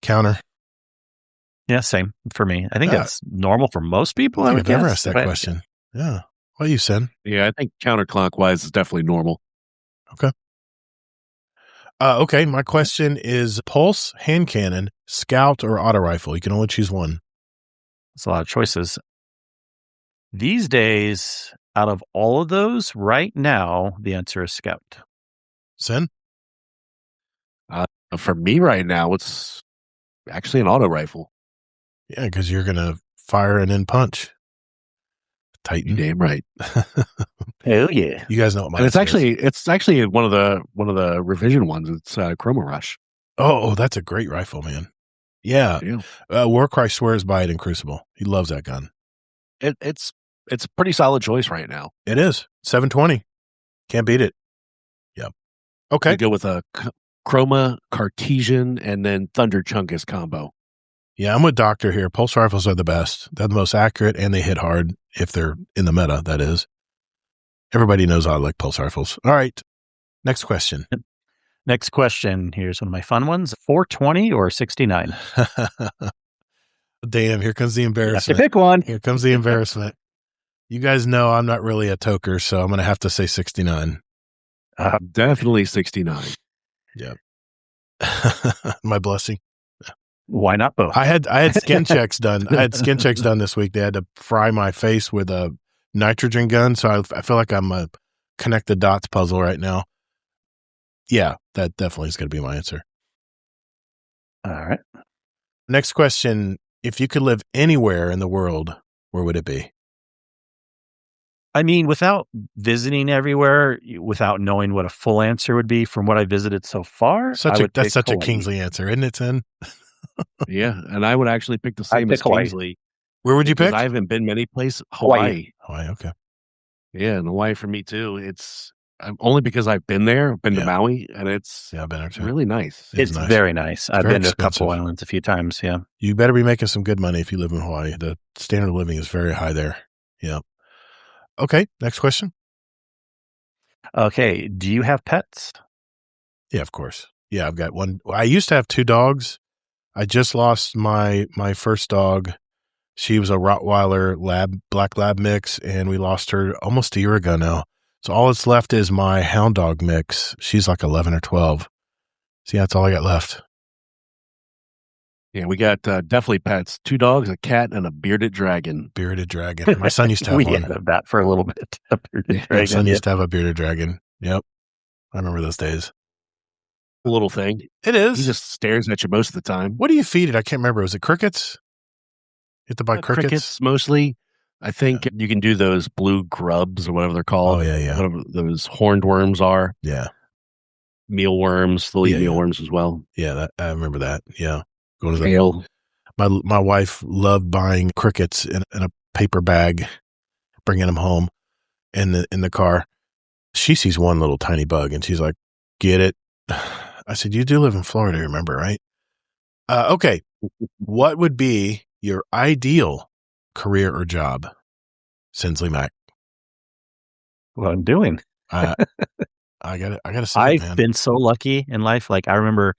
Counter. Yeah, same for me. I think that's normal for most people. I would never asked that question. Yeah. What you said? Yeah, I think counterclockwise is definitely normal. Okay. Okay. My question is pulse, hand cannon, scout, or auto rifle. You can only choose one. That's a lot of choices. These days, out of all of those, right now, the answer is scout. Sin? For me right now, it's actually an auto rifle. Yeah, because you're going to fire and then punch. Titan. You're damn right. Oh yeah. You guys know what my and it's actually one of the revision ones. It's Chroma Rush. Oh, that's a great rifle, man. Yeah. Warcry swears by it in Crucible. He loves that gun. It's a pretty solid choice right now. It is. 720. Can't beat it. Yep. Okay. You go with a Chroma, Cartesian, and then Thunder Chunkus combo. Yeah, I'm with Doctor here. Pulse rifles are the best. They're the most accurate, and they hit hard if they're in the meta, that is. Everybody knows I like pulse rifles. All right. Next question. Next question. Here's one of my fun ones. 420 or 69? Damn, here comes the embarrassment. You have to pick one. Here comes the embarrassment. You guys know I'm not really a toker, so I'm going to have to say 69. Definitely 69. Yep. My blessing. Why not both? I had skin checks done. I had skin checks done this week. They had to fry my face with a nitrogen gun, so I feel like I'm a connect the dots puzzle right now. Yeah, that definitely is going to be my answer. All right. Next question. If you could live anywhere in the world, where would it be? I mean, without visiting everywhere, without knowing what a full answer would be from what I visited so far, that's such a Kingsley answer, isn't it, Tim? Yeah, and I would actually pick the same as Kingsley. Where would you pick? I haven't been many places. Hawaii. Okay. Yeah, and Hawaii for me too. only because I've been there. I've been Yeah. to Maui, and it's Yeah, I've been there too. really nice. It's nice. very nice. I've very been to a couple expensive. islands a few times. Yeah. You better be making some good money if you live in Hawaii. The standard of living is very high there. Yeah. Okay. Next question. Okay. Do you have pets? Yeah, of course. Yeah, I've got one. I used to have 2 dogs. I just lost my first dog. She was a Rottweiler black lab mix, and we lost her almost a year ago now. So all that's left is my hound dog mix. She's like 11 or 12. So yeah, that's all I got left. Yeah, we got definitely pets: 2 dogs, a cat, and a bearded dragon. Bearded dragon. My son used to have We one. had that for a little bit. A bearded My dragon. son used to have a bearded dragon. Yep. I remember those days. Little thing. It He is. just stares at you most of the time. What do you feed it? I can't remember. Was it crickets? You have to buy crickets? Mostly. I think you can do those blue grubs or whatever they're called. Oh, yeah. Whatever those horned worms are. Yeah. Mealworms. They'll eat Yeah, yeah. mealworms as well. Yeah, I remember that. Yeah. Go to the Kale. My wife loved buying crickets in a paper bag, bringing them home in the car. She sees one little tiny bug and she's like, "Get it." I said, "You do live in Florida, remember, right?" Okay. What would be your ideal career or job, Kingsleymac? What I'm doing. I gotta say, I've man. been so lucky in life. Like I remember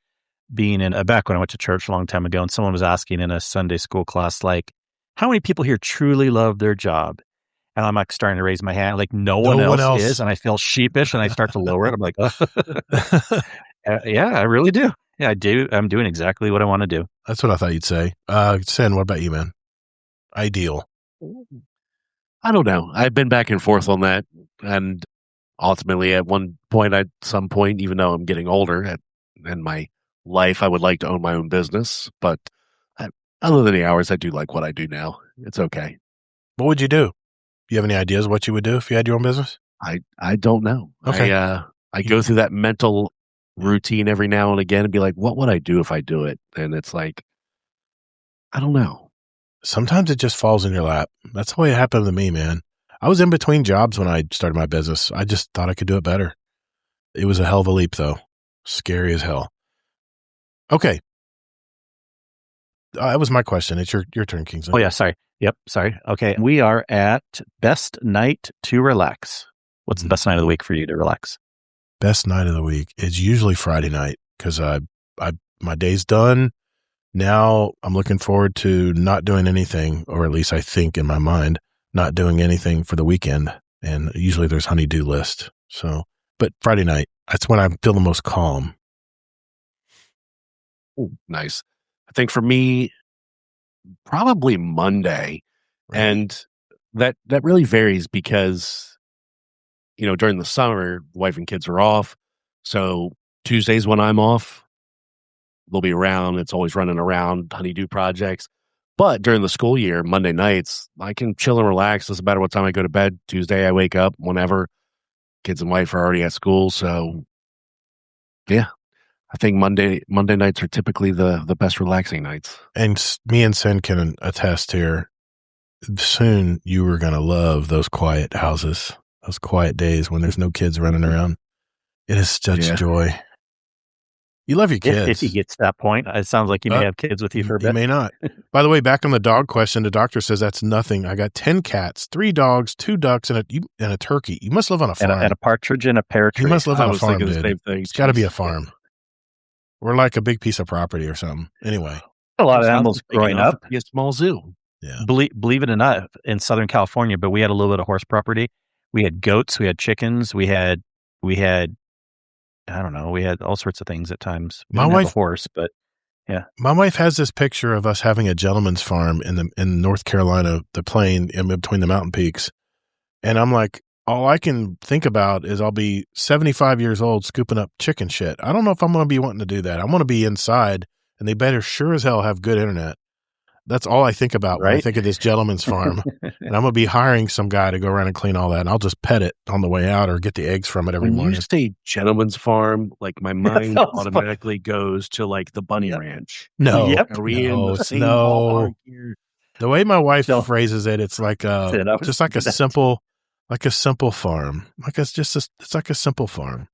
being back when I went to church a long time ago, and someone was asking in a Sunday school class, like, how many people here truly love their job? And I'm like starting to raise my hand, like no one else is, and I feel sheepish, and I start to lower it. I'm like, yeah, I really do. Yeah, I do. I'm doing exactly what I want to do. That's what I thought you'd say. Sen, what about you, man? Ideal. I don't know. I've been back and forth on that. And ultimately, at some point, even though I'm getting older in my life, I would like to own my own business. But other than the hours, I do like what I do now. It's okay. What would you do? Do you have any ideas of what you would do if you had your own business? I don't know. Okay. I go through that mental routine every now and again and be like, what would I do if I do it? And it's like, I don't know. Sometimes it just falls in your lap. That's the way it happened to me, man. I was in between jobs when I started my business. I just thought I could do it better. It was a hell of a leap, though. Scary as hell. Okay. That was my question. It's your turn, Kingsley. Oh, yeah. Sorry. Yep. Sorry. Okay. We are at best night to relax. What's the best night of the week for you to relax? Best night of the week is usually Friday night because my day's done. Now I'm looking forward to not doing anything, or at least I think in my mind, not doing anything for the weekend. And usually there's honey-do list. So, but Friday night, that's when I feel the most calm. Ooh, nice. I think for me, probably Monday. Right. And that really varies because, during the summer, the wife and kids are off. So Tuesdays when I'm off, they'll be around. It's always running around honeydew projects. But during the school year, Monday nights, I can chill and relax. Doesn't matter what time I go to bed. Tuesday, I wake up whenever. Kids and wife are already at school. So, yeah, I think Monday nights are typically the best relaxing nights. And me and Sen can attest here. Soon you are going to love those quiet houses, those quiet days when there's no kids running around. It is such joy. You love your kids. If he gets to that point, it sounds like you may have kids with you for a bit. You may not. By the way, back on the dog question, the doctor says that's nothing. I got 10 cats, 3 dogs, 2 ducks, and a turkey. You must live on a farm. And a partridge and a pear tree. You must live on a farm, the dude. same thing. It's got to be a farm. We're like a big piece of property or something. Anyway. A lot of animals growing up. A small zoo. Yeah. Believe it or not, in Southern California, but we had a little bit of horse property. We had goats, we had chickens, we had I don't know, we had all sorts of things at times. We didn't have a horse, but yeah. My wife has this picture of us having a gentleman's farm in North Carolina, the plain in between the mountain peaks. And I'm like, all I can think about is I'll be 75 years old scooping up chicken shit. I don't know if I'm going to be wanting to do that. I want to be inside, and they better sure as hell have good internet. That's all I think about when I think of this gentleman's farm. And I'm going to be hiring some guy to go around and clean all that. And I'll just pet it on the way out or get the eggs from it every morning. When you say gentleman's farm, like my mind automatically goes to like the bunny ranch. No. Are we in the same ballpark here? The way my wife phrases it, it's like just like a simple Like a simple farm. Like it's like a simple farm.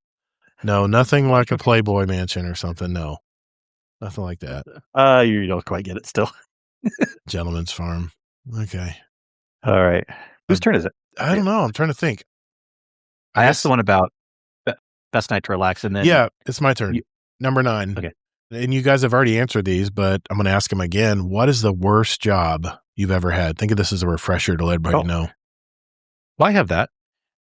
No, nothing like a Playboy mansion or something. No, nothing like that. You don't quite get it still. Gentleman's farm. Okay. All right. Whose turn is it? I don't know. I'm trying to think. I asked the one about best night to relax, and then yeah, it's my turn. Number 9. Okay. And you guys have already answered these, but I'm going to ask them again. What is the worst job you've ever had? Think of this as a refresher to let everybody know. Well, I have that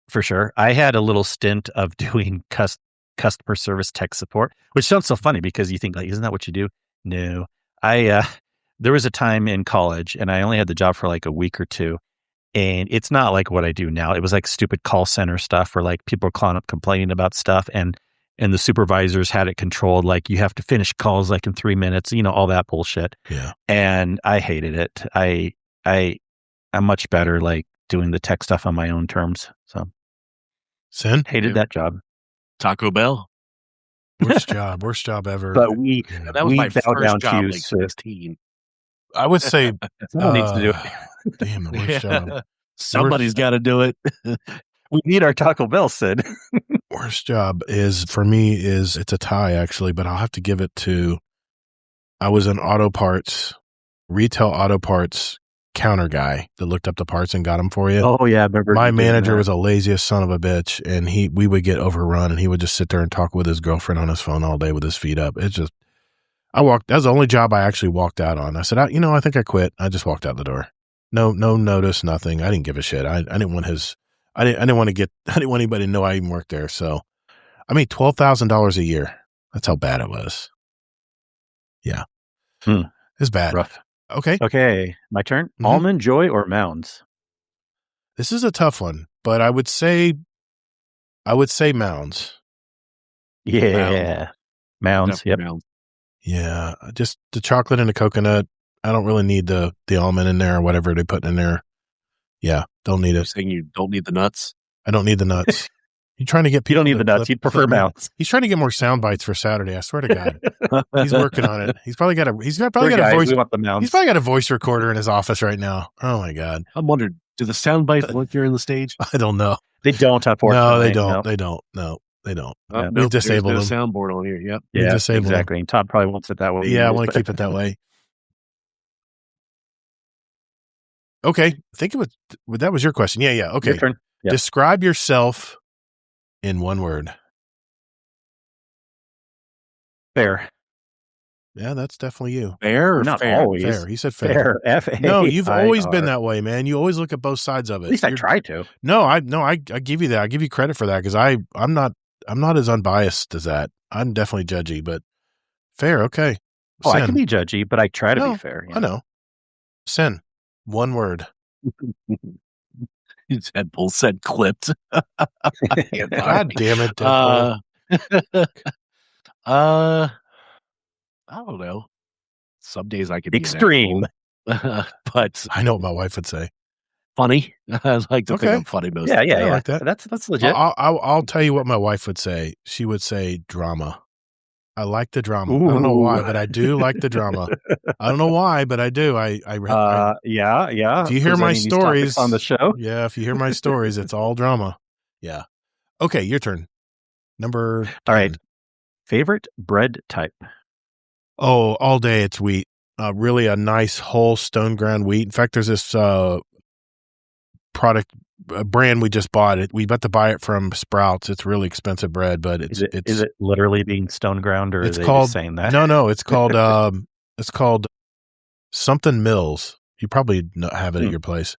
for sure. I had a little stint of doing customer service tech support, which sounds so funny because you think, like, isn't that what you do? No. There was a time in college, and I only had the job for like a week or two. And it's not like what I do now. It was like stupid call center stuff where like people are calling up complaining about stuff, and the supervisors had it controlled. Like you have to finish calls like in 3 minutes, all that bullshit. Yeah. And I hated it. I'm much better like doing the tech stuff on my own terms. So Sin? Hated that job. Taco Bell. Worst job ever. But that was my bow first down job, to you, like sir. 16. I would say Someone needs to do it. Damn, the worst job. Somebody's got to do it. We need our Taco Bell, Sid. Worst job for me is it's a tie actually, but I'll have to give it to, I was an retail auto parts counter guy that looked up the parts and got them for you. Oh yeah, I remember. My manager was the laziest son of a bitch, and we would get overrun, and he would just sit there and talk with his girlfriend on his phone all day with his feet up. It's just, that was the only job I actually walked out on. I said, I think I quit. I just walked out the door. No notice, nothing. I didn't give a shit. I didn't want I didn't want anybody to know I even worked there. So, I mean, $12,000 a year. That's how bad it was. Yeah. It's bad. Rough. Okay. My turn. Mm-hmm. Almond Joy or Mounds? This is a tough one, but I would say Mounds. Yeah. Mounds. Yep. Mounds. Yeah. Just the chocolate and the coconut. I don't really need the almond in there or whatever they put in there. Yeah. Don't need You're it. saying you don't need the nuts? I don't need the nuts. You're trying to get people. You don't need the nuts. You'd prefer Mounds. He's trying to get more sound bites for Saturday. I swear to God. He's working on it. He's probably got a voice. We want the Mounds. He's probably got a voice recorder in his office right now. Oh my God. I'm wondering, do the sound bites look during the stage? I don't know. They don't, unfortunately. No, they don't. They don't. No, they don't. Yeah. We've disabled there's them. no soundboard on here. Yep. Yeah, disabled them. exactly. And Todd probably wants it that way. Yeah, I want to keep it that way. Okay. Think of it. That was your question. Yeah. Okay. Your turn. Yeah. Describe yourself in one word. Fair. Yeah, that's definitely you. Fair or Not fair? always. Fair. He said fair. F-A-I-R. No, you've always been that way, man. You always look at both sides of it. At least I try to. No, I give you that. I give you credit for that because I'm not as unbiased as that. I'm definitely judgy, but fair. Okay. Oh, I Sin. can be judgy, but I try to be fair. I know. Sin. One word. His headphones said clipped. God damn it. I don't know. Some days I could Extreme. be but I know what my wife would say. funny. I like to Okay. think I'm funny most. Yeah. I like that. That's legit. I'll tell you what my wife would say. She would say drama. I like the drama. I don't know why, but I do like the drama. I don't know why, but I do. Yeah. If you hear my Presenting these topics stories on the show, Yeah, if you hear my stories, it's all drama. Yeah. Okay, your turn. Number 10. all right. Favorite bread type? Oh, all day it's wheat. Really a nice whole stone ground wheat. In fact, there's this brand we just bought. We about to buy it from Sprouts. It's really expensive bread, but Is it literally being stone ground, or it's are they called just saying that? No, it's called something Mills. You probably have it at your place.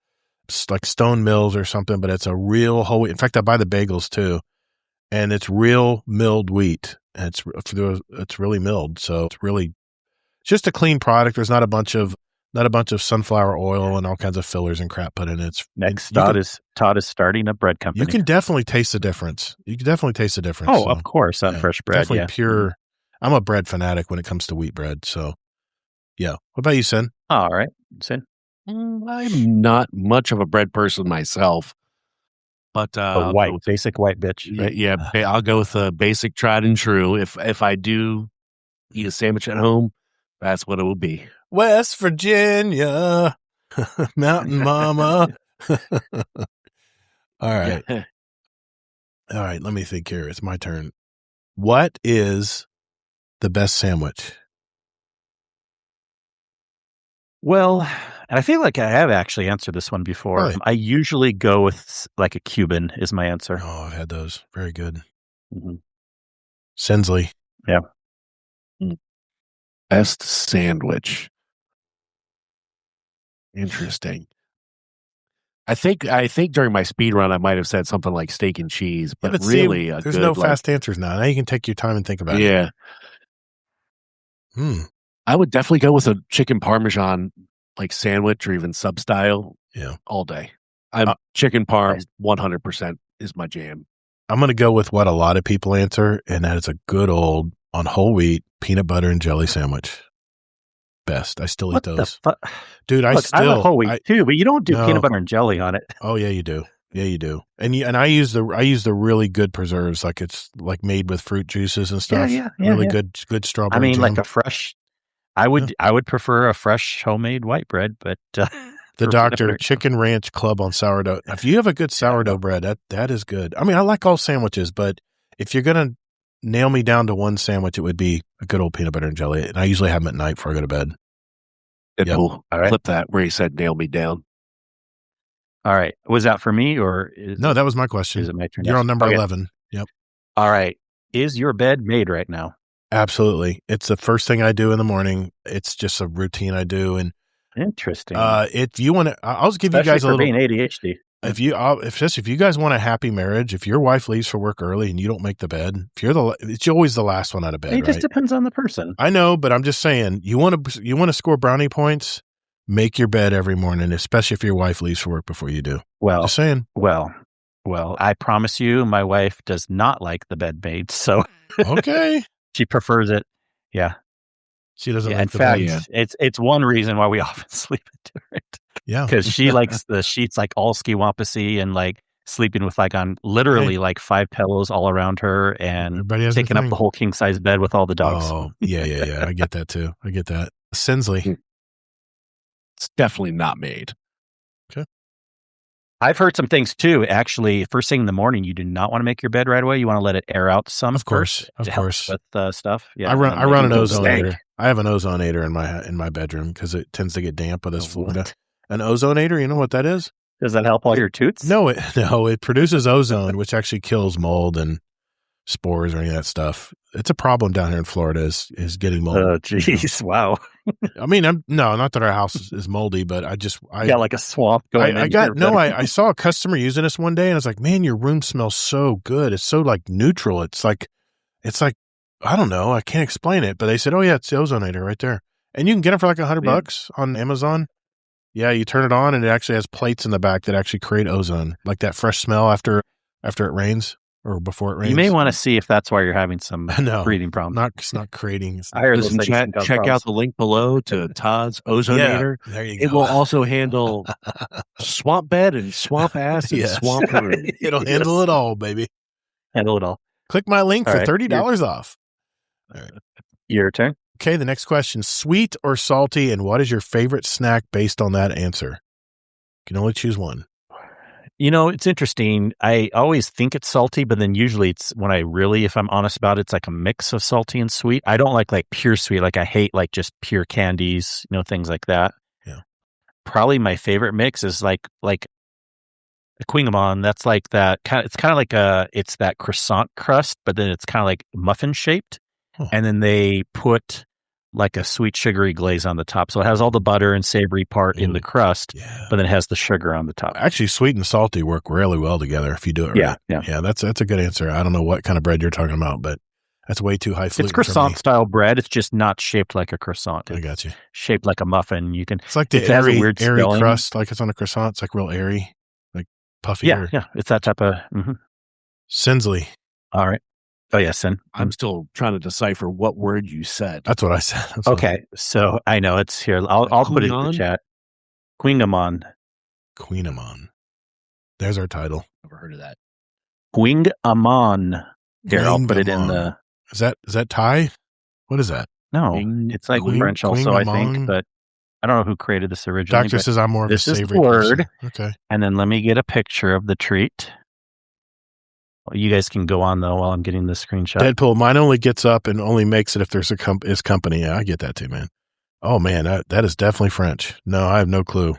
It's like Stone Mills or something, but it's a real whole wheat. In fact, I buy the bagels too, and it's real milled wheat. And it's really milled, so it's just a clean product. There's not a bunch of sunflower oil and all kinds of fillers and crap put in it. Todd is starting a bread company. You can definitely taste the difference. Oh, of course, on fresh bread. Definitely Yeah. pure. I'm a bread fanatic when it comes to wheat bread. So, yeah. What about you, Sin? All right, Sin. I'm not much of a bread person myself, but Basic white bitch. Right? Yeah, I'll go with a basic tried and true. If I do eat a sandwich at home, that's what it will be. West Virginia, Mountain Mama. All right. Yeah. All right. Let me think here. It's my turn. What is the best sandwich? Well, and I feel like I have actually answered this one before. Right. I usually go with like a Cuban is my answer. Oh, I've had those. Very good. Mm-hmm. Sensley. Yeah. Best sandwich. Interesting. I think during my speed run I might have said something like steak and cheese, but see, really there's no fast answers now. Now you can take your time and think about it. Yeah. I would definitely go with a chicken parmesan like sandwich or even sub style. Yeah. All day. Chicken parm 100% is my jam. I'm going to go with what a lot of people answer, and that is a good old on whole wheat peanut butter and jelly sandwich. Best. I still eat those. Dude, Look, I love whole wheat too, but you don't do peanut butter and jelly on it. Oh yeah, you do. Yeah, you do. And I use the really good preserves, like it's like made with fruit juices and stuff. Yeah, really good strawberry. I mean, jam. like a fresh. I would prefer a fresh homemade white bread, but the Dr. Chicken Ranch Club on sourdough. If you have a good sourdough bread, that is good. I mean, I like all sandwiches, but if you're gonna nail me down to one sandwich, it would be a good old peanut butter and jelly. And I usually have them at night before I go to bed. Yep. All right. Flip that where he said nail me down. All right. Was that for me or no, that was my question. Is it my turn? You're on number 11. Yep. All right. Is your bed made right now? Absolutely. It's the first thing I do in the morning. It's just a routine I do. And interesting. If you want to, I'll just give Especially you guys a little being ADHD. If you guys want a happy marriage, if your wife leaves for work early and you don't make the bed, it's always the last one out of bed. It just depends on the person. I know, but I'm just saying, you want to score brownie points. Make your bed every morning, especially if your wife leaves for work before you do. Well, just saying. Well, I promise you, my wife does not like the bed made. So okay, she prefers it. Yeah, she doesn't. Like in fact, it's one reason why we often sleep different. Yeah, because she likes the sheets like all ski-wampusy and like sleeping with like on literally like 5 pillows all around her and taking up the whole king size bed with all the dogs. Oh yeah. I get that too. I get that. Sensley. It's definitely not made. Okay. I've heard some things too. Actually, first thing in the morning, you do not want to make your bed right away. You want to let it air out some. Of course. With stuff. Yeah. I run an ozonator. I have an ozonator in my bedroom because it tends to get damp with this Florida. An ozonator, you know what that is? Does that help all your toots? No, it produces ozone, which actually kills mold and spores or any of that stuff. It's a problem down here in Florida is getting mold. Oh, jeez. Wow. I mean, not that our house is moldy, but I got like a swamp going I saw a customer using this one day and I was like, man, your room smells so good. It's so like neutral. It's like, I don't know. I can't explain it, but they said, oh yeah, it's the ozonator right there. And you can get it for like $100 on Amazon. Yeah, you turn it on and it actually has plates in the back that actually create ozone, like that fresh smell after it rains or before it rains. You may want to see if that's why you're having some breathing problems. It's not creating. Check out the link below to Todd's ozonator. Yeah, there you go. It will also handle swamp bed and swamp ass and swamp room. It'll handle it all, baby. Handle it all. Click my link for $30 off. All right. Your turn. Okay, the next question, sweet or salty, and what is your favorite snack based on that answer? You can only choose one. You know, it's interesting. I always think it's salty, but then usually it's when if I'm honest about it, it's like a mix of salty and sweet. I don't like pure sweet. Like I hate like just pure candies, things like that. Yeah. Probably my favorite mix is like a quingamon. That's like that kind of, it's kind of like it's that croissant crust, but then it's kind of like muffin shaped. Oh. And then they put like a sweet sugary glaze on the top. So it has all the butter and savory part in the crust, but then it has the sugar on the top. Actually, sweet and salty work really well together if you do it right. Yeah, that's a good answer. I don't know what kind of bread you're talking about, but that's way too highfalutin. It's croissant style bread. It's just not shaped like a croissant. I got you. Shaped like a muffin. It's like the airy crust, like it's on a croissant. It's like real airy, like puffy. Yeah. It's that type of. Mm-hmm. Sensley. All right. Oh, yes, Sin. I'm still trying to decipher what word you said. That's what I said. Okay, so I know it's here. I'll put it in the chat. Quingamon. There's our title. Never heard of that. Quingamon. Here, I'll put it in the. Is that Thai? What is that? No, it's like French also, I think. But I don't know who created this originally. Doctor says I'm more of a this is the savory word. person. Okay. And then let me get a picture of the treat. Well, you guys can go on, though, while I'm getting the screenshot. Deadpool, mine only gets up and only makes it if there's is company. Yeah, I get that too, man. Oh, man, that is definitely French. No, I have no clue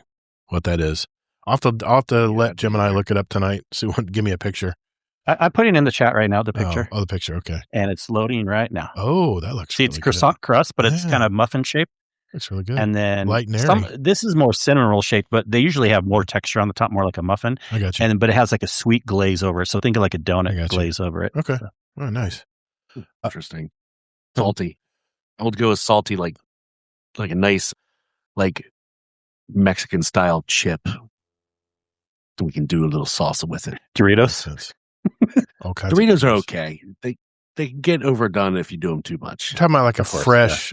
what that is. I'll have to let Jim and I look it up tonight. Give me a picture. I'm putting in the chat right now, the picture. Oh, the picture, okay. And it's loading right now. Oh, that looks See, really it's croissant crust, but it's kind of muffin shaped. Looks really good. And then light and airy. This is more cinnamon roll shaped, but they usually have more texture on the top, more like a muffin. I got you. But it has like a sweet glaze over it. So think of like a donut glaze over it. Okay. So. Oh, nice. Interesting. Salty. I would go with salty, like a nice, like Mexican style chip. So we can do a little salsa with it. Doritos. All kinds. Doritos are okay. They can get overdone if you do them too much. You're talking about like a fresh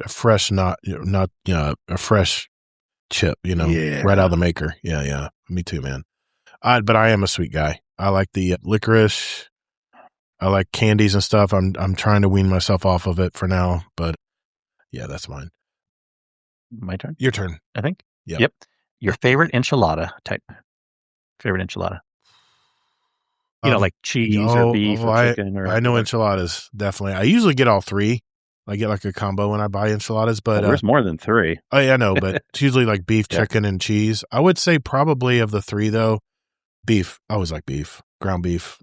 chip, right out of the maker. Yeah. Me too, man. But I am a sweet guy. I like the licorice. I like candies and stuff. I'm trying to wean myself off of it for now, but yeah, that's mine. My turn? Your turn. I think. Yep. Your favorite enchilada type. Favorite enchilada. Like cheese or beef or chicken. I know enchiladas, definitely. I usually get all three. I get like a combo when I buy enchiladas, but there's more than three. Oh, yeah, I know, but it's usually like beef, chicken, and cheese. I would say probably of the three, though, beef. I always like beef. Ground beef.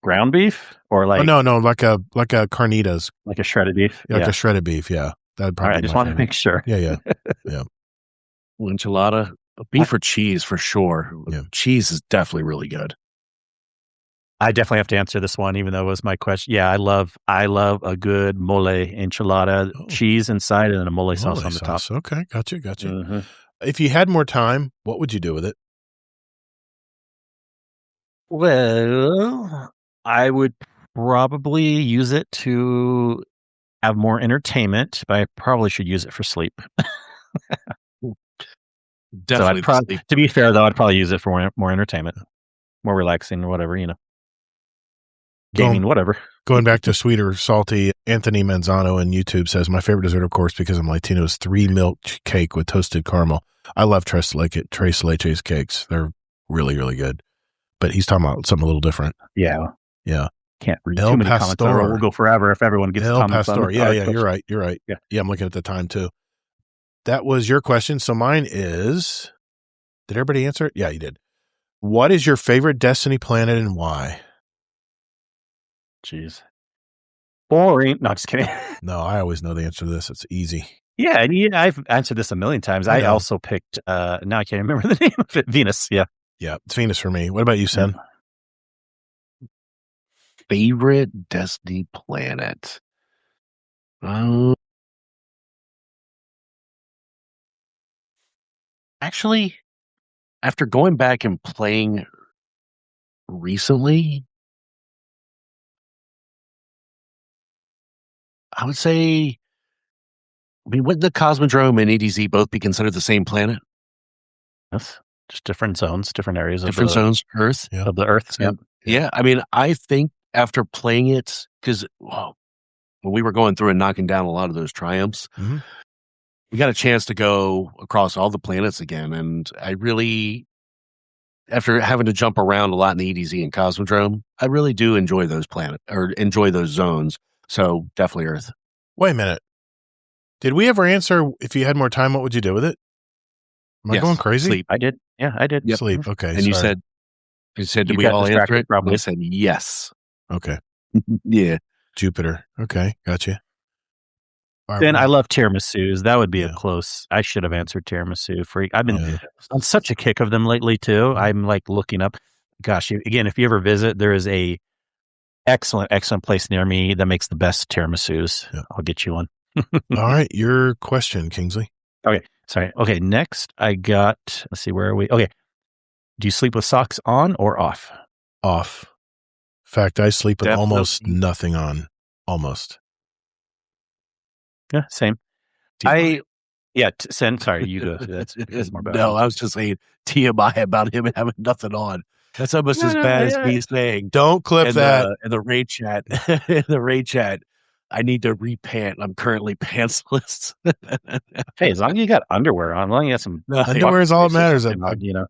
Ground beef? Or like... Oh, no, like a carnitas. Like a shredded beef? Like a shredded beef, yeah. That'd probably I just want to make sure. Yeah. Well, enchilada, beef or cheese for sure. Yeah. Cheese is definitely really good. I definitely have to answer this one, even though it was my question. Yeah, I love a good mole enchilada, cheese inside and a mole sauce on the top. Okay, gotcha. Mm-hmm. If you had more time, what would you do with it? Well, I would probably use it to have more entertainment, but I probably should use it for sleep. Definitely. So to be fair, though, I'd probably use it for more entertainment, more relaxing or whatever, Gaming, whatever. Going back to sweet or salty, Anthony Manzano on YouTube says, my favorite dessert, of course, because I'm Latino, is 3-milk cake with toasted caramel. I love Tres Leches cakes. They're really, really good. But he's talking about something a little different. Yeah. Can't read too many comments. We'll go forever if everyone gets comments on it. Yeah, you're right. Yeah, I'm looking at the time, too. That was your question. So mine is, did everybody answer it? Yeah, you did. What is your favorite Destiny planet and why? Jeez. Boring. No, just kidding. No, I always know the answer to this. It's easy. Yeah, I've answered this a million times. I also picked, now I can't remember the name of it, Venus. Yeah. Yeah, it's Venus for me. What about you, Sen? Favorite Destiny planet? Actually, after going back and playing recently, I would say, wouldn't the Cosmodrome and EDZ both be considered the same planet? Yes. Just different zones, different areas of zones, Earth. Yeah. Of the Earth. So, yeah. I think after playing it, because when we were going through and knocking down a lot of those triumphs, we got a chance to go across all the planets again. And I really, after having to jump around a lot in the EDZ and Cosmodrome, I really do enjoy those enjoy those zones. So definitely Earth. Wait a minute. Did we ever answer, if you had more time, what would you do with it? Am I going crazy? Sleep. I did. Yeah, I did. Yep. Sleep. Okay. And you said, did we all answer it? Probably. I said yes. Okay. Yeah. Jupiter. Okay. Gotcha. Then I love tiramisu's. That would be a close. I should have answered tiramisu. I've been on such a kick of them lately too. I'm like looking up. Gosh, again, if you ever visit, there is a excellent place near me that makes the best tiramisus. Yeah. I'll get you one. All right. Your question, Kingsley. Okay. Sorry. Okay. Next, I got, let's see, where are we? Okay. Do you sleep with socks on or off? Off. In fact, I sleep with almost nothing on. Almost. Yeah, same. Sorry, you go. That's more about No, I was just saying TMI about him having nothing on. That's almost as bad as me saying. Don't clip that. In the raid chat. In the raid chat. I need to repant. I'm currently pantsless. Hey, as long as you got underwear on, as long as you got some Underwear is all that matters. a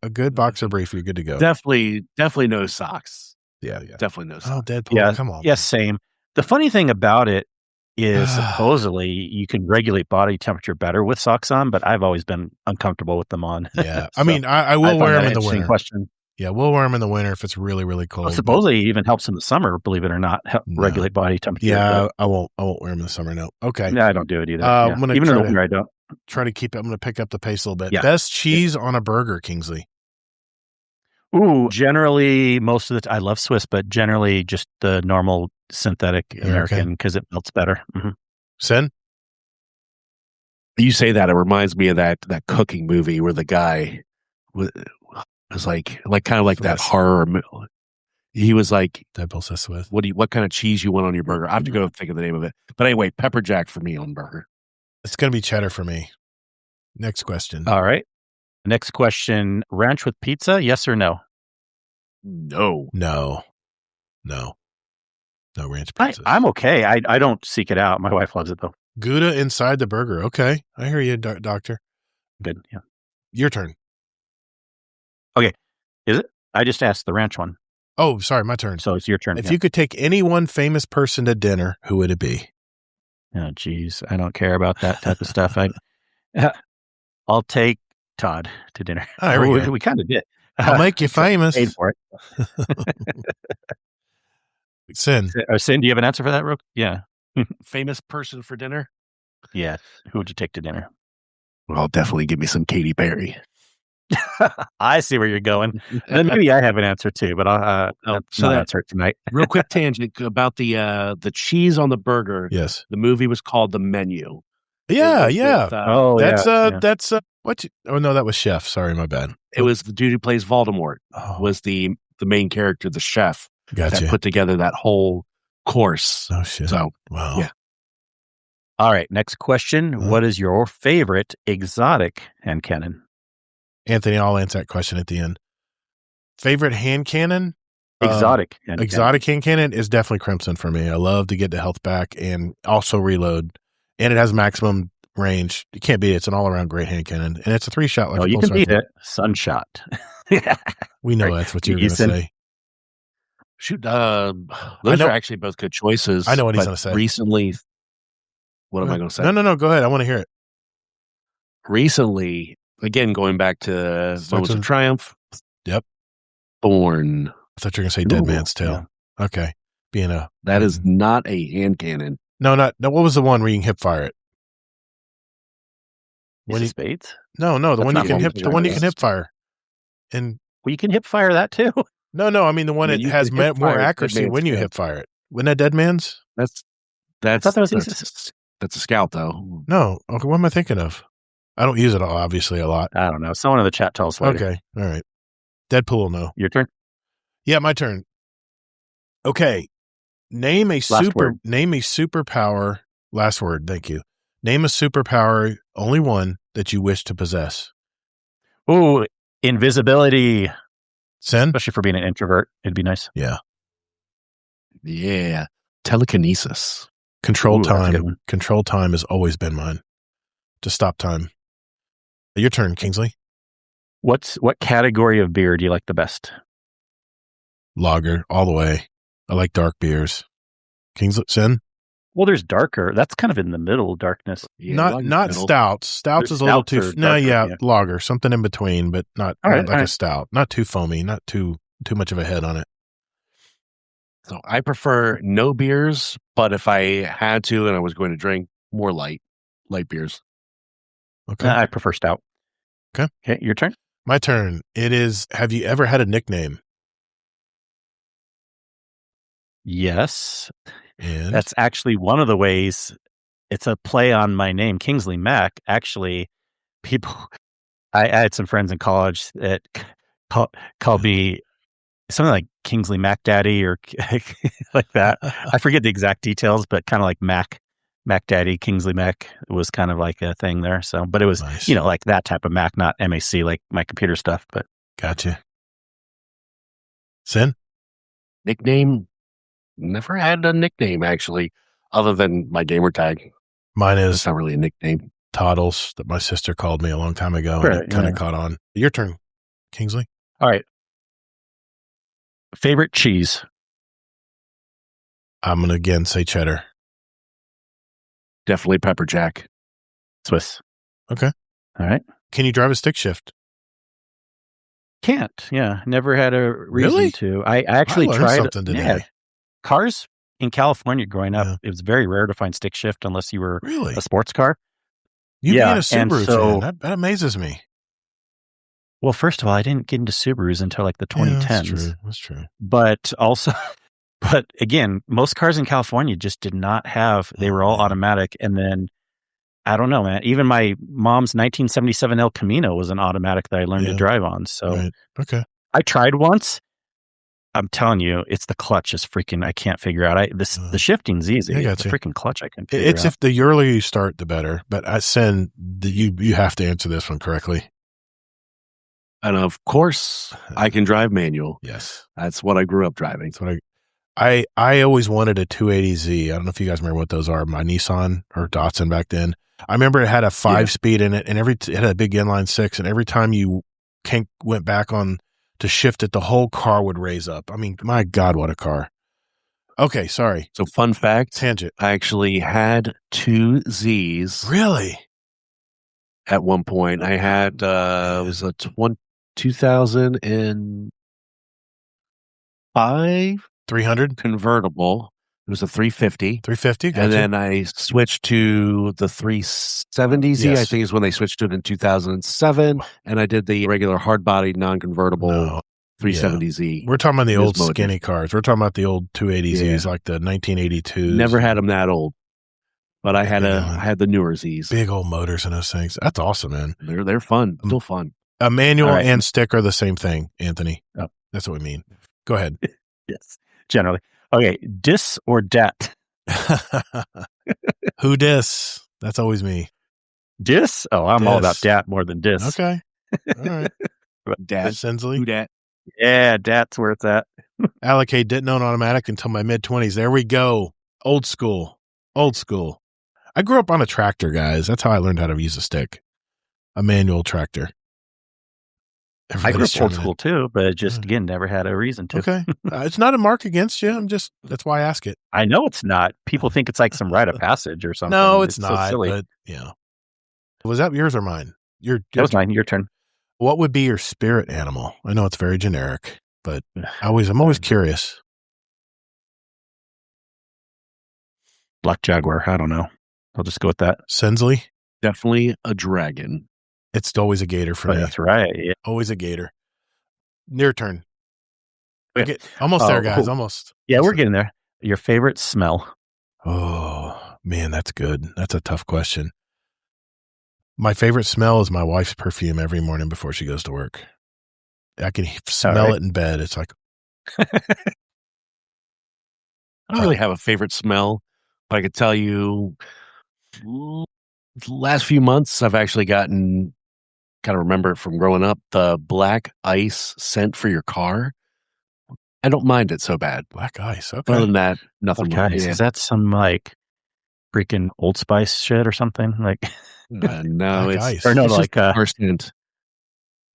A good boxer brief, you're good to go. Definitely no socks. Yeah. Definitely no Oh, socks. Deadpool, Yeah, come on. yes, same. The funny thing about it is supposedly you can regulate body temperature better with socks on, but I've always been uncomfortable with them on. Yeah. So I mean, I will find wear that them an in the interesting winter. question. Yeah, we'll wear them in the winter if it's really, really cold. Well, supposedly it even helps in the summer, believe it or not, regulate body temperature. Yeah, I won't wear them in the summer. No. Okay. No, I don't do it either. I'm gonna even in try the to- winter, I don't. Try to keep it. I'm going to pick up the pace a little bit. Yeah. Best cheese on a burger, Kingsley. Ooh, generally, most of the I love Swiss, but generally just the normal synthetic American because it melts better. Mm-hmm. Sin? You say that, it reminds me of that cooking movie where the guy was like kind of like that Swiss. horror. He was like, Deadpool says Swiss. what kind of cheese you want on your burger? I have to go think of the name of it. But anyway, pepper jack for me on burger. It's going to be cheddar for me. Next question. All right. Next question: ranch with pizza? Yes or no? No. No ranch pizzas. I'm okay. I don't seek it out. My wife loves it though. Gouda inside the burger. Okay. I hear you, doctor. Good. Yeah. Your turn. Is it? I just asked the ranch one, Oh, sorry, my turn. so it's your turn. If you could take any one famous person to dinner, who would it be? Oh, geez, I don't care about that type of stuff. I'll take Todd to dinner. Oh, there we go. We kind of did. I'll make you famous. Paid for it. Sin. Sin, do you have an answer for that, Rook? Yeah. Famous person for dinner? Yeah. Who would you take to dinner? Well, definitely give me some Katy Perry. I see where you're going. And maybe I have an answer too, but I'll so that- answer it tonight. Real quick tangent about the cheese on the burger. Yes. The movie was called The Menu. Yeah, It was yeah. with, That's what? Oh no, that was Chef. Sorry, my bad. it was the dude who plays Voldemort Oh, was the main character, the chef gotcha. that put together that whole course. Oh shit. So Wow. yeah. All right. Next question. Huh? What is your favorite exotic hand cannon? Anthony, I'll answer that question at the end. Favorite hand cannon? Exotic. hand Exotic hand cannon is definitely Crimson for me. I love to get the health back and also reload. And it has maximum range. You can't beat it. It's an all-around great hand cannon. And it's a 3-shot. Cannon. No, you can beat it. Sunshot. We know Right. that's what you're going to Ethan. say. Shoot, those are actually both good choices. I know what he's but gonna say. Recently, what am I going to say? No. Go ahead. I want to hear it. Recently, again, going back to Moments of Triumph. Yep. Thorn. I thought you were going to say Dead Ooh, Man's Tale. Okay. Being a... That is not a hand cannon. No. What was the one where you can hip fire it? Ace of spades? No. The That's one you not can one hip. with The one you can giants. hip fire. And Well, you can hip fire that too. no. I mean the one Yeah, that you has can hip more fire Dead accuracy Man's when you Tale. hip fire it. Wasn't that Dead Man's? That's thought that was that's a scout though. No. Okay. What am I thinking of? I don't use it obviously a lot. I don't know. Someone in the chat tells us later. Okay. All right. Deadpool will know. Your turn. Yeah, my turn. Okay. Name a word. superpower. Last word. Thank you. Name a superpower, only one that you wish to possess. Ooh, invisibility. Sin? Especially for being an introvert. It'd be nice. Yeah. Yeah. Telekinesis. Control Ooh, that's a good time. one. Control time has always been mine. To stop time. Your turn, Kingsley. What category of beer do you like the best? Lager, all the way. I like dark beers. Kingsley, Sin? Well, there's darker. That's kind of in the middle darkness. Yeah, not middle. stouts. Stouts There's is a little stouts too. are No, darker, yeah, yeah. lager, something in between, but not, All right, not like all a right. stout. Not too foamy. Not too much of a head on it. So I prefer no beers, but if I had to and I was going to drink, more light beers. Okay, I prefer stout. Okay, your turn. my turn. It is. Have you ever had a nickname? Yes. And That's actually one of the ways. It's a play on my name, Kingsleymac. Actually, I had some friends in college that called me something like Kingsley Mac Daddy or like that. I forget the exact details, but kind of like Mac Daddy, Kingsley Mac was kind of like a thing there. So, but it was, Nice. like that type of Mac, not MAC, like my computer stuff. But Gotcha. Sin? Nickname? Never had a nickname, actually. other than my gamer tag. Mine It's is not really a nickname. Toddles that my sister called me a long time ago, Sure, and it kind of yeah. caught on. Your turn, Kingsley. All right. Favorite cheese? I'm going to again say cheddar. Definitely pepper jack. Swiss. Okay. All right. Can you drive a stick shift? Can't. Yeah. Never had a reason Really? to. I actually learned tried something today. Yeah. Cars in California growing up, Yeah. it was very rare to find stick shift unless you were Really? a sports car. You Yeah, being a and Subaru so- fan, that amazes me. Well, first of all, I didn't get into Subarus until like the 2010s. Yeah, that's true. But also, but again, most cars in California just did not have, they were all automatic. And then, I don't know, man, even my mom's 1977 El Camino was an automatic that I learned to drive on. So Right. Okay. I tried once. I'm telling you, it's the clutch is freaking, I can't figure out. The shifting's easy. I got It's the you. freaking clutch I can figure It's out. if the earlier you start, the better. But I send you have to answer this one correctly. And of course, I can drive manual. Yes. That's what I grew up driving. That's what I always wanted a 280Z. I don't know if you guys remember what those are. My Nissan or Datsun back then. I remember it had a 5-speed in it, and it had a big inline 6. And every time you went back on to shift it, the whole car would raise up. I mean, my God, what a car! Okay, sorry. So, fun fact: Tangent. I actually had 2 Zs. Really? At one point, I had it was a 2005 300 convertible. It was a 350. 350. Gotcha. And then I switched to the 370Z. Yes. I think is when they switched to it in 2007. And I did the regular hard body, non convertible 370Z. We're talking about the old Gizmo skinny cars. We're talking about the old 280Zs, Yeah. like the 1982s. Never had them that old, but I had the newer Zs. Big old motors in those things. That's awesome, man. They're fun, still fun. A manual All right. and stick are the same thing, Anthony. Oh. That's what we mean. Go ahead. Yes, generally. Okay, dis or dat? Who dis? That's always me. Dis? Oh, I'm all about Dis. dat more than dis. Okay. All right. Dad, Sensley. who dat? Yeah, dat's where it's at. Alec didn't own automatic until my mid-20s. There we go. Old school. Old school. I grew up on a tractor, guys. That's how I learned how to use a stick. A manual tractor. I grew Everybody's up old chiming in. school too, but just again, never had a reason to. Okay. It's not a mark against you. That's why I ask it. I know it's not. People think it's like some rite of passage or something. No, it's so not. silly. But yeah. Was that yours or mine? That was mine. Your turn. What would be your spirit animal? I know it's very generic, but I'm always curious. Black Jaguar. I don't know. I'll just go with that. Sensley? Definitely a dragon. It's always a gator for me. That's right. Yeah. Always a gator. Your turn. Okay. Almost there, guys. Almost. Yeah, we're getting there. Your favorite smell? Oh, man, that's good. That's a tough question. My favorite smell is my wife's perfume every morning before she goes to work. I can smell it in bed. It's like, I don't really have a favorite smell, but I could tell you the last few months I've actually gotten, kind of remember it from growing up, the black ice scent for your car. I don't mind it so bad. black ice. Okay. Other than that, nothing. Okay. Yeah. Is that some like freaking Old Spice shit or something? Like, No, Black it's ice. or no, it's like, just first hint.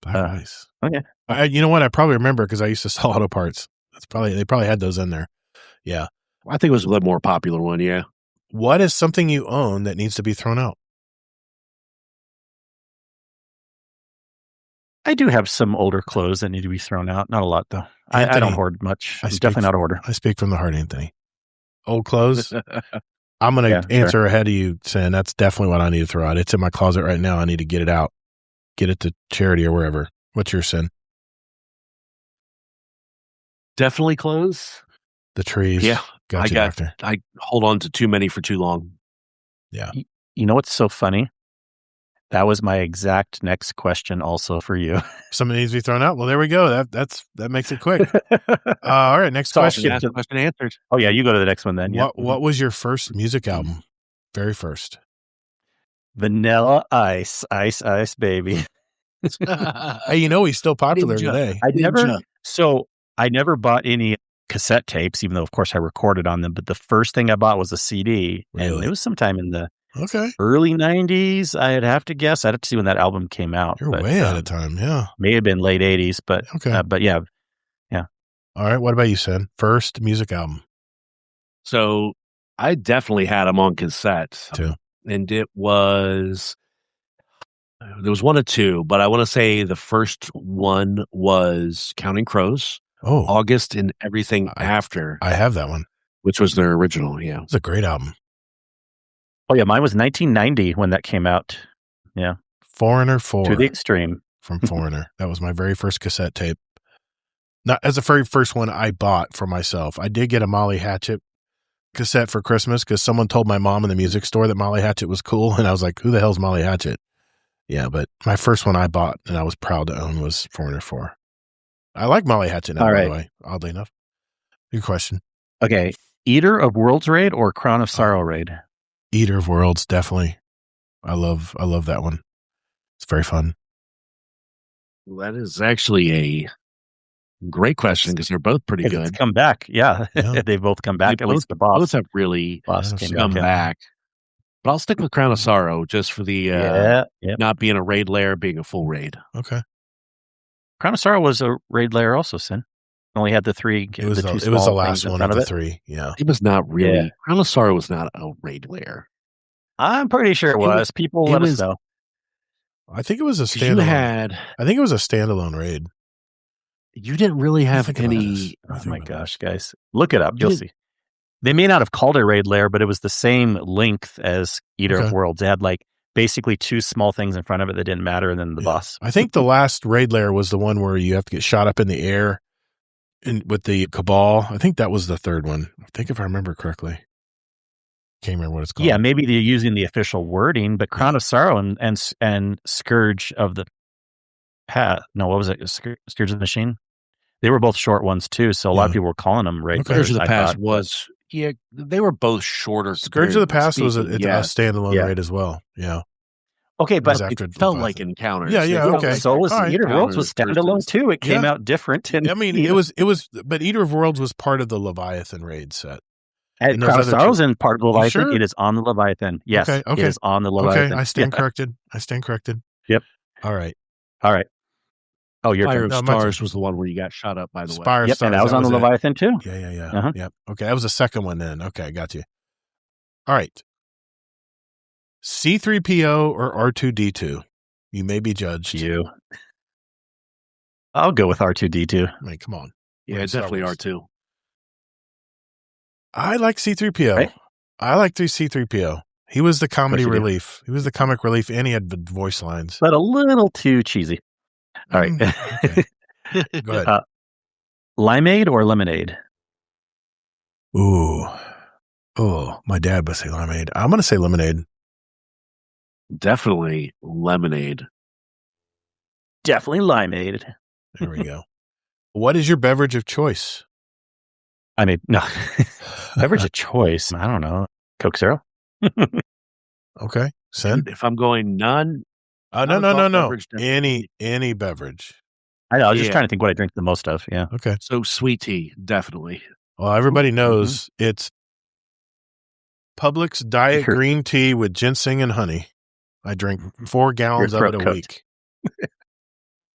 Black ice. okay. You know what? I probably remember because I used to sell auto parts. They probably had those in there. Yeah. I think it was a little more popular one. Yeah. What is something you own that needs to be thrown out? I do have some older clothes that need to be thrown out. Not a lot, though. I Anthony, don't hoard much. I I'm speak definitely not a hoarder. I speak from the heart, Anthony. Old clothes. I'm going to answer ahead of you saying that's definitely what I need to throw out. It's in my closet right now. I need to get it out, get it to charity or wherever. What's your sin? Definitely clothes. The trees. Yeah. Got you, doctor. I hold on to too many for too long. Yeah. You know what's so funny? That was my exact next question also for you. Something needs to be thrown out. Well, there we go. That makes it quick. All right. Next So, question. yeah. Question answered. Oh, yeah. You go to the next one then. Yeah. What was your first music album? Very first. Vanilla Ice. Ice, Ice, baby. Hey, he's still popular Ninja. today. I never bought any cassette tapes, even though, of course, I recorded on them. But the first thing I bought was a CD. Really? And it was sometime in the Okay. early 90s, I'd have to guess. I'd have to see when that album came out. You're way out of time. Yeah. May have been late 80s, but Okay. but yeah. All right. What about you, Sen? First music album. So I definitely had them on cassette. Too. And there was one or two, but I want to say the first one was Counting Crows, Oh, August and Everything After, I have that one. which was their original. Yeah. It's a great album. Oh, yeah. Mine was 1990 when that came out. Yeah. Foreigner 4 To the Extreme. from Foreigner. That was my very first cassette tape. Not as the very first one I bought for myself. I did get a Molly Hatchet cassette for Christmas because someone told my mom in the music store that Molly Hatchet was cool. And I was like, who the hell's Molly Hatchet? Yeah, but my first one I bought and I was proud to own was Foreigner 4. I like Molly Hatchet now, by the way, oddly enough. Good question. Okay. Eater of Worlds Raid or Crown of Sorrow Raid? Eater of Worlds, definitely. I love that one. It's very fun. Well, that is actually a great question because they're both pretty It's good. come back. Yeah. Yeah. They both come back. They At least the boss. Both have really boss Yeah, came come back. back. But I'll stick with Crown of Sorrow just for the Yeah. not being a raid layer, being a full raid. Okay. Crown of Sorrow was a raid layer also, Sin. Only had the three. It was the two the small last things in one front of of the it. three. Yeah. It was not really. Yeah. Crown of Sorrow was not a raid layer. I'm pretty sure it It was. was- People it let us was- know. I think it was a 'Cause you standalone. I think it was a standalone raid. you didn't really have Think about any. this. Oh Think my about gosh, guys. Look it up. You You'll see. They may not have called it a raid layer, but it was the same length as Eater Okay. of Worlds. They had like basically two small things in front of it that didn't matter, and then the Yeah. boss. I think the last raid layer was the one where you have to get shot up in the air with the Cabal. I think that was the third one. I think if I remember correctly. Can't remember what it's called. Yeah, maybe they're using the official wording, but Crown of Sorrow and Scourge of the Path. No, what was it? Scourge of the Machine? They were both short ones too, so a lot of Yeah. people were calling them raid Okay. layers. Scourge of the I Past thought. was they were both shorter. Scourge of the Past was a speaking, yes. standalone Yeah. raid as well. Yeah. Okay, It was but after It felt Leviathan. like encounters. Yeah, yeah, It felt okay. like so was All right. Eater of Worlds was encounters standalone versus- too. It came Yeah. out different. And, I mean, you it was, but Eater of Worlds was part of the Leviathan raid set. And and those Crown of other two- Sorrow's in part of the Leviathan. sure? It is on the Leviathan. Yes, Okay, okay. it is on the Leviathan. Okay, I stand Yeah. corrected. I stand corrected. Yep. All right. All right. Oh, your Fire turn. of No, my Stars turn. was the one where you got shot up. By the way, Spire Yep, Stars. and that was on the it. Leviathan too. Yeah. Uh-huh. Yep. Okay, that was the second one then. Okay, I got you. All right. C3PO or R2D2? You may be judged. You. I'll go with R2D2. I mean, come on. yeah, Star definitely Wars. R2. I like C3PO. Right? I like C3PO. He was the comedy you do. relief. He was the comic relief, and he had the voice lines. But a little too cheesy. All right. Okay. Go ahead. Limeade or lemonade? Ooh. Oh, my dad would say lemonade. I'm going to say lemonade. Definitely Lemonade. Definitely limeade. There we go. What is your beverage of choice? I mean, no. Beverage of choice. I don't know. Coke Zero? Okay. Sen? If I'm going none, No. beverage, Any beverage. I know. I was just Yeah. trying to think what I drink the most of. Yeah. Okay. so sweet tea, definitely. Well, everybody knows it's Publix diet Sure. green tea with ginseng and honey. I drink 4 gallons of throat it a cooked. week.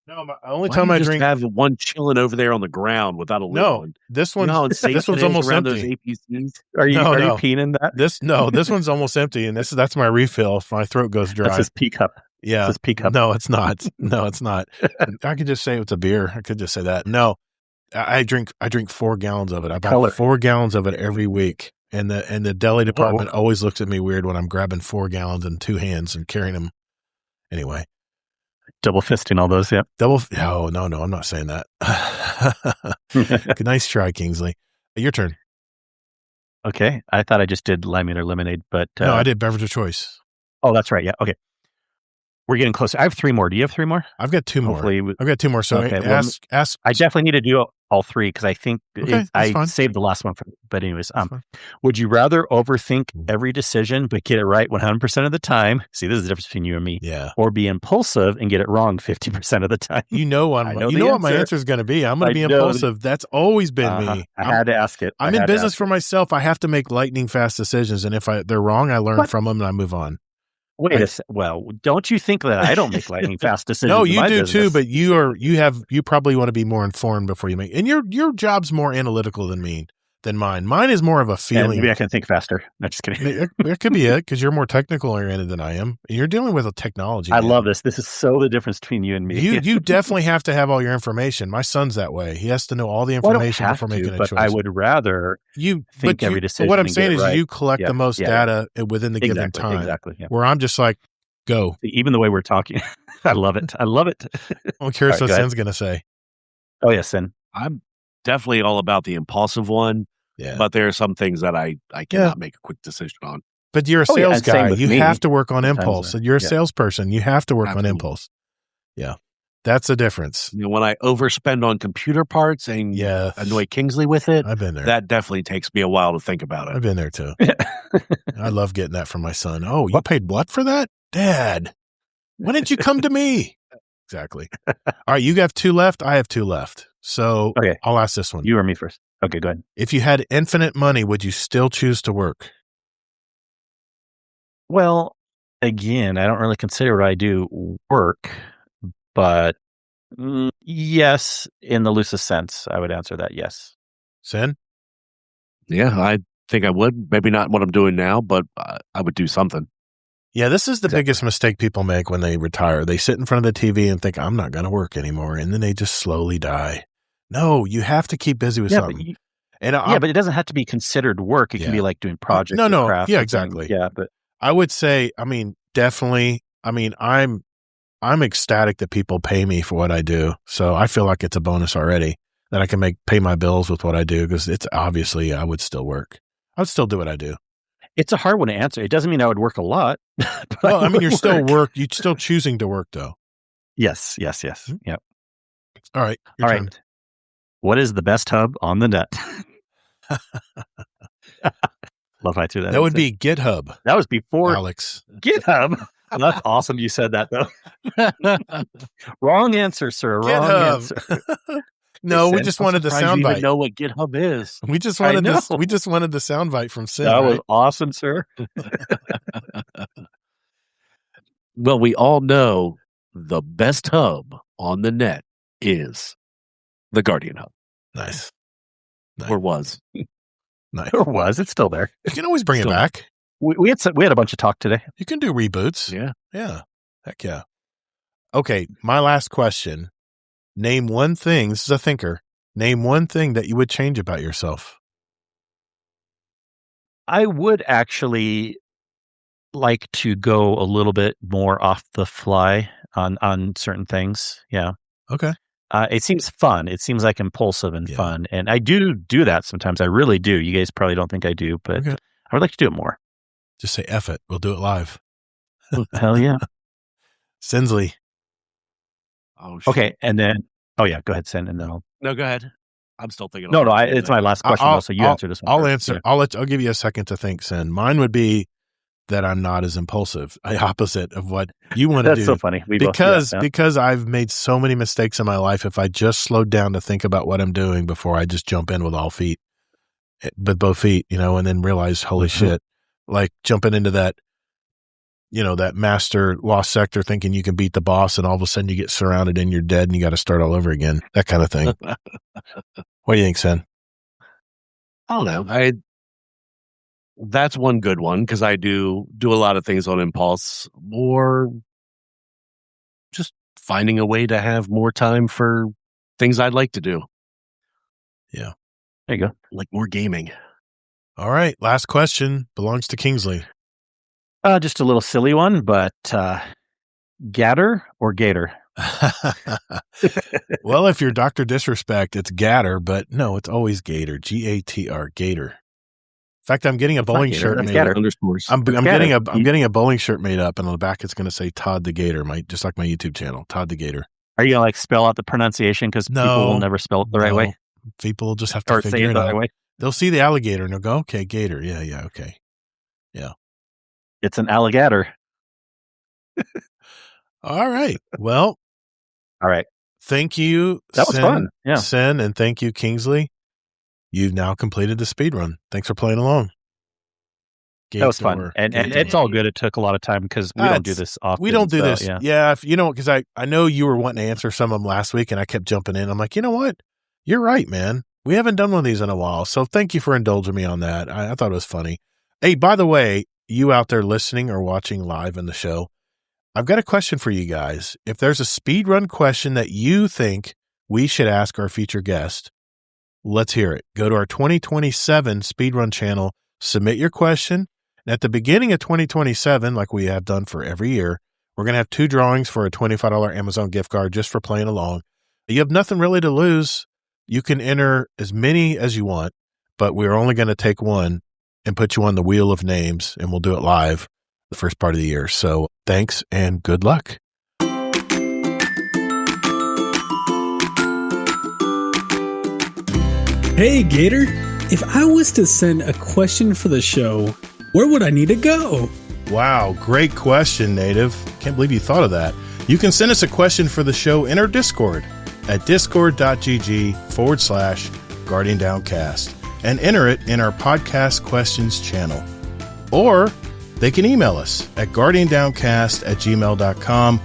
No, the only Why time do you I just drink. have one chilling over there on the ground without a lid No, on? this You one's know how insane this it one's is almost around empty. those APCs? Are you No. peeing in that? This one's almost empty, and that's my refill if my throat goes dry. That's his pea cup. Yeah. That's his pea cup. No, it's not. No, it's not. I could just say it's a beer. I could just say that. No, I drink 4 gallons of it. I buy Color. 4 gallons of it every week, and the deli department always looks at me weird when I'm grabbing 4 gallons in 2 hands and carrying them. Anyway, Double fisting all those. Yeah. no, I'm not saying that. Nice try, Kingsley. Your turn. Okay. I thought I just did limeade or lemonade, but No, I did beverage of choice. oh, that's right. Yeah. Okay. We're getting closer. I have 3 more. Do you have 3 more? I've got 2 more. I've got 2 more. So okay, ask. I definitely need to do all 3 because I think I fine. saved the last one. But anyways, would you rather overthink every decision but get it right 100% of the time? See, this is the difference between you and me. Yeah. Or be impulsive and get it wrong 50% of the time. You know what my answer is going to be. I'm going to be impulsive. That's always been me. I had to ask it. I'm in business for myself. I have to make lightning fast decisions, and if they're wrong, I learn from them and I move on. Wait a second. Well, don't you think that I don't make lightning fast decisions? No, you do too, but you probably want to be more informed before you make. And your job's more analytical than mine. Mine is more of a feeling. Maybe I can think faster. No, just kidding. It could be it because you're more technical oriented than I am. And you're dealing with a technology. I love this. This is so the difference between you and me. You definitely have to have all your information. My son's that way. He has to know all the information before making a choice. I would rather think every decision. But what I'm saying is you collect the most data within the given time. Exactly. Yeah. Where I'm just like, go. Even the way we're talking. I love it. I'm curious what Sin's going to say. Oh, yeah, Sin. I'm definitely all about the impulsive one. Yeah. But there are some things that I cannot make a quick decision on. But you're a sales guy. You have to work on impulse. You're a salesperson. You have to work on impulse. Yeah. That's the difference. When I overspend on computer parts and annoy Kingsley with it, I've been there. That definitely takes me a while to think about it. I've been there too. I love getting that from my son. Oh, you paid what for that? Dad, why didn't you come to me? Exactly. All right, you have 2 left. I have 2 left. So I'll ask this one. You or me first. Okay, go ahead. If you had infinite money, would you still choose to work? Well, again, I don't really consider what I do work, but yes, in the loosest sense, I would answer that yes. Sin? Yeah, I think I would. Maybe not what I'm doing now, but I would do something. Yeah, this is the biggest mistake people make when they retire. They sit in front of the TV and think, I'm not going to work anymore. And then they just slowly die. No, you have to keep busy with something. But it doesn't have to be considered work. It can be like doing projects. No. Craft yeah, exactly. But I would say, definitely. I'm ecstatic that people pay me for what I do. So I feel like it's a bonus already that I can pay my bills with what I do because it's obviously I would still work. I would still do what I do. It's a hard one to answer. It doesn't mean I would work a lot. Well, you're still you're still choosing to work though. Yes. Yep. All right. All right. What is the best hub on the net? Love I threw that. That would be GitHub. That was before Alex. GitHub. That's awesome. You said that though. Wrong answer, sir. Wrong answer. No, we just wanted the soundbite. You even know what GitHub is. We just wanted this. We just wanted the soundbite from Sin. That was awesome, sir. Well, we all know the best hub on the net is the Guardian Hub. Nice. Or was. Nice. Or was. It's still there. You can always bring it back. We had a bunch of talk today. You can do reboots. Yeah. Heck yeah. Okay, my last question. Name one thing, this is a thinker, name one thing that you would change about yourself. I would actually like to go a little bit more off the fly on certain things. Yeah. Okay. It seems fun. It seems like impulsive and fun. And I do that sometimes. I really do. You guys probably don't think I do, but I would like to do it more. Just say F it. We'll do it live. Hell yeah. Sinsley. Oh, shit. Okay. And then, go ahead, Sin, and then I'll. No, go ahead. I'm still thinking. No, it's my last question. So you answer this one. I'll answer. Yeah. I'll give you a second to think, Sin. Mine would be that I'm not as impulsive. The opposite of what you want to do. That's so funny. Because I've made so many mistakes in my life. If I just slowed down to think about what I'm doing before I just jump in with both feet, and then realize, holy shit, like jumping into that, that master lost sector thinking you can beat the boss and all of a sudden you get surrounded and you're dead and you got to start all over again. That kind of thing. What do you think, Sen? I don't know. That's one good one because I do a lot of things on impulse or just finding a way to have more time for things I'd like to do. Yeah. There you go. Like more gaming. All right. Last question belongs to Kingsley. Just a little silly one, but Gatter or Gator? Well, if you're Dr. Disrespect, it's Gatter, but no, it's always Gator. Gator. Gator. fact, I'm getting a bowling Gator, shirt that's made. Gator. Underscores. I'm Gator. getting a bowling shirt made up, and on the back it's going to say Todd the Gator, just like my YouTube channel, Todd the Gator. Are you going to like spell out the pronunciation? Because people will never spell it the right way. People will just have to Or say figure it it the out. right way. They'll see the alligator and they'll go, okay, gator. Yeah, okay. Yeah. It's an alligator. All right. Well, all right. Thank you. That was fun. Yeah. Sen, and thank you, Kingsley. You've now completed the speed run. Thanks for playing along. That was fun. And it's all good. It took a lot of time because we don't do this often. We don't do this. Yeah. Because I know you were wanting to answer some of them last week and I kept jumping in. I'm like, you know what? You're right, man. We haven't done one of these in a while. So thank you for indulging me on that. I thought it was funny. Hey, by the way, you out there listening or watching live in the show, I've got a question for you guys. If there's a speed run question that you think we should ask our future guest, let's hear it. Go to our 2027 speedrun channel, submit your question. And at the beginning of 2027, like we have done for every year, we're going to have 2 drawings for a $25 Amazon gift card just for playing along. You have nothing really to lose. You can enter as many as you want, but we're only going to take one and put you on the wheel of names, and we'll do it live the first part of the year. So thanks and good luck. Hey, Gator. If I was to send a question for the show, where would I need to go? Wow, great question, Native. Can't believe you thought of that. You can send us a question for the show in our Discord at discord.gg/Guardian Downcast and enter it in our podcast questions channel. Or they can email us at guardiandowncast@gmail.com.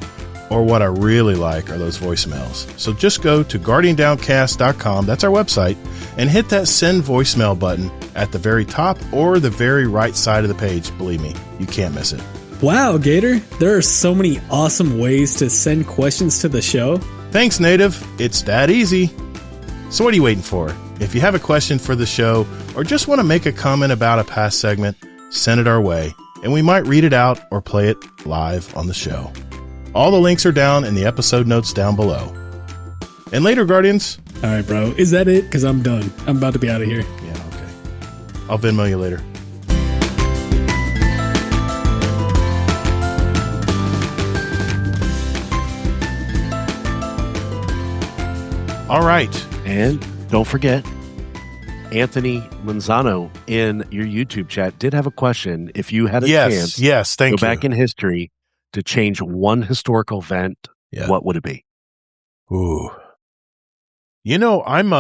Or what I really like are those voicemails. So just go to guardiandowncast.com, that's our website, and hit that send voicemail button at the very top or the very right side of the page. Believe me, you can't miss it. Wow, Gator. There are so many awesome ways to send questions to the show. Thanks, Native. It's that easy. So what are you waiting for? If you have a question for the show or just want to make a comment about a past segment, send it our way, and we might read it out or play it live on the show. All the links are down in the episode notes down below. And later, Guardians. All right, bro. Is that it? Because I'm done. I'm about to be out of here. Yeah, okay. I'll Venmo you later. All right. And don't forget, Anthony Manzano in your YouTube chat did have a question. If you had a chance, thank you. Go back in history to change one historical event, what would it be? Ooh. You know, I'm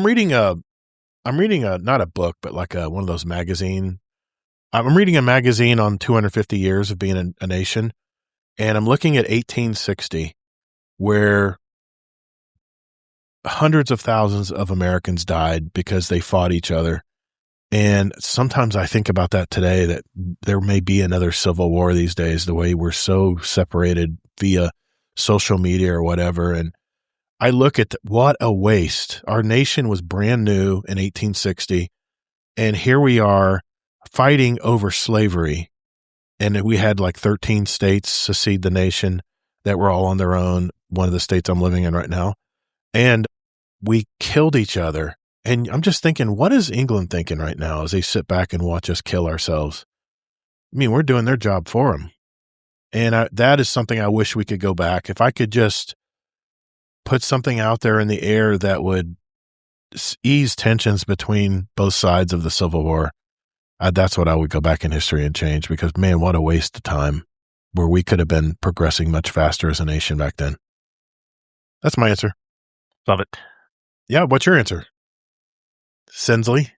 reading not a book, but like one of those magazine. I'm reading a magazine on 250 years of being a nation, and I'm looking at 1860, where hundreds of thousands of Americans died because they fought each other. And sometimes I think about that today, that there may be another civil war these days, the way we're so separated via social media or whatever. And I look at what a waste. Our nation was brand new in 1860. And here we are fighting over slavery. And we had like 13 states secede the nation that were all on their own. One of the states I'm living in right now. And we killed each other. And I'm just thinking, what is England thinking right now as they sit back and watch us kill ourselves? I mean, we're doing their job for them. And that is something I wish we could go back. If I could just put something out there in the air that would ease tensions between both sides of the Civil War, that's what I would go back in history and change, because, man, what a waste of time where we could have been progressing much faster as a nation back then. That's my answer. Love it. Yeah, what's your answer? Sensley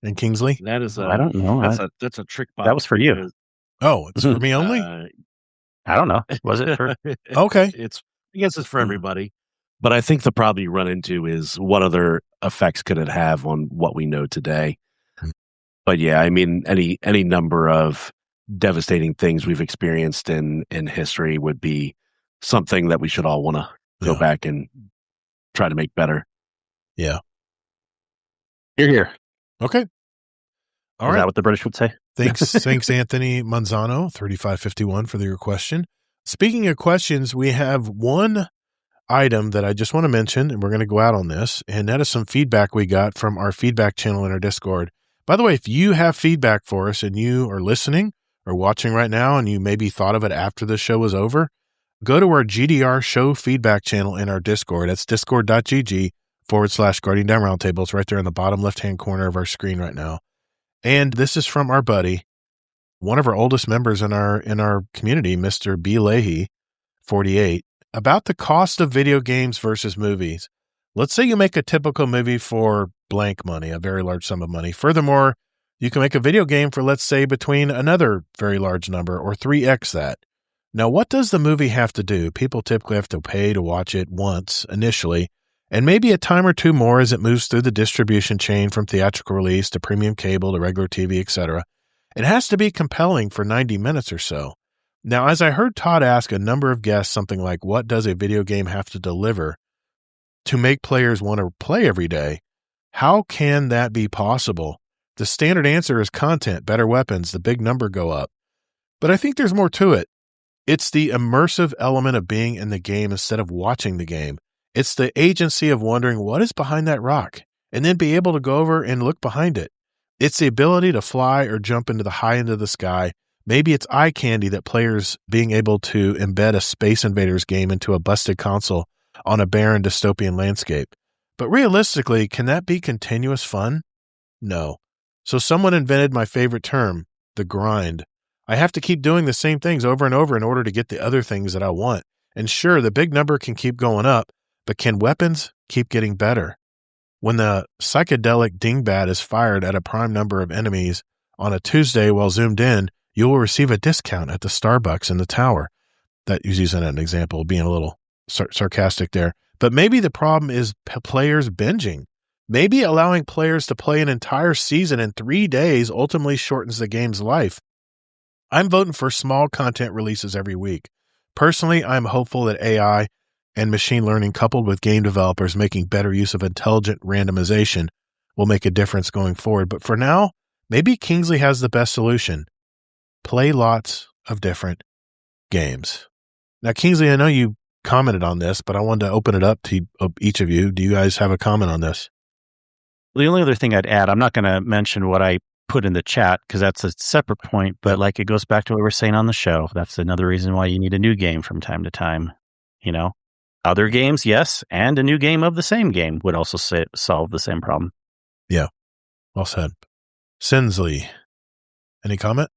and Kingsley? That is I don't know. That's a trick box. That was for you. Oh, it's for me only? I don't know. Was it for? Okay. I guess it's for everybody. But I think the problem you run into is what other effects could it have on what we know today? But yeah, I mean, any number of devastating things we've experienced in history would be something that we should all want to go back and try to make better. Yeah. Here. Okay. All right. Is that what the British would say? Thanks, Anthony Manzano, 3551 for your question. Speaking of questions, we have one item that I just want to mention, and we're going to go out on this, and that is some feedback we got from our feedback channel in our Discord. By the way, if you have feedback for us and you are listening or watching right now and you maybe thought of it after the show was over, go to our GDR show feedback channel in our Discord. That's discord.gg/Guardian Down Roundtable. It's right there in the bottom left-hand corner of our screen right now. And this is from our buddy, one of our oldest members in our community, Mr. B. Leahy, 48, about the cost of video games versus movies. Let's say you make a typical movie for blank money, a very large sum of money. Furthermore, you can make a video game for, let's say, between another very large number or 3x that. Now, what does the movie have to do? People typically have to pay to watch it once initially, and maybe a time or two more as it moves through the distribution chain from theatrical release to premium cable to regular TV, etc. It has to be compelling for 90 minutes or so. Now, as I heard Todd ask a number of guests something like, what does a video game have to deliver to make players want to play every day? How can that be possible? The standard answer is content, better weapons, the big number go up. But I think there's more to it. It's the immersive element of being in the game instead of watching the game. It's the agency of wondering what is behind that rock and then be able to go over and look behind it. It's the ability to fly or jump into the high end of the sky. Maybe it's eye candy that players being able to embed a Space Invaders game into a busted console on a barren dystopian landscape. But realistically, can that be continuous fun? No. So someone invented my favorite term, the grind. I have to keep doing the same things over and over in order to get the other things that I want. And sure, the big number can keep going up, but can weapons keep getting better? When the psychedelic dingbat is fired at a prime number of enemies on a Tuesday while zoomed in, you will receive a discount at the Starbucks in the tower. That is using an example, being a little sarcastic there. But maybe the problem is players binging. Maybe allowing players to play an entire season in 3 days ultimately shortens the game's life. I'm voting for small content releases every week. Personally, I'm hopeful that AI and machine learning coupled with game developers making better use of intelligent randomization will make a difference going forward. But for now, maybe Kingsley has the best solution. Play lots of different games. Now, Kingsley, I know you commented on this, but I wanted to open it up to each of you. Do you guys have a comment on this? The only other thing I'd add, I'm not going to mention what I put in the chat because that's a separate point, but like it goes back to what we were saying on the show. That's another reason why you need a new game from time to time. You know, other games, yes, and a new game of the same game would also solve the same problem. Yeah, well said. Sinsley, any comment?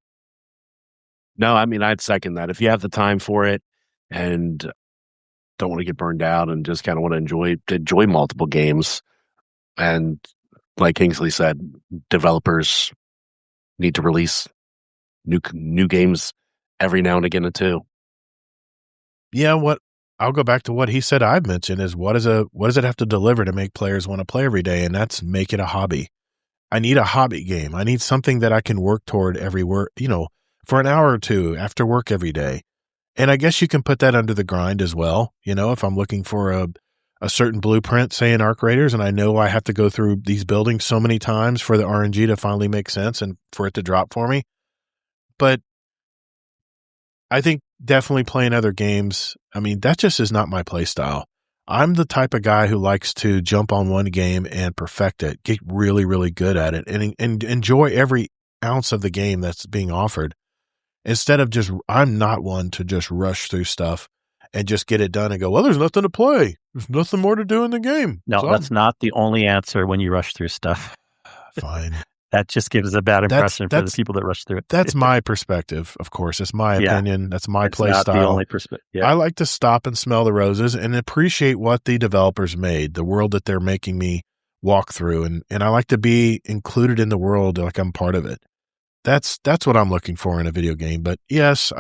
No, I mean, I'd second that. If you have the time for it and don't want to get burned out and just kind of want to enjoy multiple games, and like Kingsley said, developers need to release new games every now and again too. Yeah, I'll go back to what he said I've mentioned is what does it have to deliver to make players want to play every day? And that's make it a hobby. I need a hobby game. I need something that I can work toward for an hour or two after work every day. And I guess you can put that under the grind as well. You know, if I'm looking for a certain blueprint, say in Arc Raiders, and I know I have to go through these buildings so many times for the RNG to finally make sense and for it to drop for me. But I think definitely playing other games, I mean, that just is not my play style. I'm the type of guy who likes to jump on one game and perfect it, get really, really good at it, and enjoy every ounce of the game that's being offered. Instead of I'm not one to just rush through stuff and just get it done and go, well, there's nothing to play. There's nothing more to do in the game. No, that's not the only answer when you rush through stuff. Fine. That just gives a bad impression for the people that rush through it. That's my perspective, of course. It's my opinion. That's my play style. The only perspective. Yeah. I like to stop and smell the roses and appreciate what the developers made, the world that they're making me walk through. And I like to be included in the world like I'm part of it. That's what I'm looking for in a video game. But yes,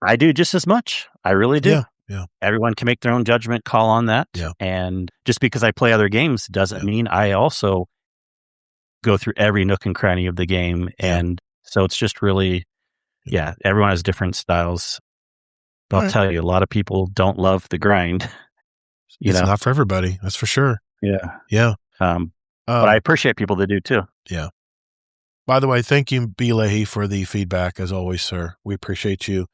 I do just as much. I really do. Yeah. Everyone can make their own judgment call on that. Yeah. And just because I play other games doesn't mean I also go through every nook and cranny of the game. Yeah. And so it's just really, everyone has different styles. But I'll tell you, a lot of people don't love the grind. It's not for everybody. That's for sure. Yeah. Yeah. But I appreciate people that do too. Yeah. By the way, thank you, B. Leahy, for the feedback as always, sir. We appreciate you.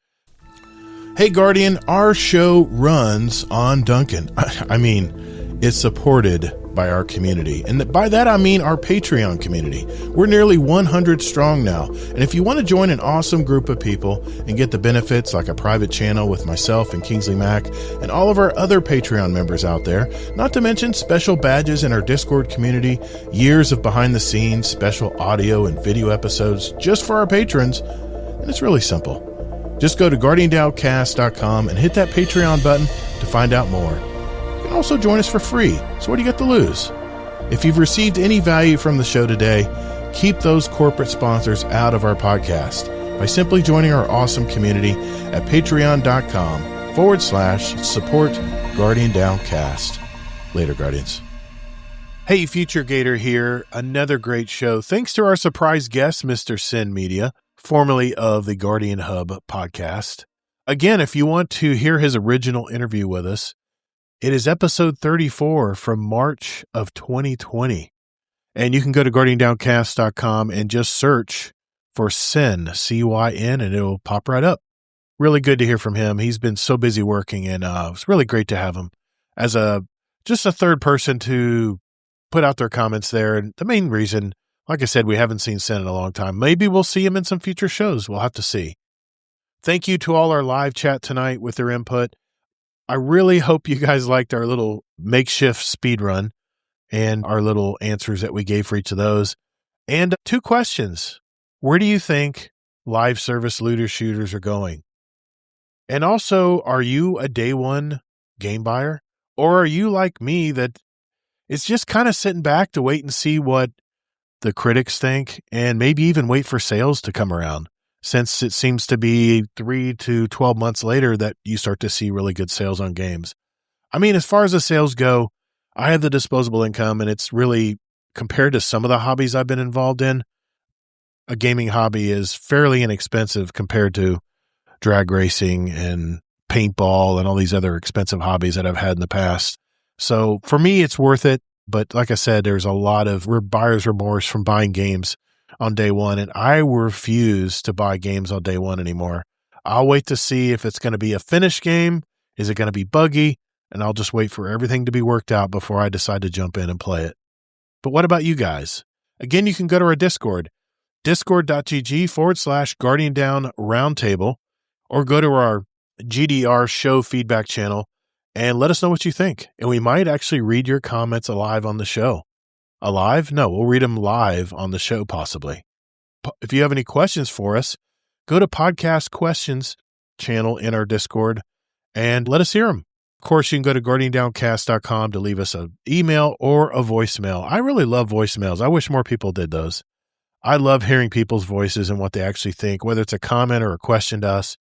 Hey, Guardian, our show runs on Duncan. I mean, it's supported by our community. And by that, I mean our Patreon community. We're nearly 100 strong now. And if you want to join an awesome group of people and get the benefits like a private channel with myself and Kingsleymac and all of our other Patreon members out there, not to mention special badges in our Discord community, years of behind the scenes, special audio and video episodes just for our patrons, and it's really simple. Just go to guardiandoutcast.com and hit that Patreon button to find out more. You can also join us for free, so what do you got to lose? If you've received any value from the show today, keep those corporate sponsors out of our podcast by simply joining our awesome community at patreon.com/support Guardian Downcast. Later, Guardians. Hey, Future Gator here. Another great show. Thanks to our surprise guest, Mr. Sin Media, formerly of the Guardian Hub podcast. Again, if you want to hear his original interview with us, it is episode 34 from March of 2020. And you can go to guardiandowncast.com and just search for Sin, C-Y-N, and it'll pop right up. Really good to hear from him. He's been so busy working, and it's really great to have him as just a third person to put out their comments there. And the main reason, like I said, we haven't seen Sin in a long time. Maybe we'll see him in some future shows. We'll have to see. Thank you to all our live chat tonight with their input. I really hope you guys liked our little makeshift speed run and our little answers that we gave for each of those. And 2 questions. Where do you think live service looter shooters are going? And also, are you a day one game buyer? Or are you like me that it's just kind of sitting back to wait and see what the critics think and maybe even wait for sales to come around, since it seems to be 3 to 12 months later that you start to see really good sales on games? I mean, as far as the sales go, I have the disposable income, and it's really, compared to some of the hobbies I've been involved in, a gaming hobby is fairly inexpensive compared to drag racing and paintball and all these other expensive hobbies that I've had in the past. So for me, it's worth it. But like I said, there's a lot of buyer's remorse from buying games on day one, and I refuse to buy games on day one anymore. I'll wait to see if it's going to be a finished game. Is it going to be buggy? And I'll just wait for everything to be worked out before I decide to jump in and play it. But what about you guys? Again, you can go to our Discord, discord.gg/Guardian Down Roundtable, or go to our GDR show feedback channel and let us know what you think. And we might actually read your comments alive on the show. Alive? No, we'll read them live on the show, possibly. If you have any questions for us, go to Podcast Questions channel in our Discord and let us hear them. Of course, you can go to guardiandowncast.com to leave us an email or a voicemail. I really love voicemails. I wish more people did those. I love hearing people's voices and what they actually think, whether it's a comment or a question to us.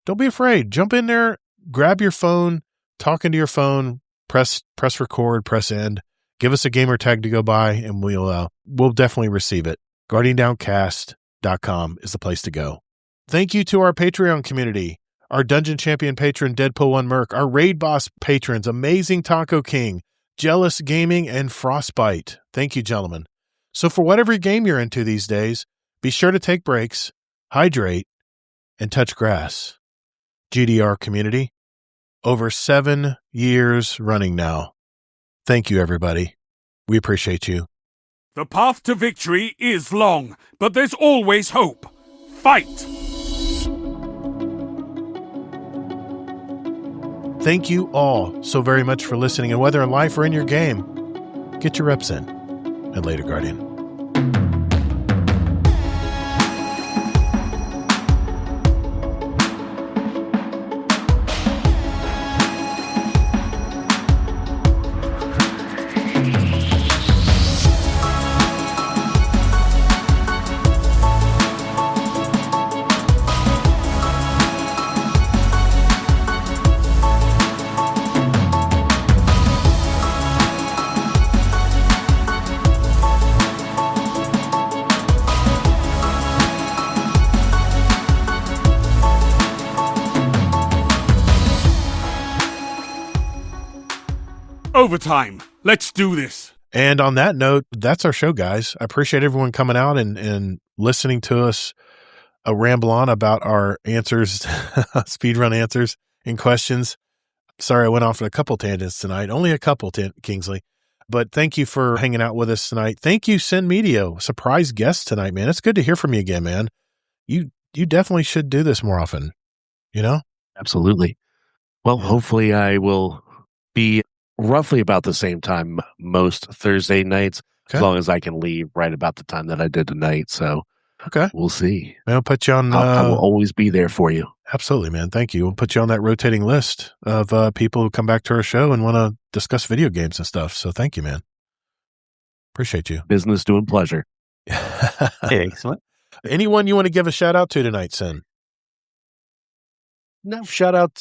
Don't be afraid. Jump in there, grab your phone, talk into your phone, press record, press end, give us a gamer tag to go by, and we'll definitely receive it. guardiandowncast.com is the place to go. Thank you to our Patreon community, our Dungeon Champion patron, Deadpool1 Merc, our Raid Boss patrons, Amazing Taco King, Jealous Gaming, and Frostbite. Thank you, gentlemen. So for whatever game you're into these days, be sure to take breaks, hydrate, and touch grass. GDR community, over 7 years running now. Thank you, everybody. We appreciate you. The path to victory is long, but there's always hope. Fight! Thank you all so very much for listening, and whether in life or in your game, get your reps in. And later, Guardian. Overtime. Let's do this. And on that note, that's our show, guys. I appreciate everyone coming out and listening to us ramble on about our answers, speedrun answers and questions. Sorry, I went off on a couple tangents tonight. Only a couple, Kingsley. But thank you for hanging out with us tonight. Thank you, Sin Media, surprise guest tonight, man. It's good to hear from you again, man. You definitely should do this more often, you know? Absolutely. Well, hopefully I will be roughly about the same time most Thursday nights, as long as I can leave right about the time that I did tonight. So we'll see. I'll put you on. I will always be there for you. Absolutely, man. Thank you. We'll put you on that rotating list of people who come back to our show and want to discuss video games and stuff. So thank you, man. Appreciate you. Business doing pleasure. Excellent. Anyone you want to give a shout out to tonight, Sin? No, shout out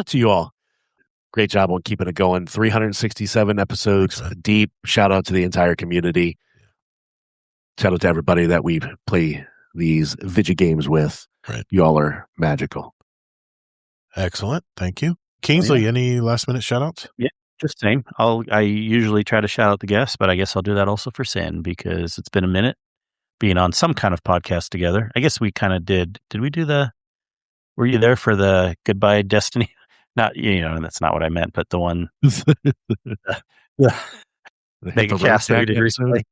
to you all. Great job on keeping it going. 367 episodes deep. Shout out to the entire community. Shout out to everybody that we play these video games with. Right. You all are magical. Excellent. Thank you. Kingsley, any last minute shout outs? Yeah, just same. I usually try to shout out the guests, but I guess I'll do that also for Sin because it's been a minute being on some kind of podcast together. I guess we kind of did. Did we do were you there for the Goodbye Destiny? Not, that's not what I meant, but the one. Mega cast that we did recently.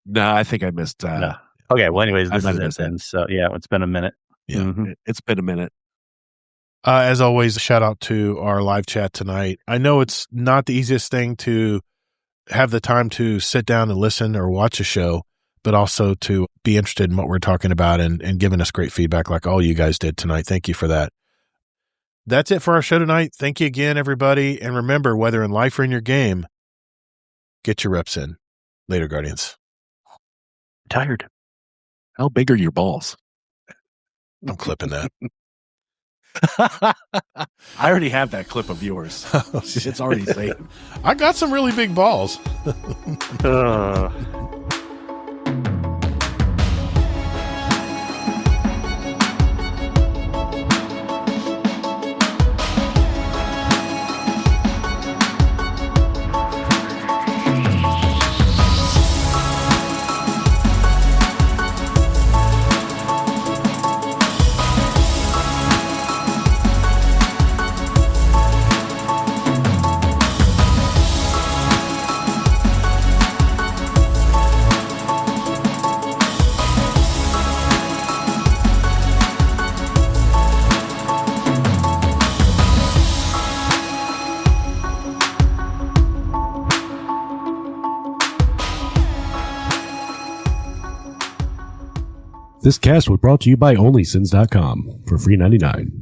No, I think I missed. No. Okay. Well, anyways, this is it then. So, yeah, it's been a minute. Yeah, It's been a minute. As always, a shout out to our live chat tonight. I know it's not the easiest thing to have the time to sit down and listen or watch a show, but also to be interested in what we're talking about and giving us great feedback like all you guys did tonight. Thank you for that. That's it for our show tonight. Thank you again, everybody. And remember, whether in life or in your game, get your reps in. Later, Guardians. Tired. How big are your balls? I'm clipping that. I already have that clip of yours. It's already saved. I got some really big balls. This cast was brought to you by OnlySins.com for free $99.